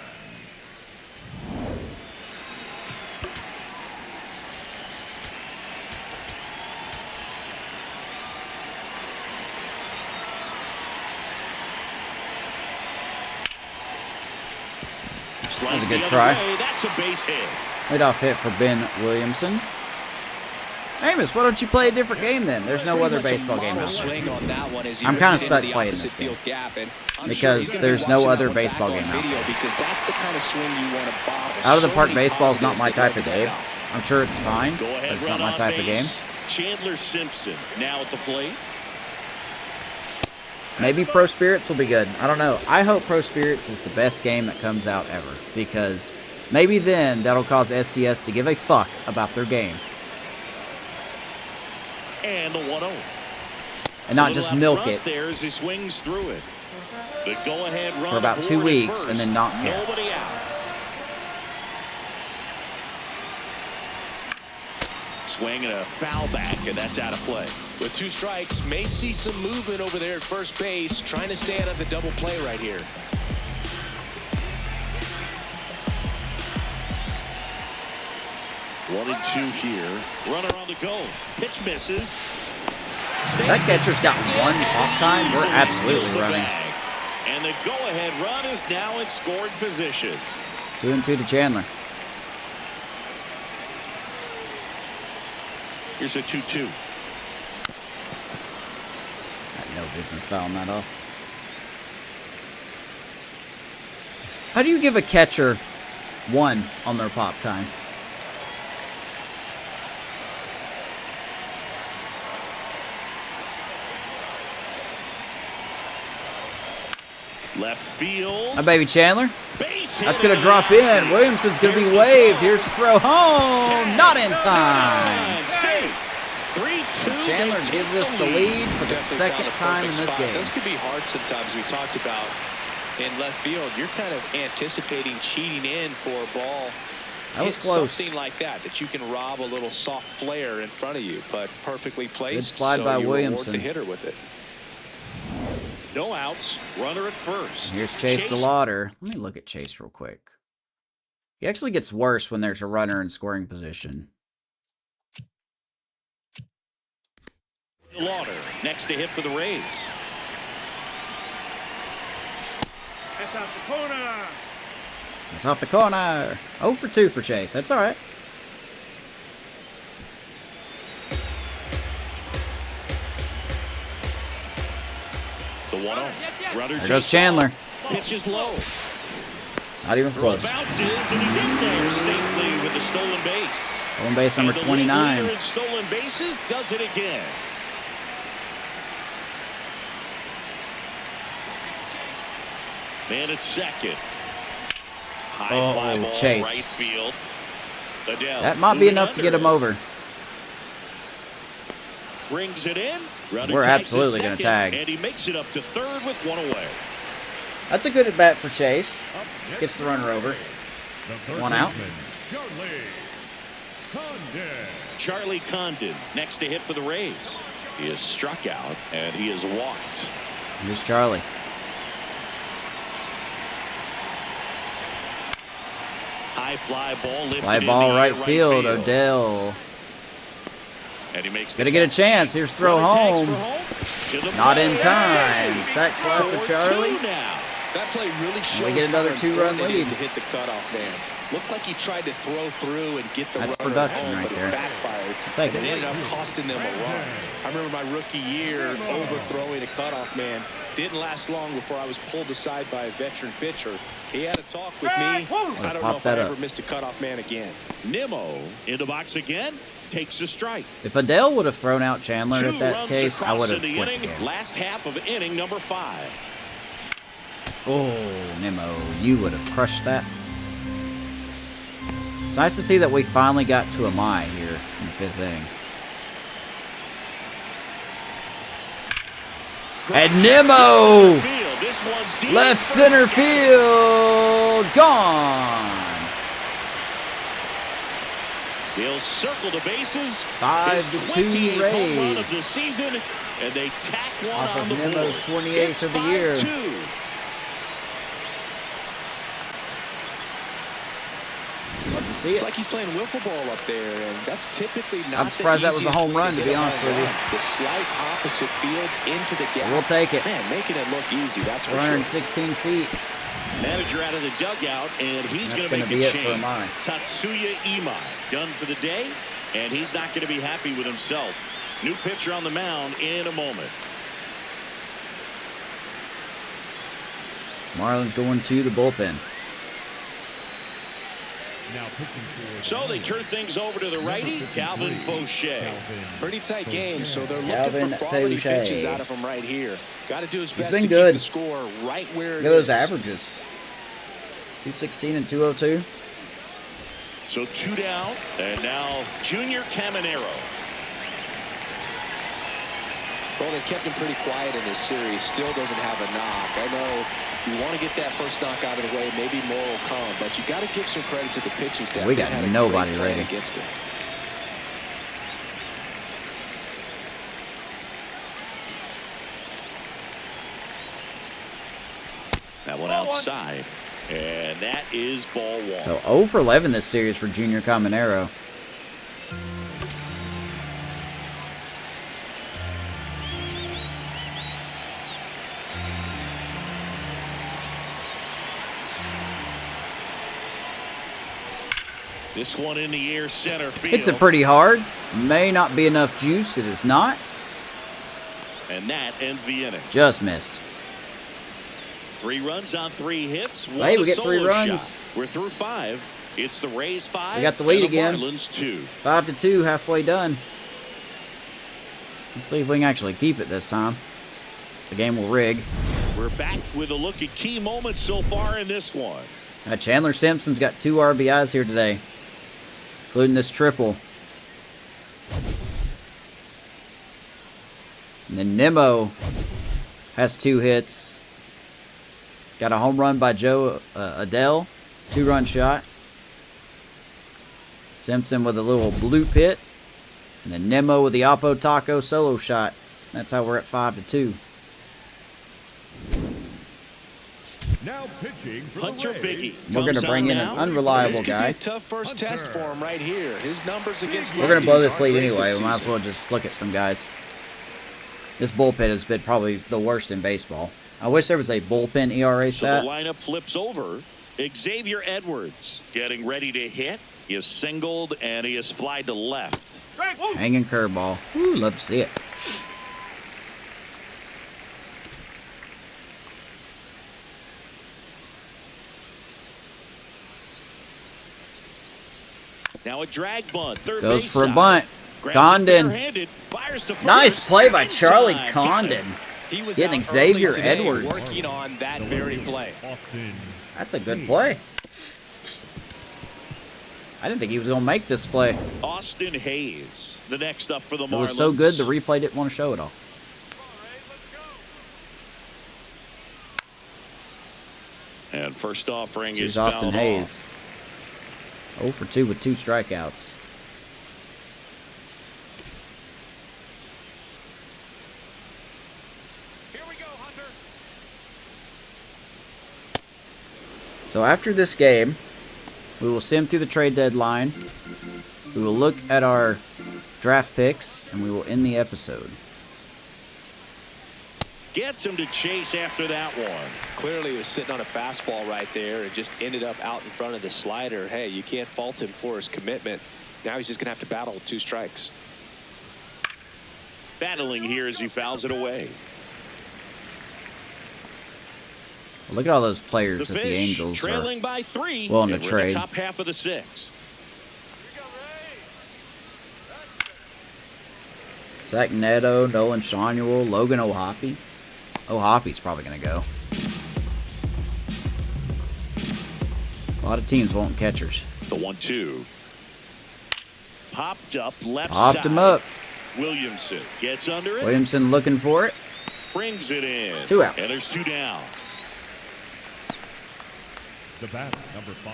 Slice a the good other try. way. That's a base hit. Leadoff hit for Ben Williamson. Amos, why don't you play a different game then? There's no other baseball game out there. Swing on that one as he I'm ripped kinda it into stuck the playing opposite this game. field gap, and I'm Because sure he's gonna be there's no watching other that one baseball back game on out video there. because that's the kind of swing you want to bottle. Out of the So park many baseball is not my positives type that of go game. with that. I'm sure it's fine, Go but ahead, it's run not my on type of game. base. Chandler Simpson now at the plate. Maybe Pro Spirits will be good. I don't know. I hope Pro Spirits is the best game that comes out ever because maybe then that'll cause SDS to give a fuck about their game. And the 1-0. and not just milk it there as he swings through it. The go-ahead run for about 2 weeks and then not care. Nobody out. Swing and a foul back, and that's out of play. With 2 strikes, may see some movement over there at first base, trying to stay out of the double play right here. One and 2 here. Runner on the go. Pitch misses. That catcher's got 1 off time. We're absolutely running. And the go-ahead run is now in scoring position. 2-2 to Chandler. Here's a 2-2. Had no business fouling that off. How do you give a catcher 1 on their pop time? Left field. Hi, baby Chandler. Base That's going to drop in. Williamson's going to be waved. Here's the throw home. Not in time. Safe. 3-2. Chandler gives us the lead for the second time in this game. Those could be hard sometimes. We talked about in left field. You're kind of anticipating cheating in for a ball. That was close. Something like that you can rob a little soft flare in front of you, but perfectly placed. Good slide by Williamson. The hitter with it. No outs. Runner at first. Here's Chase DeLauter. Let me look at Chase real quick. He actually gets worse when there's a runner in scoring position. DeLauter next to hit for the Rays. That's out the corner. It's off the corner. 0 for 2 for Chase. That's all right. The 1-0. Runner There goes Chandler. Pitch is low. Not even Throw close. bounces, and he's in there safely with the stolen base. Stolen base number And the 29. leader in stolen bases does it again. Man at second. High fly ball, Chase. right field. Adell That might be enough to get him over. Brings it in. Runner We're tags absolutely at going to second, tag. And he makes it up to third with 1 away. That's a good at bat for Chase. Gets the runner over. 1 out. Charlie Condon next to hit for the Rays. He is struck out and he is walked. Here's Charlie. High fly ball lifted. Fly ball in the right field. Adell. And he makes Gonna get a chance. Here's throw home. Not in time. Save. Sack fly for Charlie. 4-2 now. That play really shows we get another how 2-run important it is lead. to hit the cutoff man. Looked like he tried to throw through and get the That's runner production home, right but there. it backfired. Take and it. it ended up costing them a run. I remember my rookie year overthrowing a cutoff man. Didn't last long before I was pulled aside by a veteran pitcher. He had a talk with me. I don't know pop if that I up. ever missed a cutoff man again. Nimmo in the box again. Takes a strike. If Adell would have thrown out Chandler 2 at that runs case, I across would have in the quit inning. the game. Last half of inning number 5. Oh, Nimmo, you would have crushed that. It's nice to see that we finally got to a my here in the 5th inning. And Nimmo! This one's deep. Left center field! Gone! He'll circle the bases. 5-2 His 28th home run of the Rays. season, and they tack one Off on of the Nimmo's board. 28th It's of the year. 5-2. Love to see It's it. like he's playing wiffle ball up there, and that's typically not. I'm surprised that was a the home easiest way run, to be get honest home with you. run. The slight opposite field into the gap. We'll take it. Man, making it look easy. That's for sure. 416 feet. Manager out of the dugout, and he's That's going to gonna make be a it for change. mine. Tatsuya Imai done for the day, and he's not going to be happy with himself. New pitcher on the mound in a moment. Marlins going to the bullpen. Now pitching for So they turn things over to the righty, Gavin Fauché. Pretty tight game, so they're Gavin looking for quality Fauché. pitches out of him right here. Got to do his best been to good. keep the score right where Look it at those is. averages. 216 and 202. So 2 down, and now Junior Caminero. Well, they kept him pretty quiet in this series. Still doesn't have a knock. I know you want to get that first knock out of the way. Maybe more will come, but you got to give some credit to the pitching staff. We got nobody ready against him. That one outside, and that is ball one. So 0 for 11 this series for Junior Caminero. This one in the air, center field. Hits it pretty hard. May not be enough juice. It is not. And that ends the inning. Just missed. 3 runs on 3 hits. Hey, we get 3 runs. Shot. We're through 5. It's the Rays 5. We got the lead again. Marlins 2. 5-2, halfway done. Let's see if we can actually keep it this time. The game will rig. We're back with a look at key moments so far in this one. Chandler Simpson's got 2 RBIs here today, including this triple. And then Nimmo has 2 hits. Got a home run by Adell, 2-run shot. Simpson with a little blue pit. And then Nimmo with the Oppo Taco solo shot. That's how we're at 5-2. Now pitching for Hunter the Rays. Biggie. We're going to bring in an unreliable This could guy. be a tough first test for him right here. His numbers against We're going to blow lefties this lead aren't great anyway. this We might as season. well just look at some guys. This bullpen has been probably the worst in baseball. I wish there was a bullpen ERA So the stat. lineup flips over. Xavier Edwards getting ready to hit. He is singled and he is flied to left. Hanging curveball. Ooh, love to see it. Now a drag bunt. Third Goes base for a side. bunt. Grabs it Condon. barehanded, fires to Nice first. play by Inside. Charlie Got it. Condon. He was Getting out Xavier early today Edwards. working on that very play. Austin. That's a good play. I didn't think he was going to make this play. Austin Hayes, the next up for the Marlins. It was so good, the replay didn't want to show it all. And first offering Here's is Austin fouled Hayes. 0 for 2 with 2 strikeouts. Here we go, Hunter. So after this game, we will sim through the trade deadline. We will look at our draft picks, and we will end the episode. Gets him to chase after that one. Clearly, he was sitting on a fastball right there and just ended up out in front of the slider. Hey, you can't fault him for his commitment. Now he's just going to have to battle with 2 strikes. Battling here as he fouls it away. Well, look at all those The players that Fish the Angels are trailing by 3. willing to and we're in trade. the top half of the 6th. Zach Neto, Nolan Shanuel, Logan O'Hoppe. O'Hoppe's probably going to go. A lot of teams want catchers. The 1-2. Popped up left Popped side. him up. Williamson gets under it. Williamson looking for it. Brings it in. 2 out. And there's 2 down. The batter, number 5.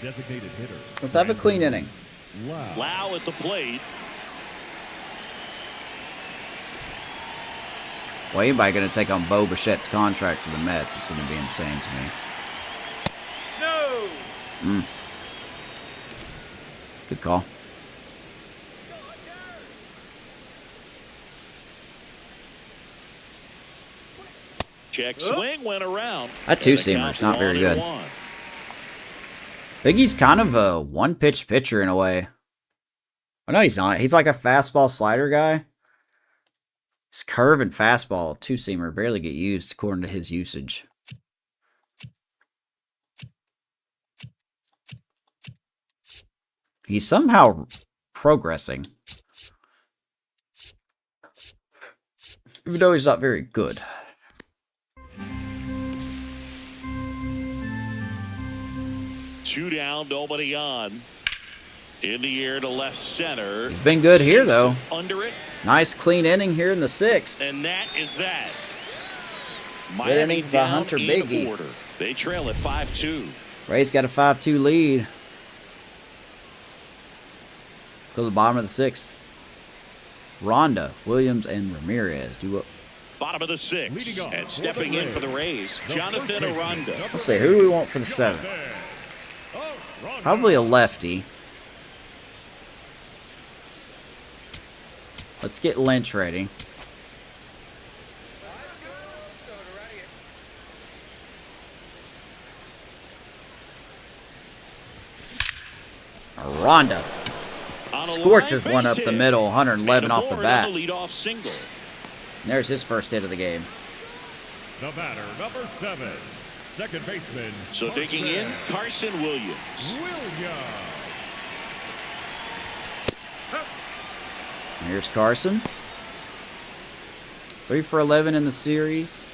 Designated hitter. Let's have a clean inning. Lowe. Lowe at the plate. Well, anybody going to take on Bo Bichette's contract for the Mets is going to be insane to me. No. Good call. Check swing went around. That And the two-seamer's count's not very 1-1. good. Biggie's kind of a one-pitch pitcher in a way. Oh, no, he's not. He's like a fastball slider guy. His curve and fastball, two-seamer, barely get used according to his usage. He's somehow progressing. Even though he's not very good. Two down, nobody on. In the air to left center. He's been good here, though. Under it. Nice clean inning here in the 6th. And that is that. Good inning by down Hunter in Biggie. order. They trail at 5-2. Rays got a 5-2 lead. Let's go to the bottom of the 6th. Ronda, Williams, and Ramirez. Bottom of the 6th. And stepping in for the Rays, Jonathan Aranda. Let's see, who do we want for the 7th? Probably a lefty. Let's get Lynch ready. Aranda scorches one up the middle, 111 off the bat. And there's his first hit of the game. The batter, number 7, second baseman. So digging in, Carson Williams. Here's Carson. 3 for 11 in the series.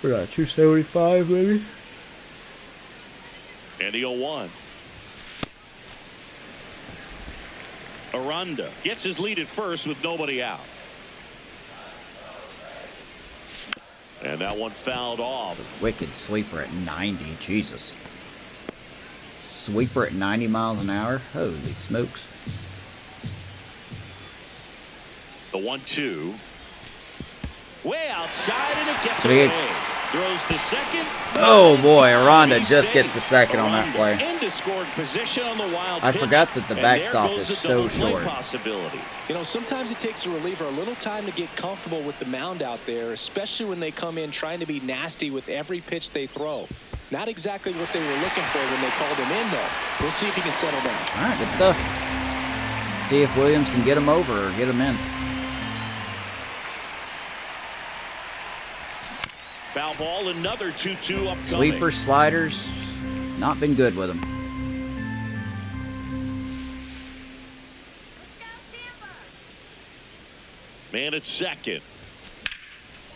We got 275 maybe. And the 0-1. Aranda gets his lead at first with nobody out. And that one fouled off. Wicked sweeper at 90. Jesus. Sweeper at 90 miles an hour. Holy smokes. The 1-2. Way outside, and it gets Three. away. Throws to second. Oh boy, Aranda just gets to second on that play. Into scoring position on the wild I pitch. forgot that the And backstop there goes is the so double play short. Possibility. You know, sometimes it takes a reliever a little time to get comfortable with the mound out there, especially when they come in trying to be nasty with every pitch they throw. Not exactly what they were looking for when they called him in, though. We'll see if he can settle down. All right, good stuff. See if Williams can get him over or get him in. Foul ball, another 2-2 upcoming. Sweeper, sliders, not been good with him. Man at second.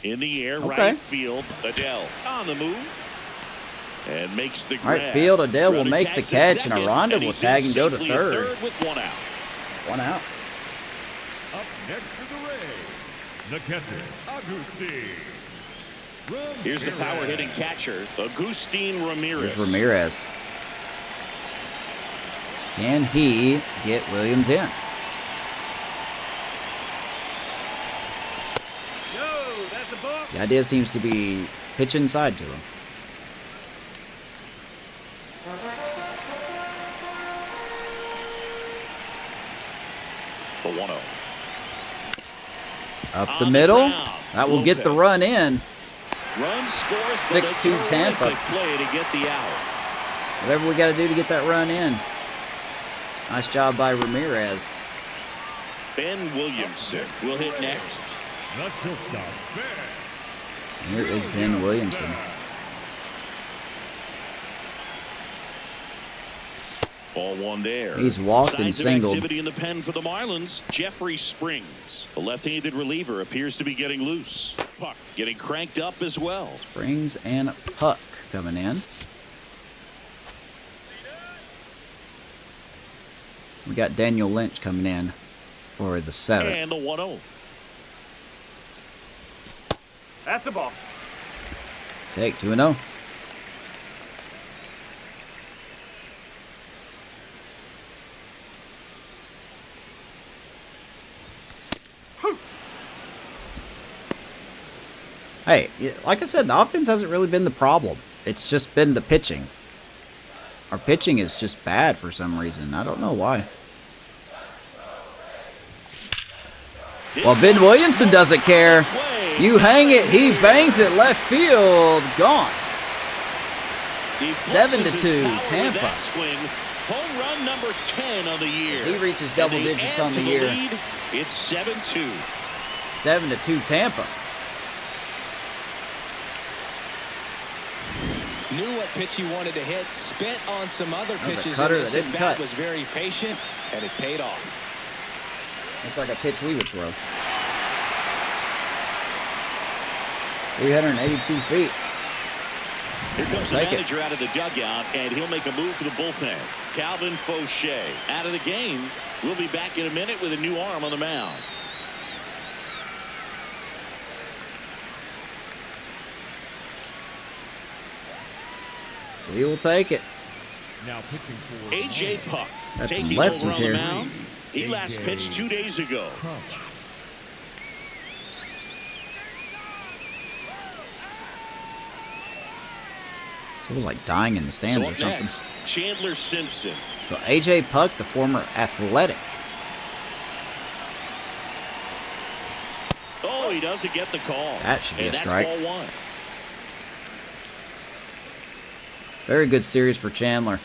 In the air, Okay. right field. Adell on the move. And makes the grab. Right field, Adell will Runner make the tags at catch, and second, Aranda will he's tag in and go to safely at third. with one out. One out. Up next for the Rays, the catcher, Agustin. Here's the power hitting catcher, Agustin Ramirez. Here's Ramirez. Can he get Williams in? Yo, that's a ball. The idea seems to be pitch inside to him. The 1-0. Up the On middle. ground, That will get the Lopez. run in. Run scores. 6-2 Tampa. Play to get the out. Whatever we got to do to get that run in. Nice job by Ramirez. Ben Williamson will hit next. The shortstop, Ben. Here is Ben Williamson. Ball one there. He's walked and Signs of singled. activity in the pen for the Marlins. Jeffrey Springs, the left-handed reliever, appears to be getting loose. Puck getting cranked up as well. Springs and Puck coming in. We got Daniel Lynch coming in for the 7th. And the 1-0. That's a ball. Take 2-0. Hey, like I said, the offense hasn't really been the problem. It's just been the pitching. Our pitching is just bad for some reason. I don't know why. Well, Ben Williamson doesn't care. You hang it, he bangs it left field. Gone. 7-2 Tampa. Home run number 10 on the year. As he reaches double And they digits add on the to year. lead. It's 7-2. 7-2 Tampa. Knew what pitch he wanted to hit, spent on some other That was a pitches. cutter and that this didn't at-bat cut. was very patient, and it paid off. Looks like a pitch we would throw. 382 feet. Here comes the Take it. manager out of the dugout, and he'll make a move for the bullpen. Calvin Fauché out of the game. We'll be back in a minute with a new arm on the mound. We will take it. Now pitching for A.J. Puck That's some taking over on lefties the here. mound. He last pitched 2 days ago. Crump. It was like dying in the stands So or up something. next, Chandler Simpson. So AJ Puck, the former Athletic. Oh, he doesn't get the call. That should be and a strike. That's ball one. Very good series for Chandler.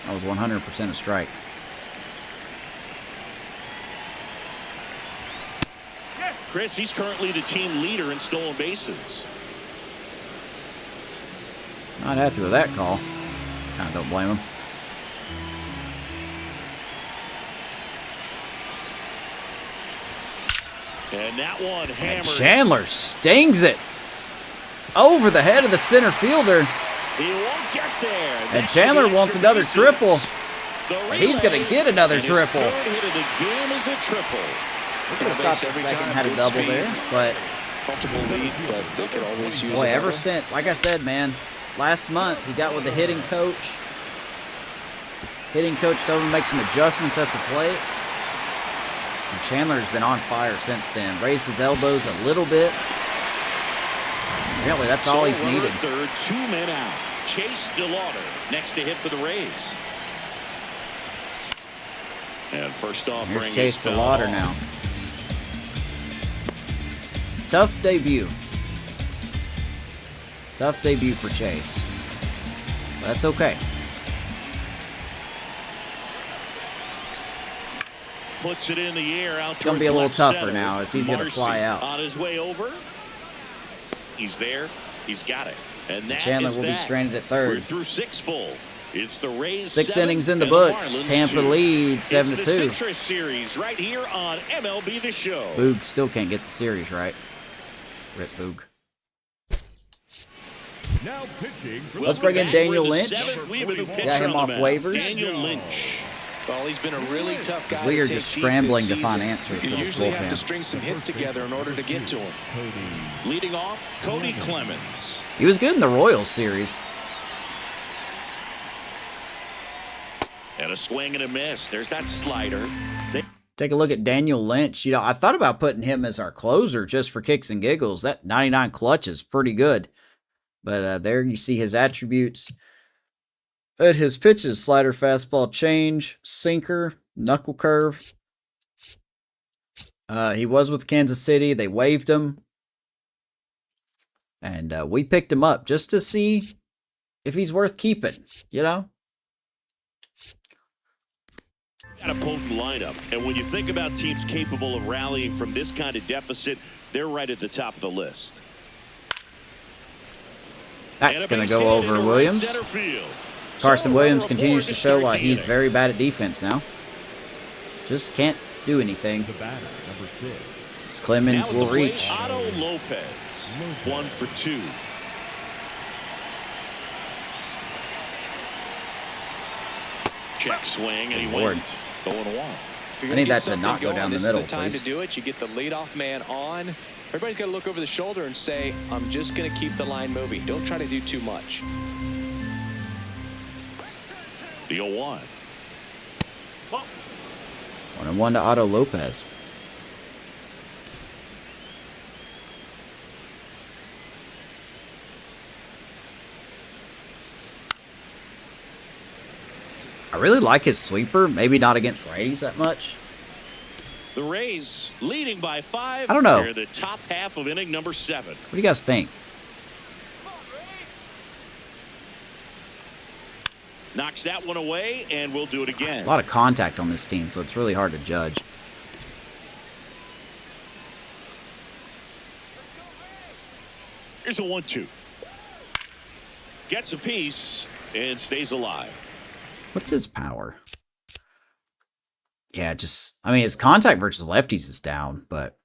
That was 100% a strike. Chris, he's currently the team leader in stolen bases. Not happy with that call. Kind of don't blame him. And that one And hammered. Chandler stings it over the head of the center fielder. He won't get there. And That's Chandler the wants extra another bases. triple. The And he's going relay. to get another And his triple. third hit of the game is a triple. We could have stopped at second, had a double there. But, Comfortable lead, but they could always use boy, ever another. since, like I said, man, last month he got with the hitting coach. Hitting coach told him to make some adjustments at the plate. And Chandler has been on fire since then. Raised his elbows a little bit. Apparently that's all he's So runner needed. at third, 2 men out. Chase DeLauter next to hit for the Rays. And first off, Here's Chase DeLauter now. Tough debut. Tough debut for Chase. But that's okay. Puts it in the air out. It's going to be a towards little left tougher center. now as he's going to Marcy fly out. on his way over. He's there. He's got it. And that Chandler is will be that. stranded at We're third. through 6 full. It's the Rays 6 7 innings in the and books. Marlins Tampa 2. leads 7-2. It's the Citrus Series right here on MLB The Show. Boog still can't get the series right. Rip Boog. Now pitching for Let's the bring in Back Daniel with the Lynch. seventh. We have a new pitcher Got him on off the mound. waivers. Daniel Lynch. Well, he's been a really tough guy. we to are take just deep scrambling this to find season. answers for You the usually have bullpen. to string some hits together in order to get to him. Cody. Leading off, Cody Clemens. He was good in the Royals series. And a swing and a miss. There's that slider. Take a look at Daniel Lynch. You know, I thought about putting him as our closer just for kicks and giggles. That 99 clutch is pretty good. But there you see his attributes. At his pitches, slider, fastball, change, sinker, knuckle curve. He was with Kansas City. They waived him. And we picked him up just to see if he's worth keeping, you know? Got a potent lineup. And when you think about teams capable of rallying from this kind of deficit, they're right at the top of the list. That's going to go over Williams. Carson Williams continues to show why he's very bad at defense now. Just can't do anything. The batter, number 6. As Clemens will reach. Otto Lopez, 1 for 2. Check swing, and he Lord. went 0-1. I need that to not go down the middle, This is the time please. to do it. You get the leadoff man on. Everybody's got to look over the shoulder and say, I'm just going to keep the line moving. Don't try to do too much. The 0-1. 1-1 to Otto Lopez. I really like his sweeper. Maybe not against Rays that much. The Rays leading by 5. I don't know. They're the top half of inning number 7. What do you guys think? Knocks that one away, and we'll do it again. A lot of contact on this team, so it's really hard to judge. Here's a 1-2. Gets a piece and stays alive. What's his power? Yeah, I mean, his contact versus lefties is down, but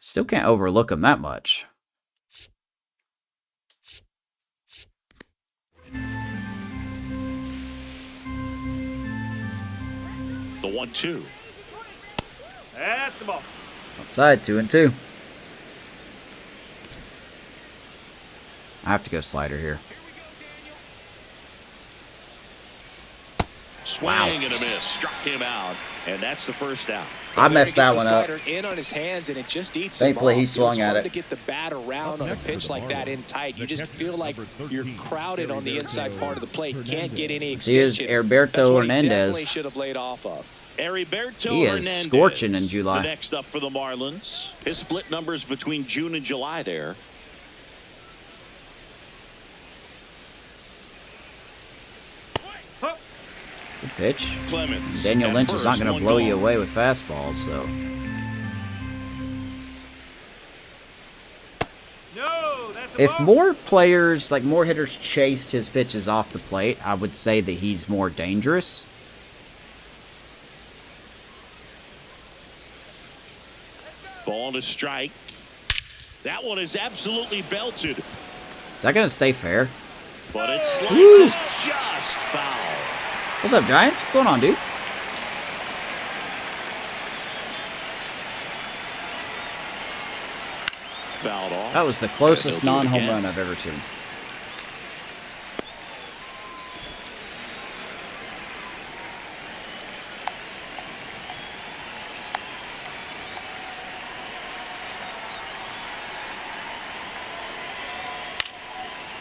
still can't overlook him that much. 1-2. That's the ball. Outside, 2-2. I have to go slider here. Swing and a miss. Struck him out. And that's the first out. I messed that one up. In on his hands, and it just eats Thankfully, him off. he swung at it. To get the bat around on a pitch like that in tight, you just feel like you're crowded on the inside part of the plate. Can't get any extension. Here's Heriberto Hernandez. Definitely should have laid off of. Heriberto He is Hernandez, scorching in July. The next up for the Marlins. His split numbers between June and July there. Good pitch. Clemens Daniel at Lynch is not first, going to one blow you gone. away with fastballs, so. No, that's a If ball. more players, like more hitters, chased his pitches off the plate, I would say that he's more dangerous. Ball to strike. That one is absolutely belted, Is that going to stay fair? but it slices just foul. What's up, Giants? What's going on, dude? Fouled off. That was the closest He'll do it non-home again. run I've ever seen.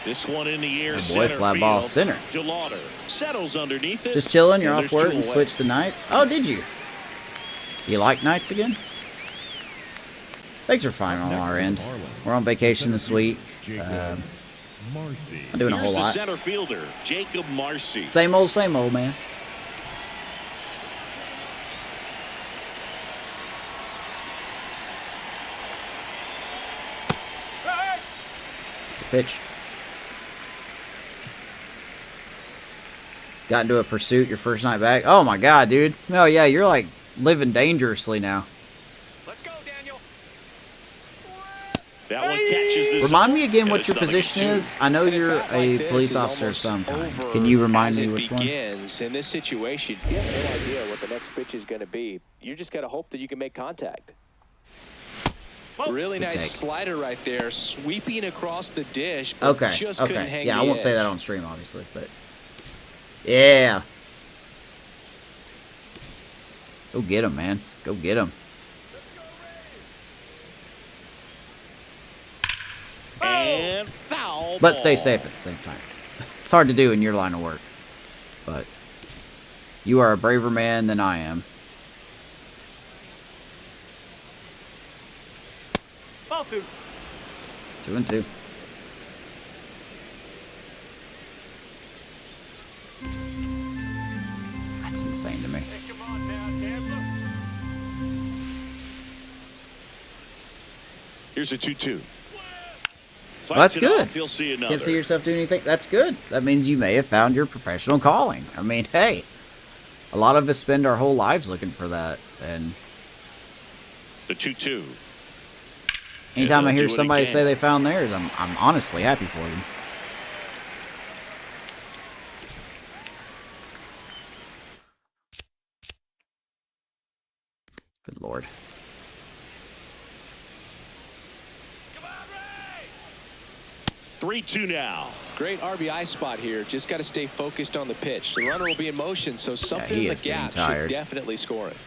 This one in the air. Boy, Center fly ball field. center. DeLauter settles underneath it. Just chilling. You're and off there's work two and away. switched to nights. Oh, did you? You like nights again? Things are fine on our end. We're on vacation this week. I'm doing a Here's whole the lot. center fielder, Jacob Marcy. Same old, man. Good pitch. Got into a pursuit your first night back. Oh my god, dude. Oh yeah, you're like living dangerously now. Let's go, Daniel. That one catches this. Remind me again and what it's your nothing position two. is. I know And a you're bat a like this police is officer of almost some kind. over Can you remind as me it which one? begins. In this situation, you have no idea what the next pitch is going to be. You just got to hope that you can make contact. Really Good nice take. slider right there, sweeping across the dish. But Okay. just couldn't Okay. hang Yeah, the I won't say edge. that on stream, obviously, but yeah. Go get him, man. Go get him. And foul. But stay ball. safe at the same time. It's hard to do in your line of work, but you are a braver man than I am. Ball two. 2-2. That's insane to me. Hey, come on now, Chandler. Here's a 2-2. Well, that's good. You'll see another. Can't see yourself doing anything. That's good. That means you may have found your professional calling. I mean, hey, a lot of us spend our whole lives looking for that, and The 2-2. anytime I they'll hear do it somebody again. say they found theirs, I'm honestly happy for them. Good Lord. 3-2 now. Great RBI spot here. Just got to stay focused on the pitch. The runner will be in motion, so something he in the is getting gap tired. should definitely score it.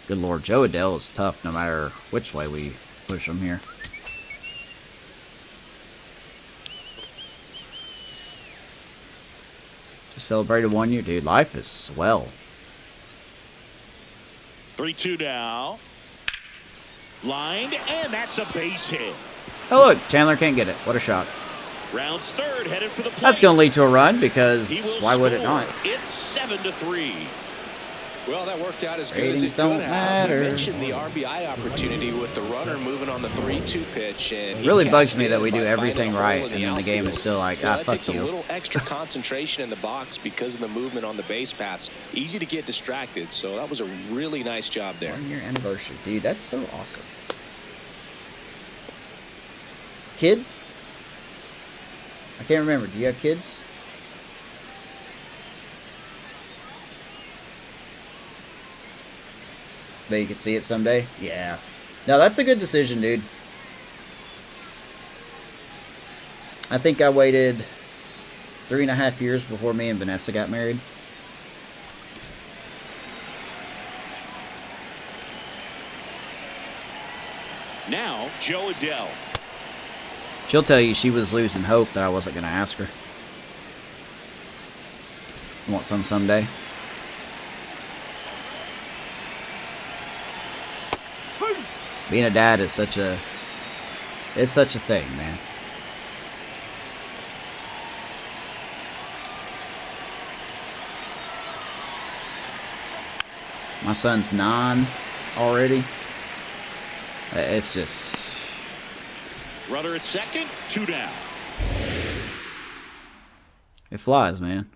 Good Lord. Joe Adell is tough no matter which way we push him here. Just celebrated 1 year, dude. Life is swell. 3-2 now. Lined, and that's a base hit. Oh, look. Chandler can't get it. What a shot. Rounds third, headed for the plate. That's going to lead to a run because He will why would it score. not? It's 7-3. Well, that worked out as good Ratings as it don't could have. matter. You mentioned the RBI opportunity with the runner moving on the 3-2 pitch. And It he really cashed bugs me in that we by do finding everything a hole right in and then the game is outfield. still like, Well, ah, that fuck takes a you. little extra concentration in the box because of the movement on the base paths. Easy to get distracted, so that was a really nice job there. 1 year anniversary. Dude, that's so awesome. Kids? I can't remember. Do you have kids? Bet you could see it someday? Yeah. No, that's a good decision, dude. I think I waited 3.5 years before me and Vanessa got married. Now, Joe Adell. She'll tell you she was losing hope that I wasn't going to ask her. Want some someday? Being a dad is such a... It's such a thing, man. My son's 9 already. It's just... Runner at second, 2 down. It flies, man.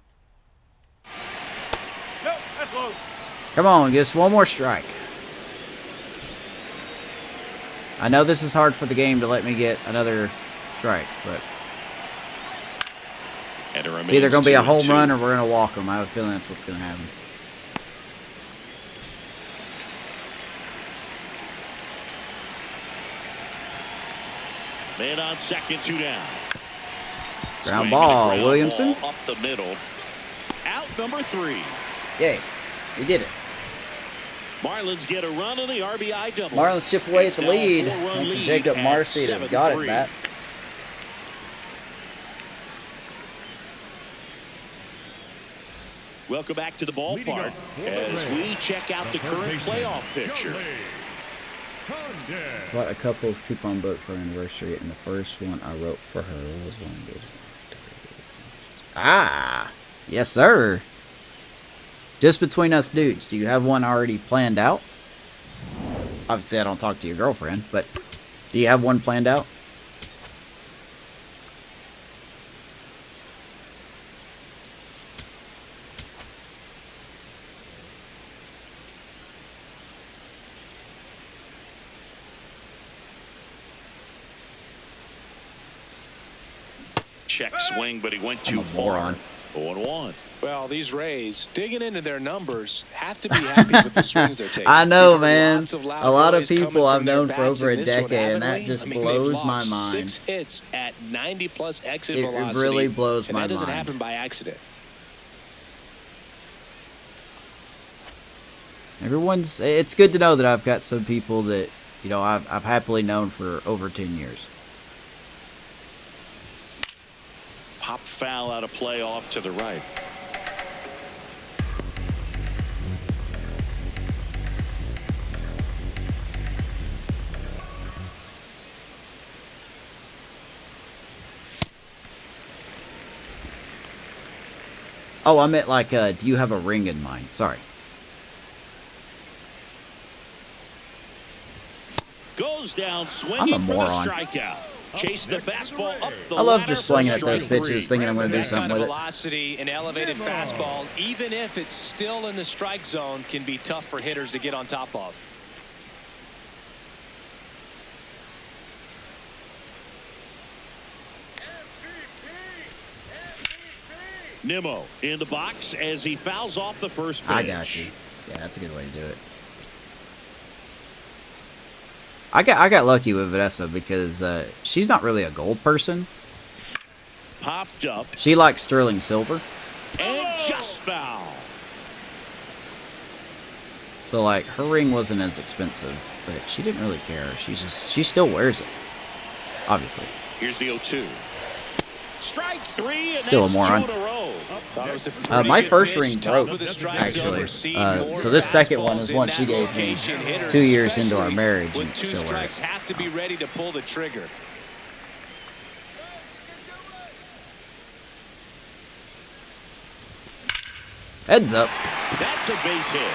Nope, that's low. Come on, just one more strike. I know this is hard for the game to let me get another strike, but it's either going to be a home run or we're going to walk them. I have a feeling that's what's going to happen. Man on second, 2 down. Ground ball, Williamson. Ball up the middle. Out number 3. Yay, we did it. Marlins get a run on the RBI double. Marlins chip away at the It's now a lead. 4-run Thanks to lead Jacob at Marcy has got it 7-3. back. Welcome back to the Leading ballpark off for the as Rays, we check out the current third baseman, playoff picture. Bought a couple's coupon book for her anniversary, and the first one I wrote for her was one good. Ah, yes, sir. Just between us dudes, do you have one already planned out? Obviously, I don't talk to your girlfriend, but do you have one planned out? Check swing, but he went I'm too a far. moron. 0-1. Well, these Rays, digging into their numbers, have to be happy with the swings they're taking. I know, We've heard man. lots of loud A lot of noise coming people I've from their known for bats over in a this one, decade, and haven't that we? just I mean, blows they've my logged mind. 6 hits at 90-plus exit It velocity. really blows my and that doesn't mind. happen by accident. It's good to know that I've got some people that, you know, I've happily known for over 10 years. Pop foul out of play off to the right. Oh, I meant like, do you have a ring in mind? Sorry. Goes down I'm swinging a for the moron. strikeout. Chase the fastball up the I love ladder just for swinging at strike those pitches, 3. thinking I'm going to do That something kind of with it. velocity and elevated fastball, even if it's still in the strike zone, can be tough for hitters to get on top of. Nimmo in the box as he fouls off the first pitch. I got you. Yeah, that's a good way to do it. I got lucky with Vanessa because she's not really a gold person. Popped up She likes sterling silver. and just foul. So like her ring wasn't as expensive, but she didn't really care. She still wears it. Obviously. Here's the 0-2. Strike 3 and Still a that's moron. 2 in a row. Thought it was a pretty My good first pitch, ring top broke, of the strike actually. zone. Seeing more So this second one fastballs is in one that she gave me location. Hitters, 2 years into our especially marriage, with and 2 still wear strikes, it. have to be ready to pull the trigger. Heads up. That's a base hit.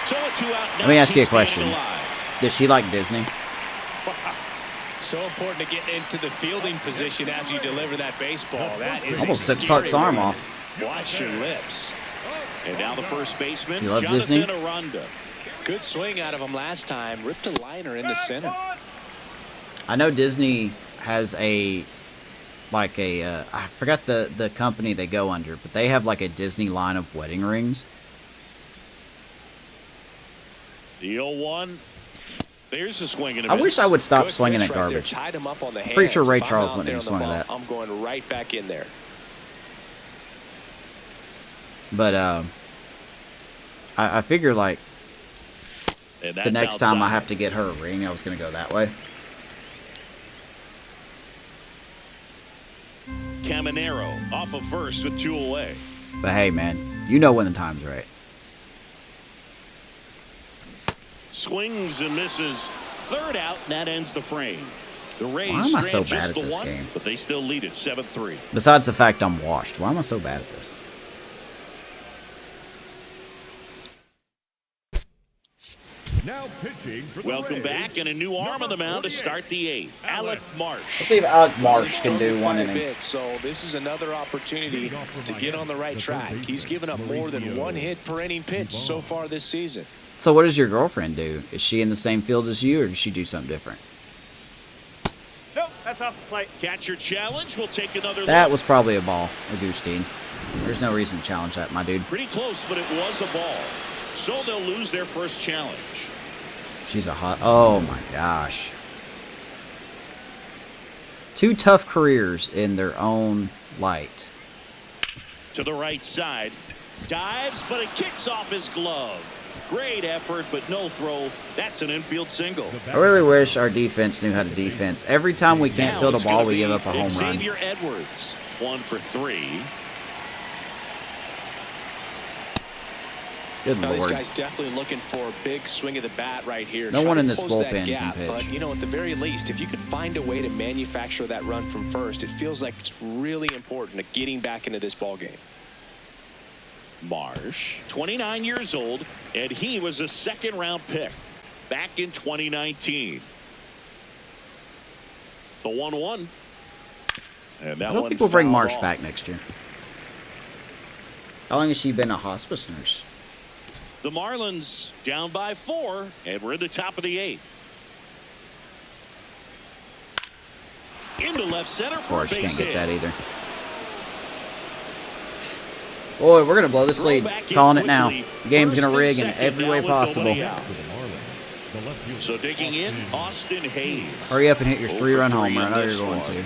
So a 2-out. Let me ask you a Keeps question. staying alive. Does she like Disney? So important to get into the fielding position after you deliver that baseball. That is Almost took exterior. Puck's arm off. Watch your lips. And now the first baseman, You love Jonathan Disney? Aranda. Good swing out of him last time. Ripped a liner into center. I know Disney has a like a I forgot the company they go under, but they have like a Disney line of wedding rings. The 0-1. There's a swing and a I miss. wish I would stop Good swinging pitch at right there. garbage. Tied him up on the hands. Pretty sure Ray If I'm Charles out wouldn't there even on the swing at ball, that. I'm going right back in there. But I figure like And the that's next time I outside. have to get her a ring, I was gonna go that way. Caminero off of first with 2 away. But hey, man, you know when the time's right. Swings and misses. Third out, and that ends the frame. The Rays Why am I so strand bad just at the this one, game? but they still lead at 7-3. Besides the fact I'm washed, why am I so bad at this? Now pitching for the Welcome Rays, back, and a new arm on the mound to 48, start the 8th. Alec Marsh. Let's see if Alec Marsh can do one Quite a inning. bit, so this is another opportunity to get on the right track. He's given up more than 1 hit per inning pitch so far this season. So what does your girlfriend do? Is she in the same field as you, or does she do something different? Nope, that's off the plate. Catcher challenge. We'll take another That look. was probably a ball, Augustine. There's no reason to challenge that, my dude. Pretty close, but it was a ball. So they'll lose their first challenge. She's a hot... Oh, my gosh. 2 tough careers in their own light. To the right side. Dives, but it kicks off his glove. Great effort, but no throw. That's an infield single. I really wish our defense knew how to defense. Every time we can't Now build a it's ball, gonna we be give up a home run. Xavier Edwards, 1 for 3. Good Now, these Lord. guys definitely looking for a big swing of the bat right here. No Try one to in this close that bullpen can gap, pitch. But, you know, at the very least, if you could find a way to manufacture that run from first, it feels like it's really important to getting back into this ball game. Marsh, 29 years old, and he was a 2nd-round pick back in 2019. The 1-1. And that I don't one think we'll bring fouled Marsh off. back next year. How long has she been a hospice nurse? The Marlins down by 4, and we're in the top of the 8th. Into left center Of for a course, base can't get hit. that either. Boy, we're going to blow this lead. Throwback in Calling it now. quickly. The game's First going to and rig in second every now way with possible. nobody out. For the Marlins, the left fielder, So digging in, Austin Austin Hayes. Hurry up and hit your 0 for 3-run 3 homer. I in know this you're going one. to.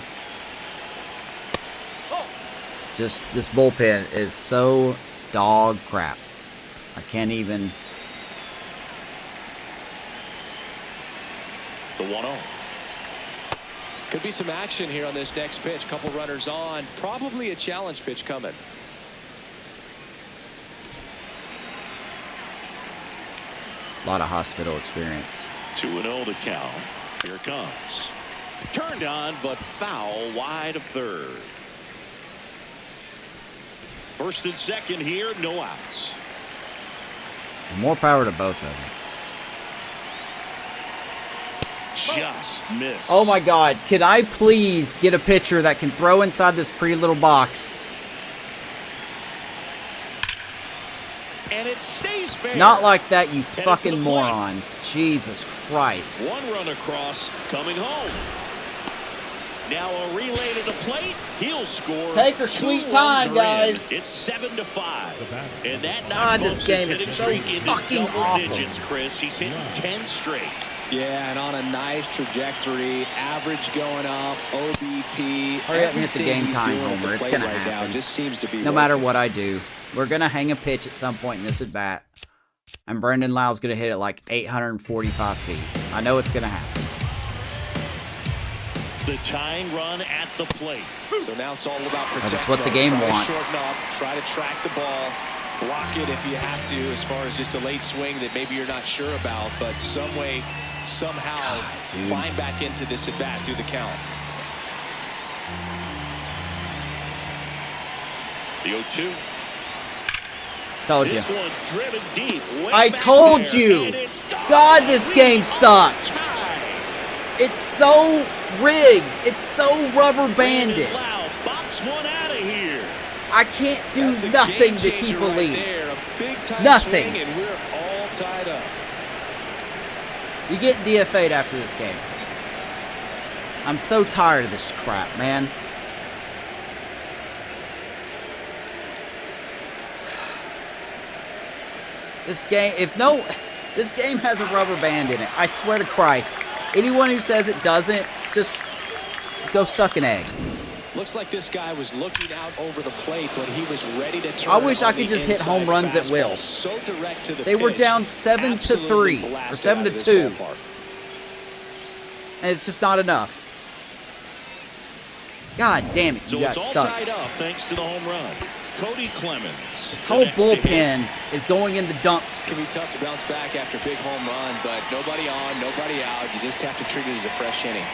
Just, this bullpen is so dog crap. I can't even... The 1-0. Could be some action here on this next pitch. Couple runners on. Probably a challenge pitch coming. A lot of hospital experience. 2-0 the count. Here it comes. Turned on, but foul wide of third. First and second here, no outs. More power to both of them. Just missed. Oh my God. Can I please get a pitcher that can throw inside this pretty little box? And it stays fair. Not like that, you for fucking the plate. morons. Jesus Christ. One run across, coming home. Now a relay to the plate. He'll score. Take your 2 sweet runs time, are guys. In. It's 7-5. And that God, knocks this Bucks' game is hitting so streak into fucking double awful. digits, Chris. He's hitting 10 straight. Yeah, and on a nice trajectory. Average going up. OBP. Hurry up and hit the everything game he's time, doing at the Homer. It's plate gonna right now happen. just seems to be No matter working. what I do, we're going to hang a pitch at some point in this at bat. And Brandon Lowe's going to hit it like 845 feet. I know it's going to happen. The tying run at the plate. So now it's all about protect. That's what the mode. game Try to wants. shorten up, try to track the ball, block it if you have to, as far as just a late swing that maybe you're not sure about, but some way, somehow dude. climb back into this at bat through the count. The 0-2. Told you. This one driven deep. Way I back told there, you. and it's gone. God, this game sucks. Tie. It's so rigged. It's so rubber banded. Brandon Lowe bops one out of here. I can't do That's a nothing to game keep changer a right lead. there. A big-time Nothing. swing, and we're all tied up. You get DFA'd after this game. I'm so tired of this crap, man. This game, this game has a rubber band in it. I swear to Christ. Anyone who says it doesn't, just go suck an egg. Looks like this guy was looking out over the plate, but he was ready to turn. I wish I could just hit home runs at will. So direct to the They were pitch. down 7-3 or Blasted out of this 7-2, ballpark. and it's just not enough. God damn it, you So guys it's all suck. tied up thanks to the home run. Cody Clemens. This the whole next to hit. bullpen is going in the dumps. It can be tough to bounce back after a big home run, but nobody on, nobody out. You just have to treat it as a fresh inning.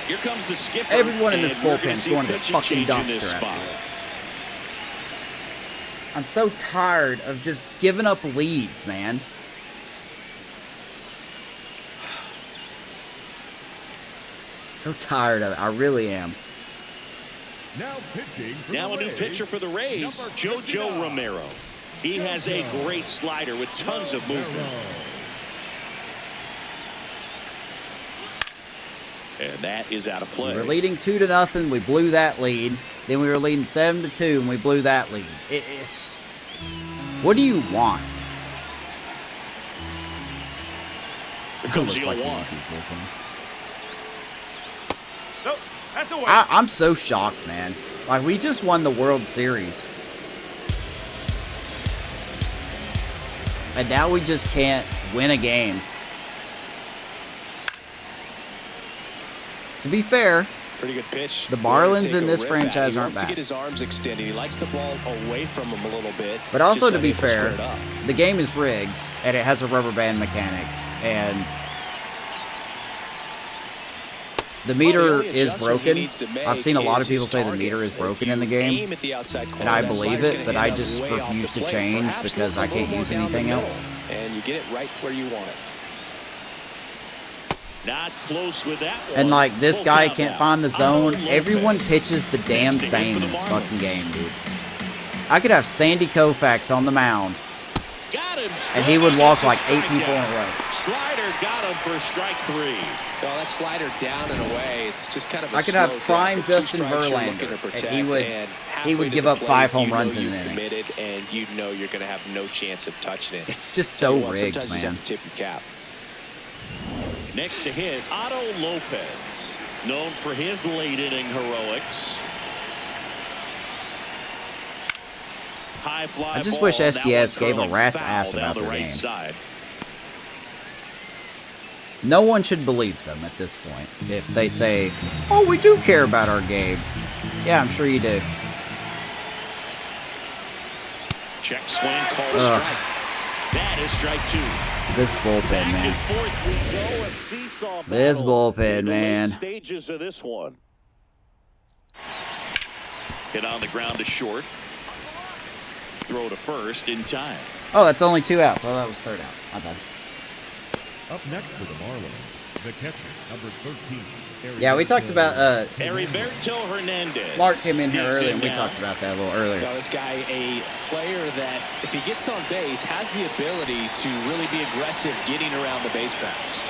Here comes the skipper. Everyone in this and we're bullpen is see going to the pitching fucking change in this dumpster after spot. this. I'm so tired of just giving up leads, man. So tired of it. I really am. Now pitching for Now the a new Rays, pitcher for the Rays, number JoJo 59. Romero. He has a great slider with tons of movement. And that is out of play. We were leading 2-0. We blew that lead. Then we were leading 7-2, and we blew that lead. It's what do you want? Here comes Looks the like the 0-1. Yankees bullpen. Nope, that's away. I'm so shocked, man. Like, we just won the World Series. And now we just can't win a game. To be fair, Pretty good pitch. The Marlins Take in a this rip at it. franchise He aren't wants to bad. get his arms extended. He likes the ball away from him a little bit. but also Just to be unable fair, square it up. the game is rigged, and it has a rubber band mechanic. And the meter Well, the only is adjustment he broken. needs to make I've seen a lot of is people his say the target. meter is If broken you in the game. aim at the outside corner, And I that believe slider's it, gonna but end I up just way off refuse the to plate. change Perhaps because look I a can't little use more down the anything middle, else. And you get it right where you want it. Not close with that one. And like this Full guy count can't now. find the zone. Adell Everyone Lopez. pitches the damn Next to hit same for in the this Marlins. fucking game, dude. I could have Sandy Koufax on the mound, Got him. and he would walk like Strikeout. 8 people in a row. Slider got him for strike 3. Well, that slider down and away, it's just kind of a I could have slow prime death. Two Justin strikes you're looking Verlander, to and protect, he would halfway to give the up plate, 5 home you runs know in an you've inning. committed, and you know you're going to have no chance of touching it. It's just Tell so you what, rigged, sometimes you just man. have to tip your cap. Next to hit, Adell Lopez, known for his late inning heroics. High fly I just ball, wish and that STS one gave a curling rat's foul ass down about the their right game. side. No one should believe them at this point if they say, "Oh, we do care about our game." Yeah, I'm sure you do. Check swing, called Ugh. strike. That is strike 2. This bullpen, Back man. and forth we go, a seesaw This battle bullpen, in the man. late stages of this one. Hit on the ground to short. Throw to first in time. Oh, that's only 2 outs. Oh, that was 3rd out. My bad. Up next for the Marlins, the catcher, number 13. Yeah, we talked about Heriberto Hernandez. Mark came in here digs earlier, in and we now. talked about that a little earlier. Now, this guy, a player that, if he gets on base, has the ability to really be aggressive getting around the base paths.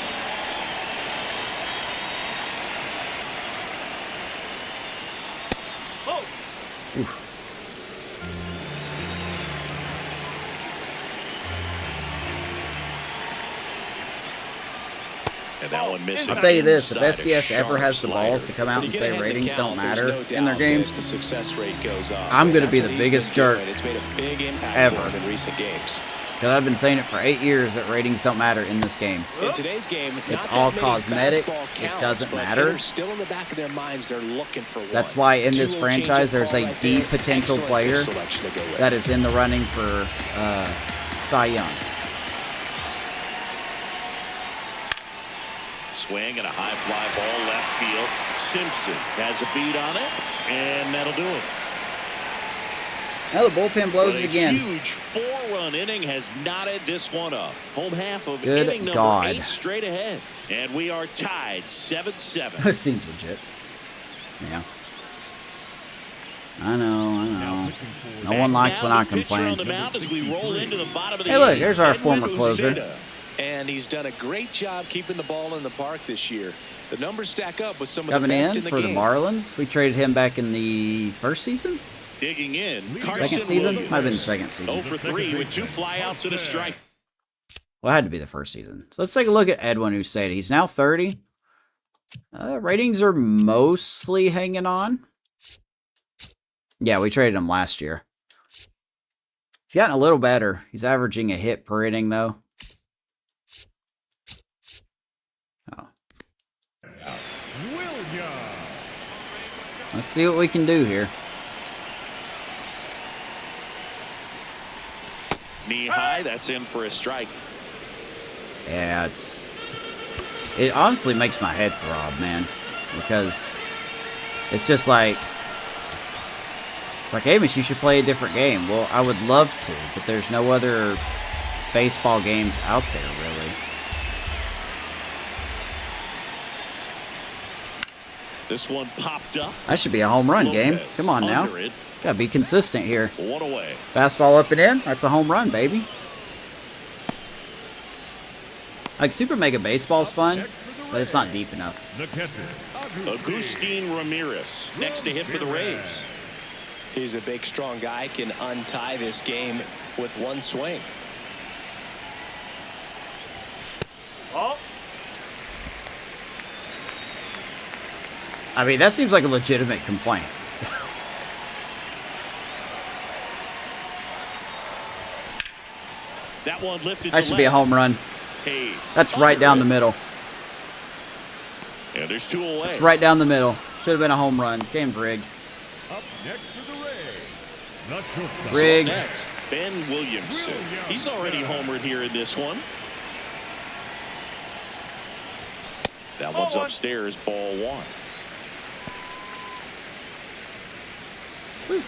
Oh, Oof. And that one missing. I'll tell you this, if Inside a STS ever sharp has the balls to slider. come out When and you get say ahead in the ratings don't count, there's matter no in their doubt games, that the success rate goes up. I'm going to That's be what the he's biggest been doing. jerk It's made a big impact ever. for him in recent games. because I've been saying it for 8 years that ratings don't matter in this game. In today's game, It's not all that many cosmetic. fastball It counts, doesn't but matter. hitters still in the back of their minds, they're looking for one. That's why in this 2-0 franchise, changeup there's ball a right deep there. potential Excellent player pitch selection to go with. that is in the running for Cy Young. Swing and a high fly ball left field. Simpson has a beat on it, and that'll do it. Now the bullpen blows But it a again. huge 4-run inning has knotted this one up. Home half of Good inning number God. 8 straight ahead. And we are tied 7-7. It seems legit. Yeah. I know. No one likes when I complain. On the mound as we roll into the bottom of the Hey, look, eighth. there's our Edwin former closer. Uceda. And he's done a great job keeping the ball in the park this year. The numbers stack up with some of Coming the best in in the for the game. Marlins. We traded him back in the first season. Digging in. Second season? Might have been the second season. 0 for 3 with 2 flyouts and a strike. Well, it had to be the first season. So let's take a look at Edwin Uceda. He's now 30. Ratings are mostly hanging on. Yeah, we traded him last year. He's gotten a little better. He's averaging a hit per inning, though. Oh. Let's see what we can do here. Knee high, that's in for a strike. Yeah, it honestly makes my head throb, man, because it's just like, Amos, you should play a different game. Well, I would love to, but there's no other baseball games out there, really. This one popped up. That should be a home run game. Come on now. Gotta be consistent here. 1 away. Fastball up and in. That's a home run, baby. Like, Super Mega Baseball's fun, but it's not deep enough. Agustin Ramirez next to hit for the Rays. He's a big, strong guy, can untie this game with one swing. Oh. I mean, that seems like a legitimate complaint. That one lifted. That should be a home run. Hayes. That's right down the middle. Yeah, there's 2 away. It's right down the middle. Should have been a home run. This game's rigged. Up next for the Rays, the shortstop. Rigged. Next, Ben Williamson. He's already homered here in this one. That one's upstairs, ball 1. Woo.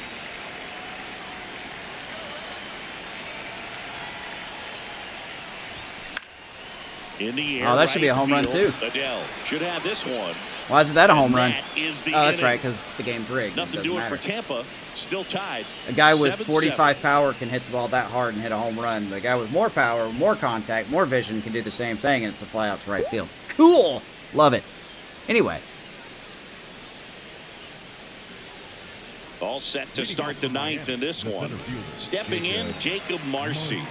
In the air, Oh, that should be a home run, field. too. Adell should have this one. Why isn't that a home run? That is the Oh, that's inning. right, because the game's rigged. Nothing It doing doesn't for matter. Tampa. Still tied. A guy with 7-7. 45 power can hit the ball that hard and hit a home run. The guy with more power, more contact, more vision can do the same thing, and it's a fly out to right field. Cool! Love it. Anyway. All set to start the 9th in this one. Stepping in, Jacob Marcy.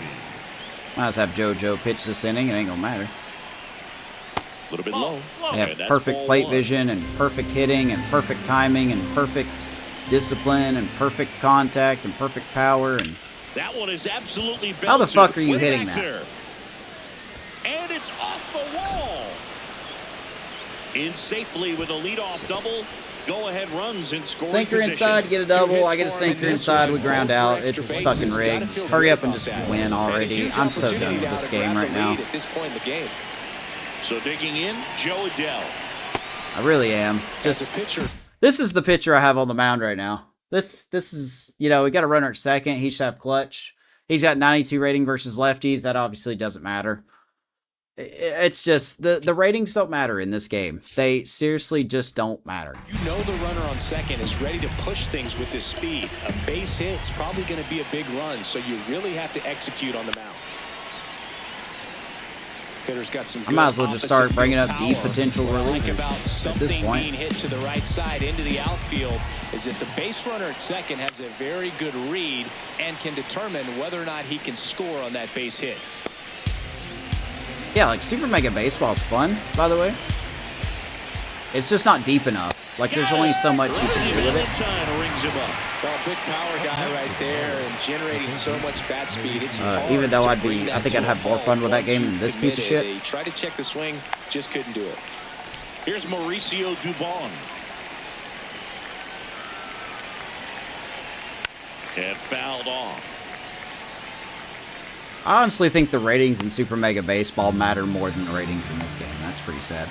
Might as well have JoJo pitch this inning. It ain't going to matter. A little bit low. They have And that's perfect ball plate 1. vision and perfect hitting and perfect timing and perfect discipline and perfect contact and perfect power. And That one is absolutely belted. how the fuck are you Way hitting back that? there. And it's off the wall. In safely with a leadoff double. Go-ahead runs in scoring Sinker position. inside, get a double. I get a sinker inside, we ground out. It's fucking rigged. Hurry up and just win already. I'm so done with this game right now. At this point in the game. So digging in, Joe Adell. I really am. Just this is the pitcher I have on the mound right now. This is, you know, we got a runner at second. He should have clutch. He's got 92 rating versus lefties. That obviously doesn't matter. It's just the ratings don't matter in this game. They seriously just don't matter. You know the runner on second is ready to push things with this speed. A base hit's probably going to be a big run, so you really have to execute on the mound. Hitter's got some. I might as well just start bringing up deep potential relievers at this point. Being hit to the right side into the outfield is that the base runner at second has a very good read and can determine whether or not he can score on that base hit. Yeah, like Super Mega Baseball is fun, by the way. It's just not deep enough. Like, there's only so much you can do with it. Rings him up. Well, big power guy right there and generating so much bat speed. It's even though I think I'd have more fun with that game than this piece of shit. He tried to check the swing, just couldn't do it. Here's Mauricio Dubon. And fouled off. I honestly think the ratings in Super Mega Baseball matter more than the ratings in this game. That's pretty sad.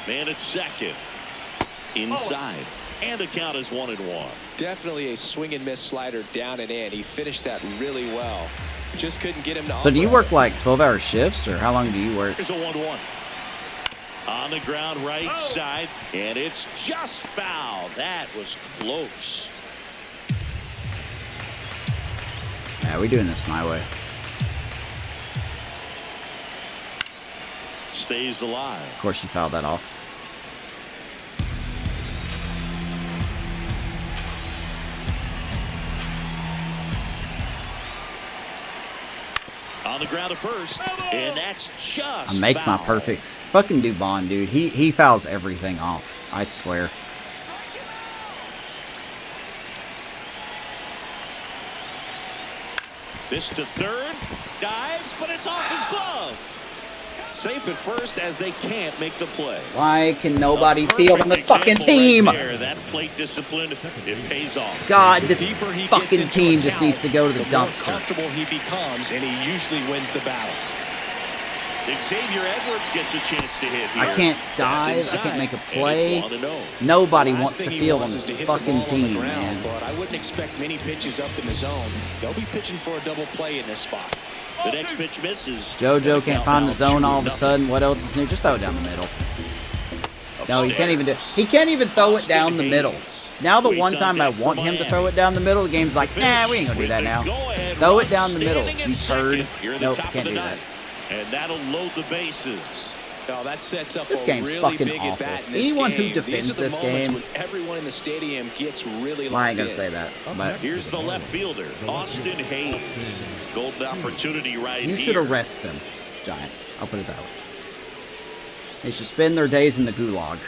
Man at second. Inside. And the count is 1-1. Definitely a swing and miss slider down and in. He finished that really well. Just couldn't get him to. So do you work like 12-hour shifts, or how long do you work? Here's a 1-1. On the ground right side. And it's just foul. That was close. Yeah, we're doing this my way. Stays alive. Of course, you fouled that off. the ground to first, and that's just I make my foul. perfect. Fucking Dubon, dude. He fouls everything off. I swear. This to third, dives, but it's off his glove. Safe at first as they can't make the play. Why can nobody field on the Perfect fucking example team? right there. That plate discipline, it pays off. God, this Deeper he gets fucking into team a just count, needs to go to the more dumpster. comfortable he becomes, and he usually wins the battle. Xavier Edwards gets a chance to hit here. I can't That's dive. I can't inside, make a and it's play. 1-0. Nobody Last wants thing to he field on wants this is to hit the fucking ball on the team, ground, man. But I wouldn't expect many pitches up in the zone. They'll be pitching for a double play in this spot. The next pitch misses. JoJo can't find the zone all of a 2-0. sudden. What else is new? Just throw it down the middle. No, he can't even do. He can't even throw it down the middle. Now the one time I want him to throw it down the middle, the game's like, nah, we ain't gonna do that now. Throw it down the middle, you turd. Nope, can't do that. And that'll load the bases. Oh, that sets up This a game's really fucking big awful. at-bat in this Anyone who game. defends These are the this moments game- when everyone in the stadium gets really Well, I ain't locked gonna say in. that, but Here's the left fielder, Austin Hayes. Golden opportunity right you should here. arrest them, Giants. I'll put it that way. They should spend their days in the gulag.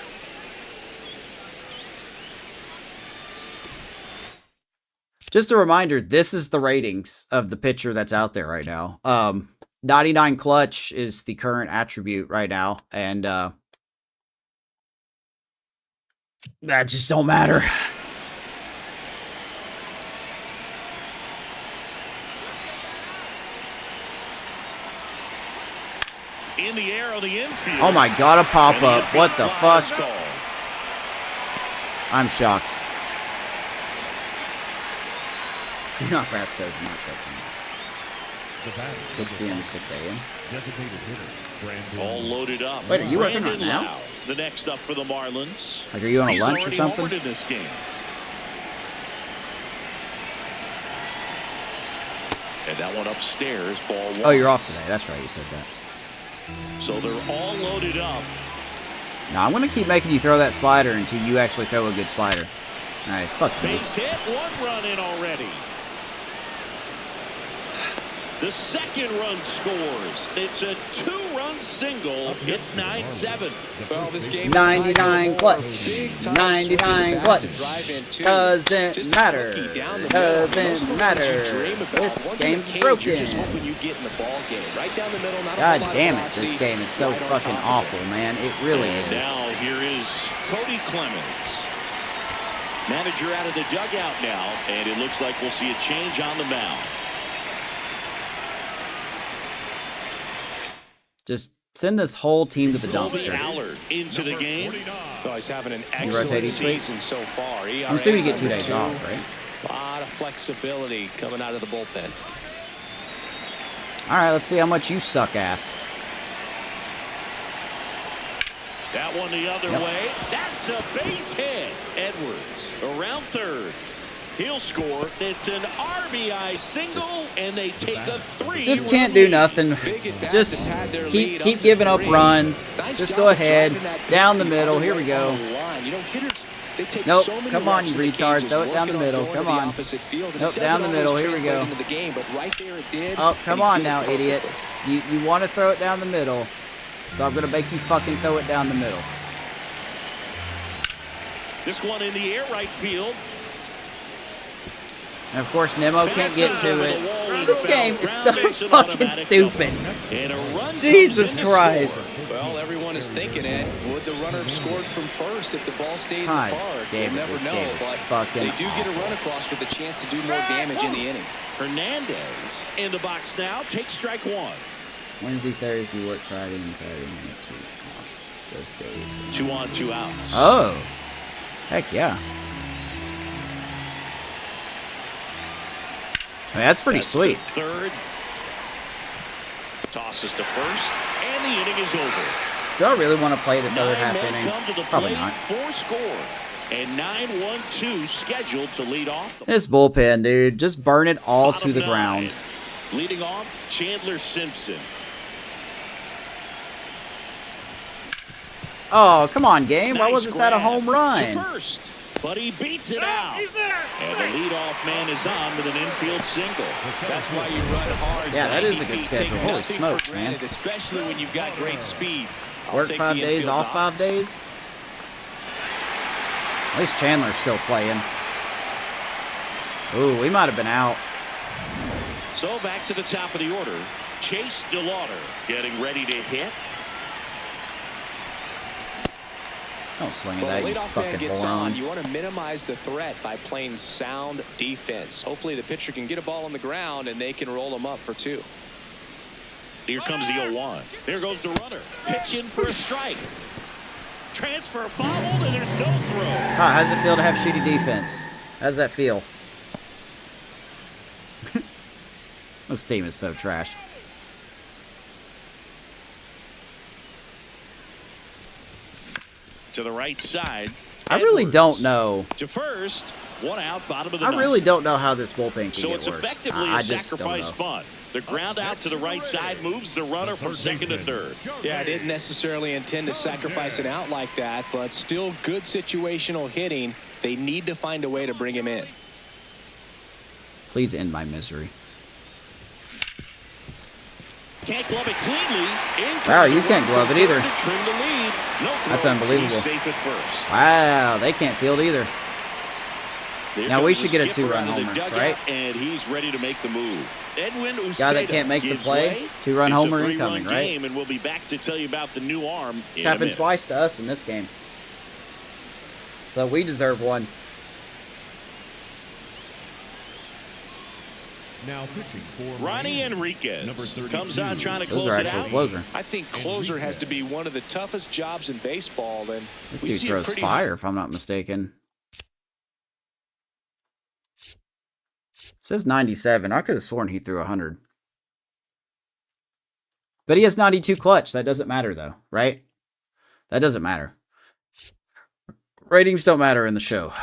Just a reminder, this is the ratings of the pitcher that's out there right now. 99 clutch is the current attribute right now, and that just don't matter. In the air on the infield. Oh my god, a pop And the up. infield What the fly fuck? is called. I'm shocked. Do not pass code, not cooking. The batter, 6 p.m. to 6 a.m. designated hitter, Brandon All loaded up. Wait, are you working Brandon right now? Lowe, the next up for the Marlins. Like, are you on a He's lunch or already something? homered in this game. And that one upstairs, ball one. Oh, you're off today. That's right, you said that. So they're all loaded up. Now, I'm going to keep making you throw that slider until you actually throw a good slider. All right, fuck you. Base hit, one run in already. The second run scores. It's a 2-run single. It's 9-7. Well, this game 99 clutch. Big time 99 swing clutch. to drive in two. Doesn't Just matter. hooky down the middle. Doesn't Those are the ones matter. you dream about. This Once in game's the cage, broken. You're just hoping you get in the ball game. Right down the middle. Not a God whole lot of damn it, velocity, this game is so right on fucking top of awful, it. man. It really And is. now here is Cody Clemens. Manager out of the dugout now, and it looks like we'll see a change on the mound. Just send this whole team to the Colby dumpster. Allard into the game. Oh, he's having an rotate excellent each week? season so far. I'm assuming you get 2 ERA days under off, right? A lot of flexibility coming out of the bullpen. All right, let's see how much you suck ass. That one the other way. That's a base hit. Edwards around third. He'll score. It's an RBI single, and they take a 3. Just can't do nothing. Big at bat Just to pad their lead keep up to giving up 3. runs. Nice Just job go of ahead. driving that Down the pitch middle. the Here we other go. way on the line. You know, hitters, they take Nope. so many Come on, reps you in the retard. cages Throw it down the working on middle. going Come to the on. opposite field, and Nope, it down the doesn't middle. always Here we translate go. into the game, but right there it did, Oh, and come he on did it now, idiot. perfectly. You want to throw it down the middle, so I'm going to make you fucking throw it down the middle. This one in the air right field. And of course, Nimmo can't get to Over it. the wall and This foul. game is Ground so base and fucking automatic stupid. double. And a run Jesus comes in to Christ. score. Well, everyone is thinking it. Would the runner have scored from first if the ball stayed God in the park? damn We'll it, never this know, game is but fucking they do get a awful. run across with a chance to do more damage in the inning. Hernandez in the box now. Takes strike one. Wednesday, Thursday, work Friday, and Saturday next week. Oh, those days. 2 on, 2 outs. Oh. Heck yeah. I mean, that's pretty That's sweet. to third. Tosses to first, and the inning is over. Do I really want to play this other 9 half men inning? come to the Probably plate not. for score. And 9-1-2 scheduled to lead off. The This bullpen, dude. Just burn it all bottom to the 9. ground. Leading off, Chandler Simpson. Oh, come on, game. Why Nice wasn't that a grab home to run? first. but he beats it out. He's there. And the leadoff man is on with an infield single. That's why you run hard. Yeah, that is a good 90 feet, schedule. take Holy nothing smokes, for man. granted, especially when you've got great speed. I'll Work take 5 the days, infield off knock. 5 days. At least Chandler's still playing. Ooh, we might have been out. So back to the top of the order. Chase DeLauter getting ready to hit. Don't swing at Well, that, the you leadoff man fucking gets on. moron. You want to minimize the threat by playing sound defense. Hopefully the pitcher can get a ball on the ground and they can roll them up for 2. Here comes the 0-1. There goes the runner. Pitch in for a strike. Transfer bobbled, and there's no throw. How does it feel to have shitty defense? How does that feel? This team is so trash. To the right side. I really Edwards. don't know. To first. 1 out, bottom of the I ninth. really don't know how this bullpen can So get it's worse. effectively I a just don't sacrifice know. bunt. The ground out to the right side moves the runner from second to third. Yeah, I didn't necessarily intend to sacrifice an out like that, but still good situational hitting. They need to find a way to bring him in. Please end my misery. Can't glove it cleanly. Wow, you can't glove it either. To trim the lead. No That's throw. unbelievable. He's safe at first. Wow, they can't field either. There Now we comes should the get a skipper 2-run out of the homer, dugout, right? And he's ready to make the move. Edwin Uceda Guy that can't make the gives play, way. 2-run It's a homer 3-run incoming, right? game, and we'll be back to tell you about the new arm. It's in a happened minute. twice to us in this game. So we deserve one. Now pitching for Ronnie Miami, Enriquez number 32. comes on trying to Those close are it actual out. closer. I think closer has to be one of the toughest jobs in baseball. And This we dude see throws a pretty fire, if I'm not mistaken. It says 97. I could have sworn he threw 100. But he has 92 clutch. That doesn't matter, though, right? That doesn't matter. Ratings don't matter in the show.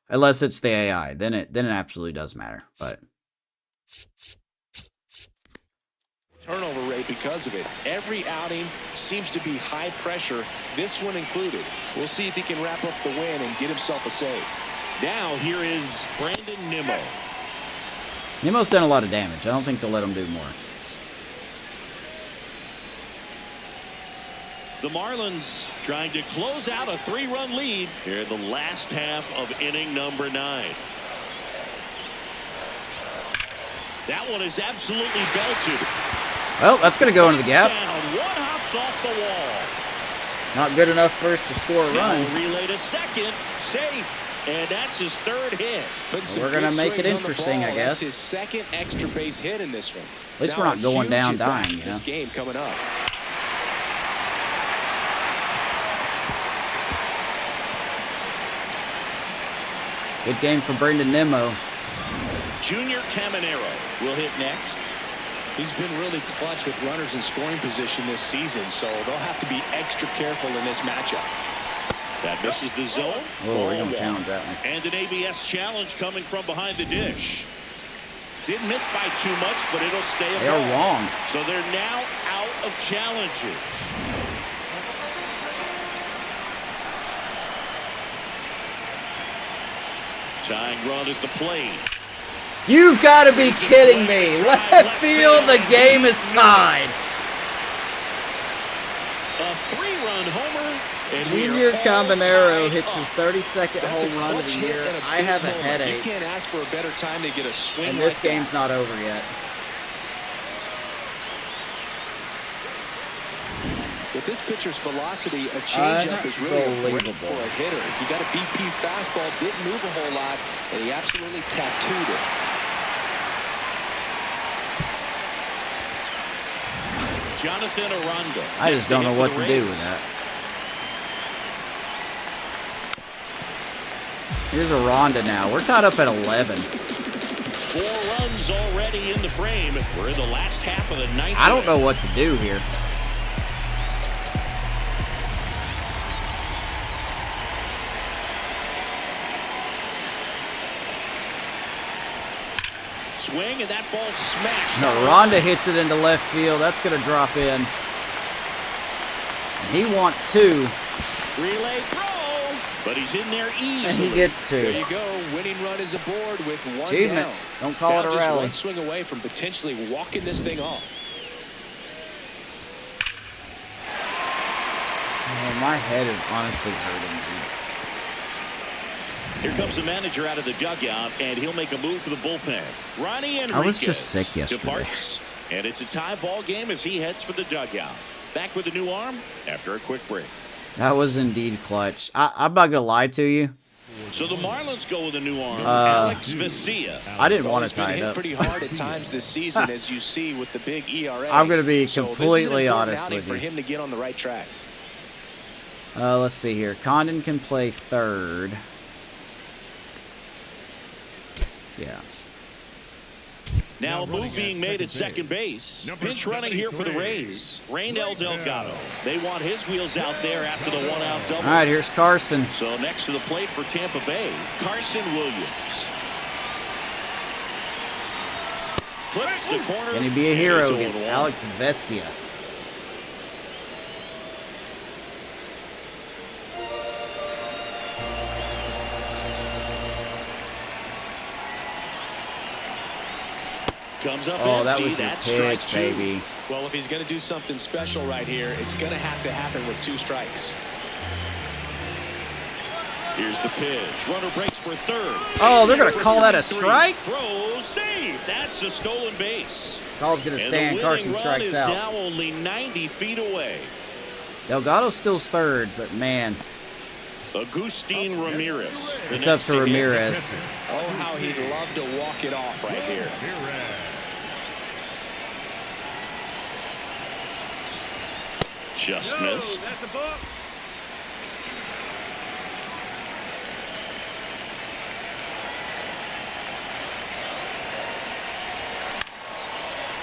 Unless it's the AI. Then it absolutely does matter. But turnover rate because of it. Every outing seems to be high pressure, this one included. We'll see if he can wrap up the win and get himself a save. Now here is Brandon Nimmo. Nimmo's done a lot of damage. I don't think they'll let him do more. The Marlins trying to close out a 3-run lead here in the last half of inning number 9. That one is absolutely belted. Well, that's going to go into the gap. Down. One hops off the wall. Not good enough for us to score a Now run. relay to second. Safe. And that's his 3rd hit. We're going to make it interesting, I guess. That's his 2nd extra base hit in this one. At least Now we're not a going huge down at bat dying, in This game coming up. Good game for Brandon Nimmo. Junior Caminero will hit next. He's been really clutch with runners in scoring position this season, so they'll have to be extra careful in this matchup. That misses the zone. Oh, we're going Ball to challenge one. that one. And an ABS challenge coming from behind the dish. Didn't miss by too much, but it'll stay a They are ball. wrong. So they're now out of challenges. Tying run at the plate. You've got to be kidding me. Left field, the game is tied. A 3-run homer. And we are Junior all Caminero tied hits up. his 32nd That's a home run of clutch the hit year. and a I big have a moment. headache, You can't ask for a better time to get a swing and this like that. game's not over yet. With this pitcher's velocity, a changeup is really great Unbelievable. for a hitter. He got a BP fastball, didn't move a whole lot, and he absolutely tattooed it. Jonathan Aranda. I just don't know what to do with that. Here's a Ronda now. We're tied up at 11. 4 runs already in the frame. We're in the last half of the 9th. I don't know what to do here. Swing, and that ball smashed. No, Ronda hits it into left field. That's going to drop in. And he wants 2. Relay throw. But he's in there easily. And he gets There two. you go. Winning run is aboard with one Achievement. down. Don't call Now it a just rally. one swing away from potentially walking this thing off. Oh, my head is honestly hurting, dude. Here comes the manager out of the dugout, and he'll make a move for the bullpen. Ronnie Enriquez I was just sick yesterday. departs, and it's a tie ball game as he heads for the dugout. Back with a new arm after a quick break. That was indeed clutch. I'm not gonna lie to you. So the Marlins go with a new arm. Alex Vesia. I didn't want He's to been tie it hit up. pretty hard at times this season, as you see with the big ERA. I'm gonna be So this is an completely important honest outing with for you. him to get on the right track. Let's see here. Condon can play third. Yeah. Now a move being made at second base. Pinch running here for the Rays. Raynel Delgado. They want his wheels out there after the one-out double. All right, here's Carson. So next to the plate for Tampa Bay, Carson Williams. Flips the corner. Can he be a and hero it's against 0-1. Alex Vesia? Comes up Oh, that empty. was your That's strike pitch, two. baby. Well, if he's going to do something special right here, it's going to have to happen with 2 strikes. Here's the pitch. Runner breaks for third. Oh, they're gonna For call that a 33. strike? Throw, save. That's a stolen base. Call's gonna And stand. the Carson winning run strikes is out. now only 90 feet away. Delgado still's third, but man, Agustin Ramirez. the it's up next to hit. Ramirez. Oh, how he'd love to walk it off right here. Just missed. That's a book.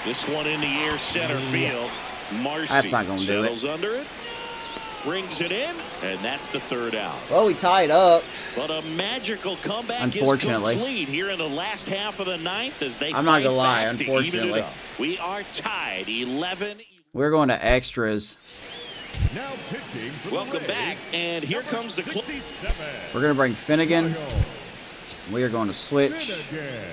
This one in the air, center field. Marcy That's not gonna do it. settles under it, brings it in, and that's the third out. Well, we tied up. But a magical comeback Unfortunately. is complete here in the last half of the ninth as they I'm not fight gonna lie, back to even unfortunately. it up. We are tied 11. We're going to extras. Now pitching for the Welcome Rays, back, and here comes the close. 67. We're gonna bring Finnegan. We are going to switch Finnegan.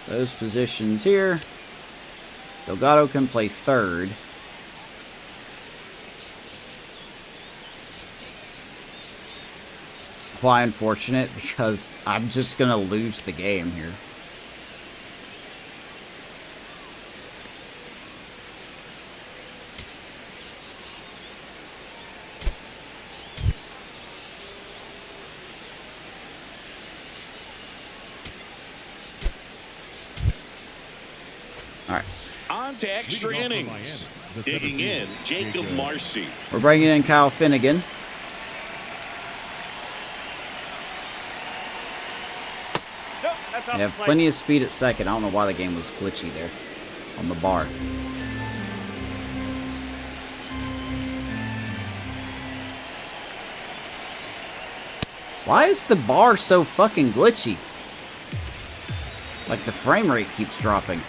those positions here. Delgado can play third. Why unfortunate? Because I'm just gonna lose the game here. All right, On to extra Leading off for innings. Miami, the Digging in, 17th, Jacob Jacob. Marcy. we're bringing in Kyle Finnegan. Nope, that's off They have the plate. plenty of speed at second. I don't know why the game was glitchy there on the bar. Why is the bar so fucking glitchy? Like the frame rate keeps dropping.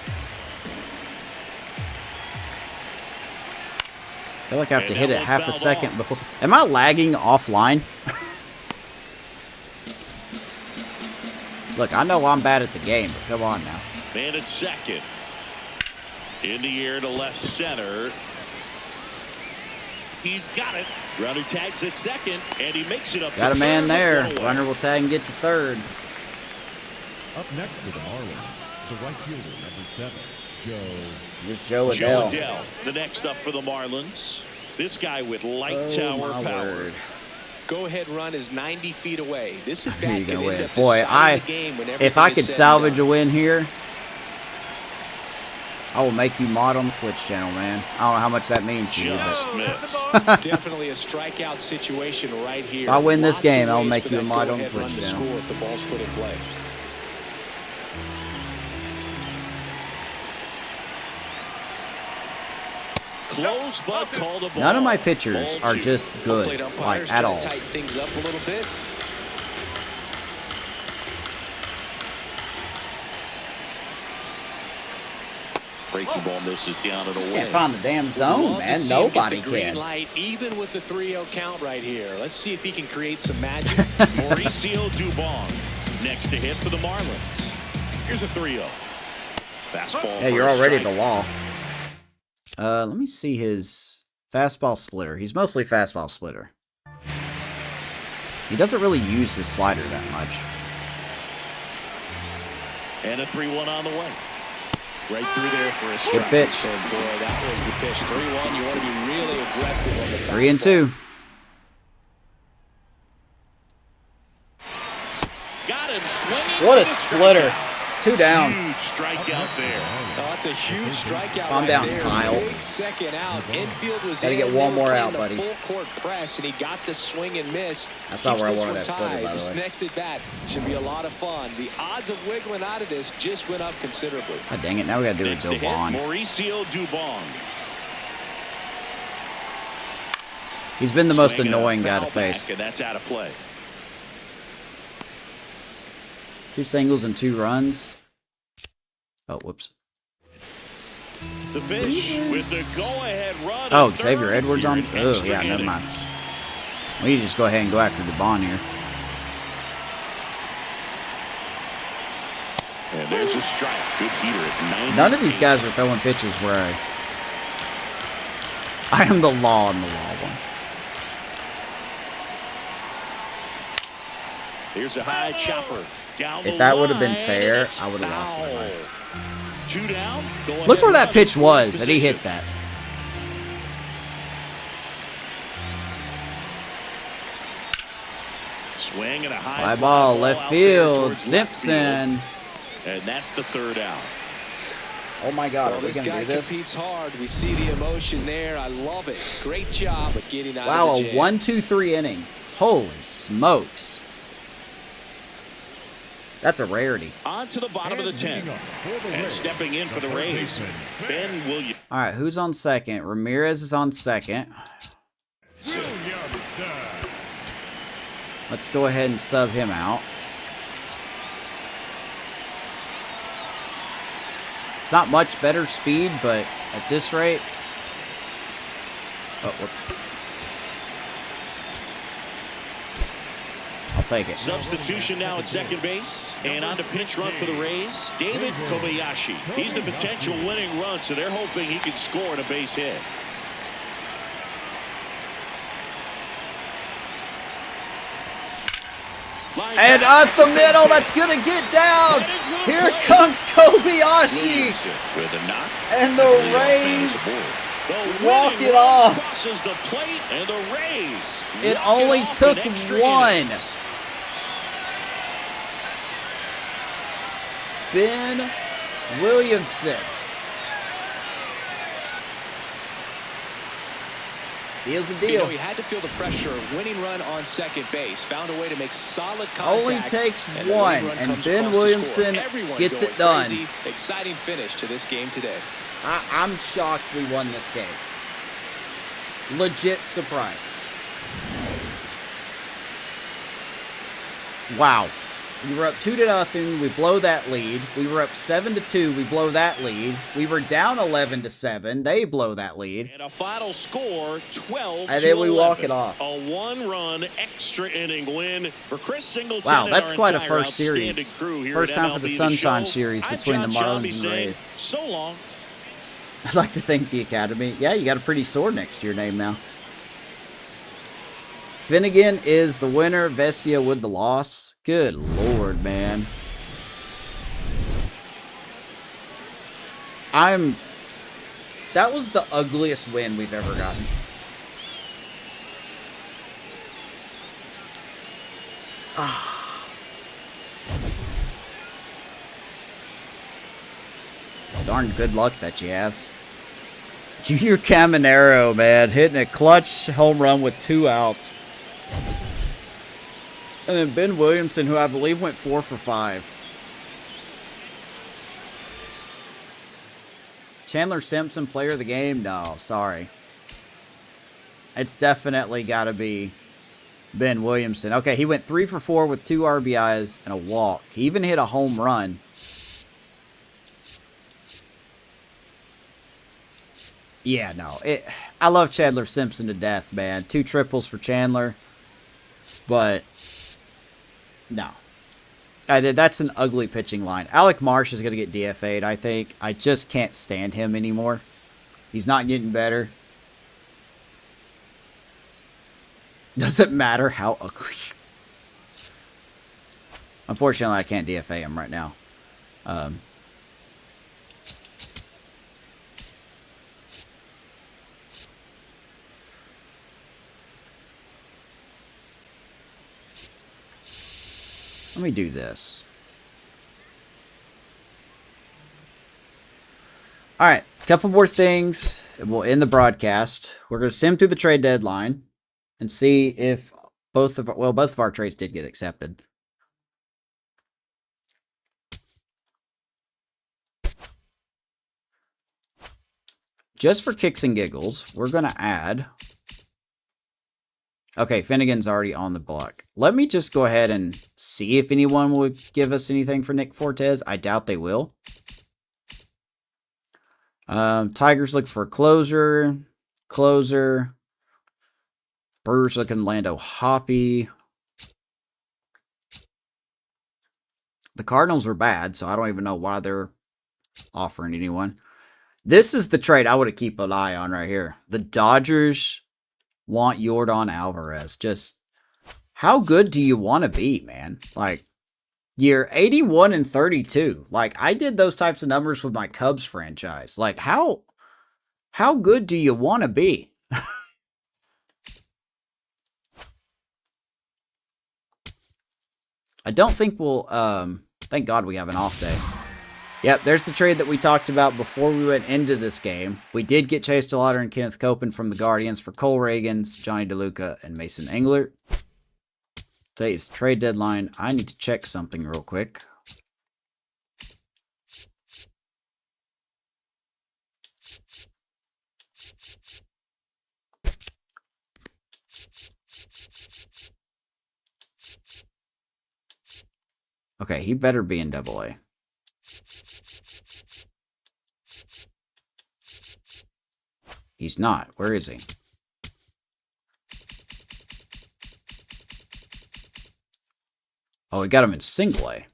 I feel like I have to And hit that it one half a fouled second off. before. Am I lagging offline? Look, I know I'm bad at the game, but come on now. Man at second. In the air to left center. He's got it. Runner tags at second, and he makes it up. Got to a man third there. with one away. Runner will tag and get to third. Up next for the Marlins, the right fielder, number 7, Joe. Here's Joe Joe Adell. Adell, the next up for the Marlins. This guy with light Oh, tower my power. word. Go-ahead run is 90 feet away. This is Who bat you can gonna end win? up Boy, deciding the game when if everything I is could said and salvage a done. win here, I will make you mod on the Twitch channel, man. I don't know how much that means to you, but Just Oh, that's missed. the ball. Definitely a strikeout situation right here. If I win this Lots of game, I'll ways make for you a that mod on the go-ahead run Twitch to channel. score if the ball's put in play. Close, but called a ball. none of my pitchers Ball are two. just Home good, plate umpires like, at try to all. tighten things up a little bit. Breaking ball misses down and Just away. can't find the damn zone, man. Nobody can. Light, even with the 3-0 count right here. Let's see if he can create some magic. Mauricio Dubon next to hit for the Marlins. Here's a 3-0. Fastball. Yeah, you're already the law. Let me see his fastball splitter. He's mostly fastball splitter. He doesn't really use his slider that much. And a 3-1 on the way. Right through there for a strike. Good pitch. And boy, that was the pitch. 3-1. You want to be really aggressive on the fastball. 3-2. Got him swinging. What a splitter. 2 down. Huge strikeout there. Oh, that's a huge strikeout. Calm right down, there. Kyle. Big second out. Infield was Gotta in. get one They were more playing out, the buddy. Full court press, and he got the swing and miss. That's not Keeps where I this wanted one that splitter, tied. by the This way. next at bat should be a lot of fun. The odds of wiggling out of this just went up considerably. God dang it. Now we got to do it Next with to hit, Dubon. Mauricio Dubon. He's been the most Swing and a annoying guy to foul face. back, and that's out of play. 2 singles and 2 runs. Oh, whoops. The Fish with the go-ahead run. Oh, at Xavier third Edwards here on? in Oh, extra yeah, never mind. innings. We need to just go ahead and go after Dubon here. And there's a strike. Good heater at 90. None of these guys are throwing pitches where I am the law on the law one. Here's a high chopper. Down If the that would have been line, fair, and it's I would have lost my foul. mind. 2 down. Go Look ahead where that run pitch in was, and he position. hit that. Swing and a high Fly ball, out left there field, towards left Simpson. field. And that's the 3rd out. Oh my God, Well, are we this going to guy do this? competes hard. We see the emotion there. I love it. Great job at getting out Wow, of the a jam. 1-2-3 inning. Holy smokes. That's a rarity. On to the bottom of the 10th. And stepping in for the Rays, Ben Williamson. All right, who's on second? Ramirez is on second. Let's go ahead and sub him out. It's not much better speed, but at this rate... Oh, whoops. I'll take it. Substitution now at second base. And on to pinch run for the Rays, David Kobayashi. He's the potential winning run, so they're hoping he can score on a base hit. And up the middle, that's going to get down. Here comes Kobayashi. With a knock. And the Rays walk it off. Crosses the plate, and the Rays It walk only off took in extra one. innings. Ben Williamson. Deal's the You deal. know, he had to feel the pressure. Winning run on second base. Found a way to make solid contact. Only takes and the one, winning run and comes Ben across to Williamson score. Everyone gets going it done. crazy. Exciting finish to this game today. I'm shocked we won this game. Legit surprised. Wow. We were up 2-0. We blow that lead. We were up 7-2. We blow that lead. We were down 11-7. They blow that lead. And a final score, 12 And then we walk 11. it off. A 1-run extra inning win for Chris Singleton. Wow, and that's our quite a entire first series. outstanding crew here First at time for the MLB SunShine Show. series I'm between the John Marlins Shelby and saying, Rays. So long. I'd like to thank the Academy. Yeah, you got a pretty sword next to your name now. Finnegan is the winner. Vesia with the loss. Good Lord, man. That was the ugliest win we've ever gotten. It's darn good luck that you have. Junior Caminero, man, hitting a clutch home run with 2 outs. And then Ben Williamson, who I believe went 4 for 5. Chandler Simpson, player of the game? No, sorry. It's definitely got to be Ben Williamson. Okay, he went 3 for 4 with 2 RBIs and a walk. He even hit a home run. Yeah, no. I love Chandler Simpson to death, man. 2 triples for Chandler. But, no. That's an ugly pitching line. Alec Marsh is going to get DFA'd, I think. I just can't stand him anymore. He's not getting better. Doesn't matter how ugly. Unfortunately, I can't DFA him right now. Let me do this. All right, a couple more things, and we'll end the broadcast. We're going to sim through the trade deadline and see if both of our trades did get accepted. Just for kicks and giggles, we're going to add... Okay, Finnegan's already on the block. Let me just go ahead and see if anyone will give us anything for Nick Fortes. I doubt they will. Tigers look for a closer. Brewers looking Lando Hoppy. The Cardinals are bad, so I don't even know why they're offering anyone. This is the trade I would keep an eye on right here. The Dodgers want Yordan Alvarez. Just how good do you want to be, man? Like, you're 81 and 32. Like, I did those types of numbers with my Cubs franchise. Like, how good do you want to be? I don't think we'll, thank God we have an off day. Yep, there's the trade that we talked about before we went into this game. We did get Chase DeLauter and Kenneth Copen from the Guardians for Cole Ragans, Johnny DeLuca, and Mason Englert. Today's trade deadline. I need to check something real quick. Okay, he better be in AA. He's not. Where is he? Oh, we got him in single A.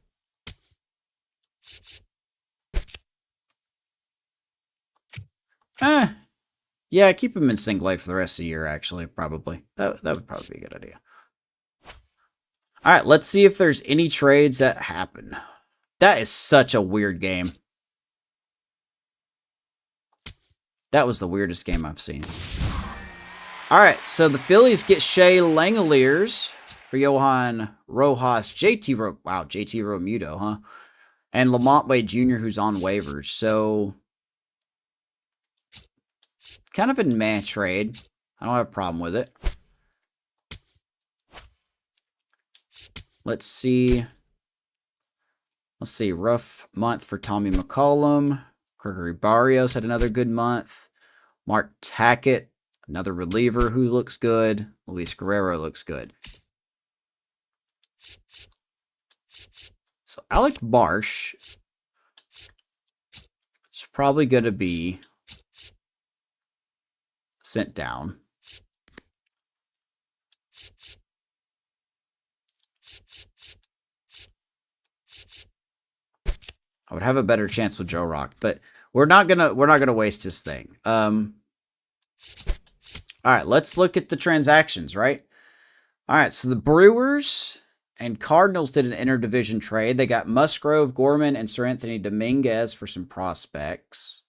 Yeah, keep him in single A for the rest of the year, actually, probably. That would probably be a good idea. All right, let's see if there's any trades that happen. That is such a weird game. That was the weirdest game I've seen. All right, so the Phillies get Shea Langoliers for Johan Rojas, JT Romuto, huh? And Lamont Wade Jr., who's on waivers. So, kind of a meh trade. I don't have a problem with it. Let's see. Rough month for Tommy McCollum. Gregory Barrios had another good month. Mark Tackett, another reliever who looks good. Luis Guerrero looks good. So Alec Marsh is probably going to be sent down. I would have a better chance with Joe Rock, but we're not gonna waste this thing. All right, let's look at the transactions, right? All right, so the Brewers and Cardinals did an interdivision trade. They got Musgrove, Gorman, and Sir Anthony Dominguez for some prospects.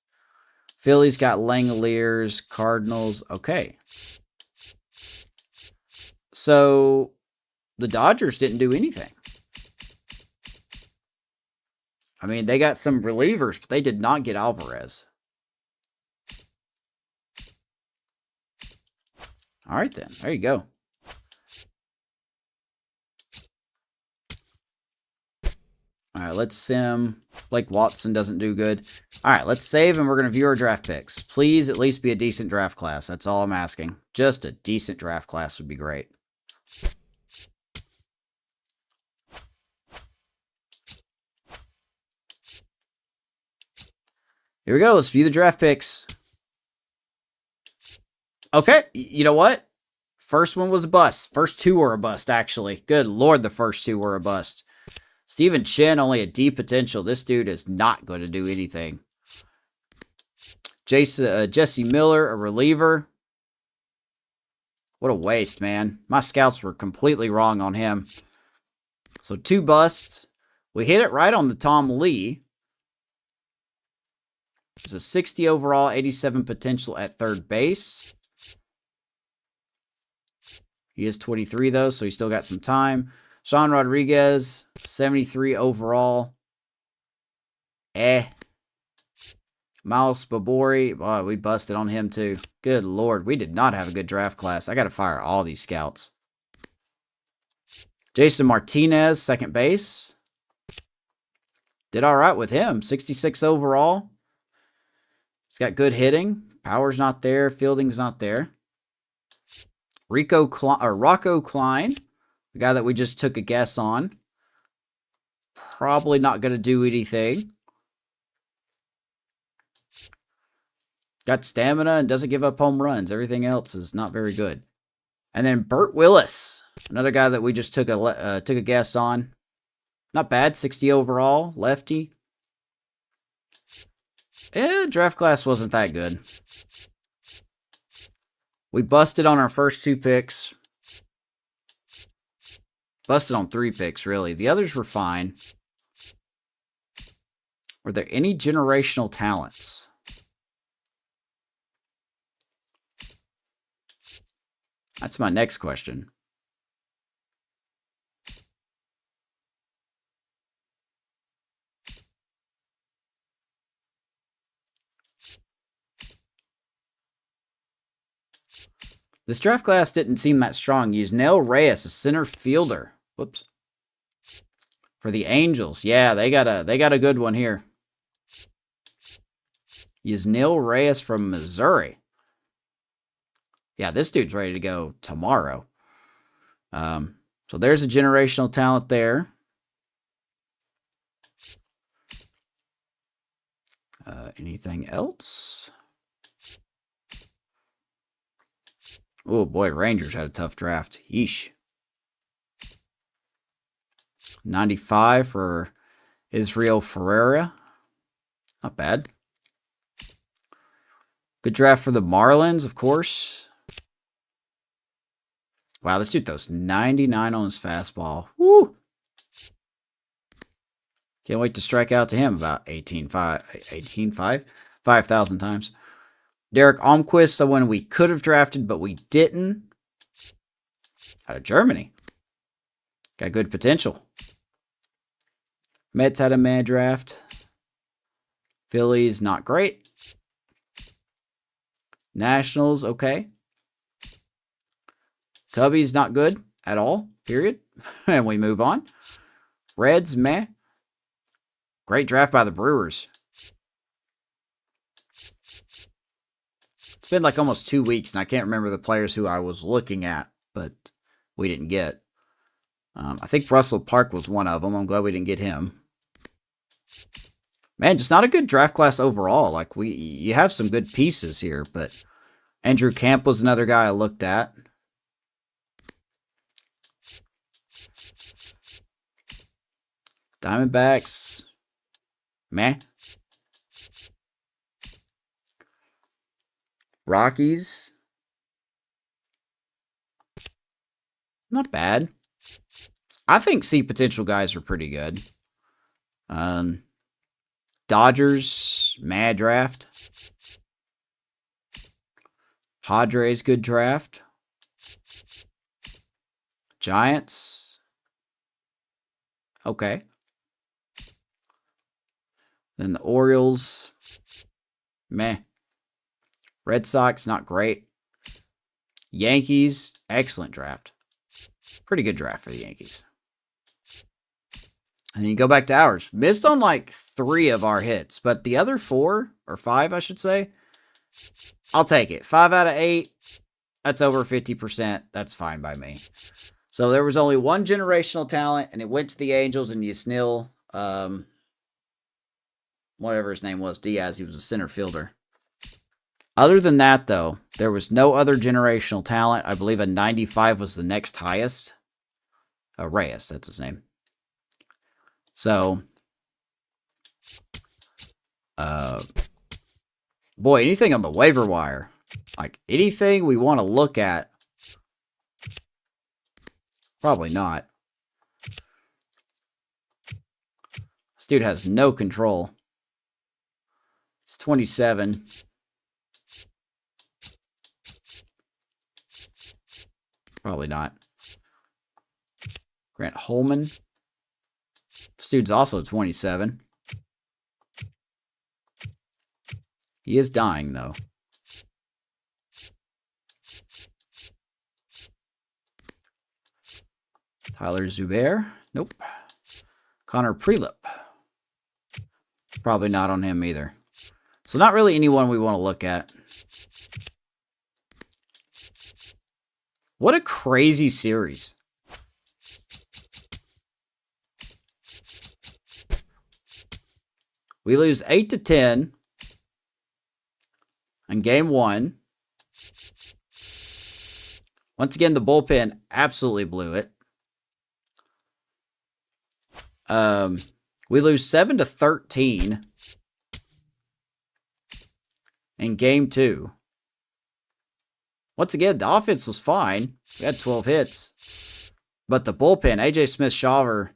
Phillies got Langoliers, Cardinals. Okay. So the Dodgers didn't do anything. I mean, they got some relievers, but they did not get Alvarez. All right, then. There you go. All right, let's sim. Blake Watson doesn't do good. All right, let's save, and we're going to view our draft picks. Please at least be a decent draft class. That's all I'm asking. Just a decent draft class would be great. Here we go. Let's view the draft picks. Okay, you know what? First one was a bust. First two were a bust, actually. Good Lord, the first two were a bust. Steven Chen, only a D potential. This dude is not going to do anything. Jesse Miller, a reliever. What a waste, man. My scouts were completely wrong on him. So 2 busts. We hit it right on the Tom Lee. There's a 60 overall, 87 potential at third base. He is 23, though, so he's still got some time. Sean Rodriguez, 73 overall. Miles Babori, we busted on him, too. Good Lord, we did not have a good draft class. I got to fire all these scouts. Jason Martinez, second base. Did all right with him. 66 overall. He's got good hitting. Power's not there. Fielding's not there. Rocco Klein, the guy that we just took a guess on. Probably not going to do anything. Got stamina and doesn't give up home runs. Everything else is not very good. And then Burt Willis, another guy that we just took a guess on. Not bad, 60 overall, lefty. Draft class wasn't that good. We busted on our first 2 picks. Busted on 3 picks, really. The others were fine. Were there any generational talents? That's my next question. This draft class didn't seem that strong. Yusniel Reyes, a center fielder. Whoops. For the Angels. Yeah, they got a good one here. Yusniel Reyes from Missouri. Yeah, this dude's ready to go tomorrow. So there's a generational talent there. Anything else? Oh, boy, Rangers had a tough draft. Yeesh. 95 for Israel Ferreira. Not bad. Good draft for the Marlins, of course. Wow, this dude throws 99 on his fastball. Woo! Can't wait to strike out to him about 5,000 times. Derek Almquist, someone we could have drafted, but we didn't. Out of Germany. Got good potential. Mets had a mad draft. Phillies, not great. Nationals, okay. Cubbies, not good at all, period. And we move on. Reds, meh. Great draft by the Brewers. It's been like almost 2 weeks, and I can't remember the players who I was looking at, but we didn't get. I think Russell Park was one of them. I'm glad we didn't get him. Man, just not a good draft class overall. Like, you have some good pieces here, but Andrew Camp was another guy I looked at. Diamondbacks, meh. Rockies, not bad. I think C potential guys are pretty good. Dodgers, mad draft. Padres, good draft. Giants, okay. Then the Orioles, meh. Red Sox, not great. Yankees, excellent draft. Pretty good draft for the Yankees. And then you go back to ours. Missed on like 3 of our hits, but the other 4, or 5, I should say, I'll take it. 5 out of 8, that's over 50%. That's fine by me. So there was only one generational talent, and it went to the Angels, and Yusniel, whatever his name was, Diaz, he was a center fielder. Other than that, though, There was no other generational talent. I believe a 95 was the next highest. Reyes, that's his name. So, boy, anything on the waiver wire, like anything we want to look at, probably not. This dude has no control. He's 27. Probably not. Grant Holman. This dude's also 27. He is dying, though. Tyler Zubair. Nope. Connor Prelip. Probably not on him either. So not really anyone we want to look at. What a crazy series. We lose 8-10 in game 1. Once again, the bullpen absolutely blew it. We lose 7-13 in game 2. Once again, the offense was fine. We had 12 hits. But the bullpen, AJ Smith-Shawver,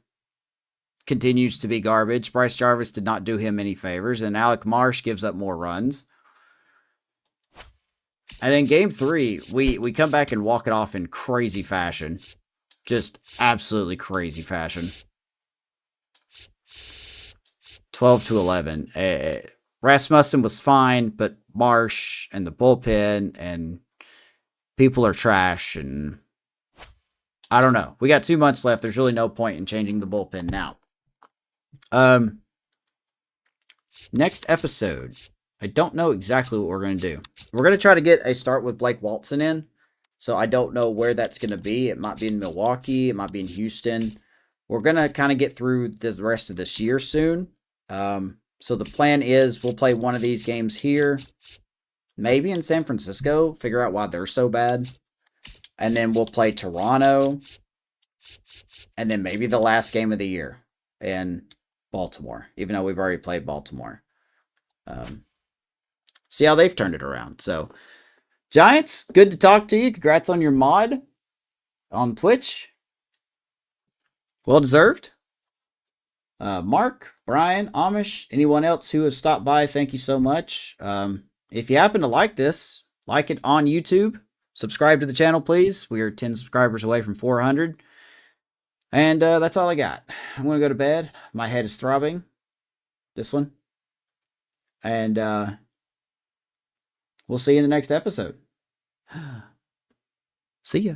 continues to be garbage. Bryce Jarvis did not do him any favors. And Alec Marsh gives up more runs. And then game 3, we come back and walk it off in crazy fashion. Just absolutely crazy fashion. 12-11. Rasmussen was fine, but Marsh and the bullpen and people are trash, and I don't know. We got 2 months left. There's really no point in changing the bullpen now. Next episode, I don't know exactly what we're going to do. We're going to try to get a start with Blake Walton in, so I don't know where that's going to be. It might be in Milwaukee. It might be in Houston. We're going to kind of get through the rest of this year soon. So the plan is we'll play one of these games here, maybe in San Francisco, figure out why they're so bad. And then we'll play Toronto. And then maybe the last game of the year in Baltimore, even though we've already played Baltimore. See how they've turned it around. So, Giants, good to talk to you. Congrats on your mod on Twitch. Well deserved. Mark, Brian, Amish, anyone else who has stopped by, thank you so much. If you happen to like this, like it on YouTube. Subscribe to the channel, please. We are 10 subscribers away from 400. And that's all I got. I'm going to go to bed. My head is throbbing. This one. And we'll see you in the next episode. See ya.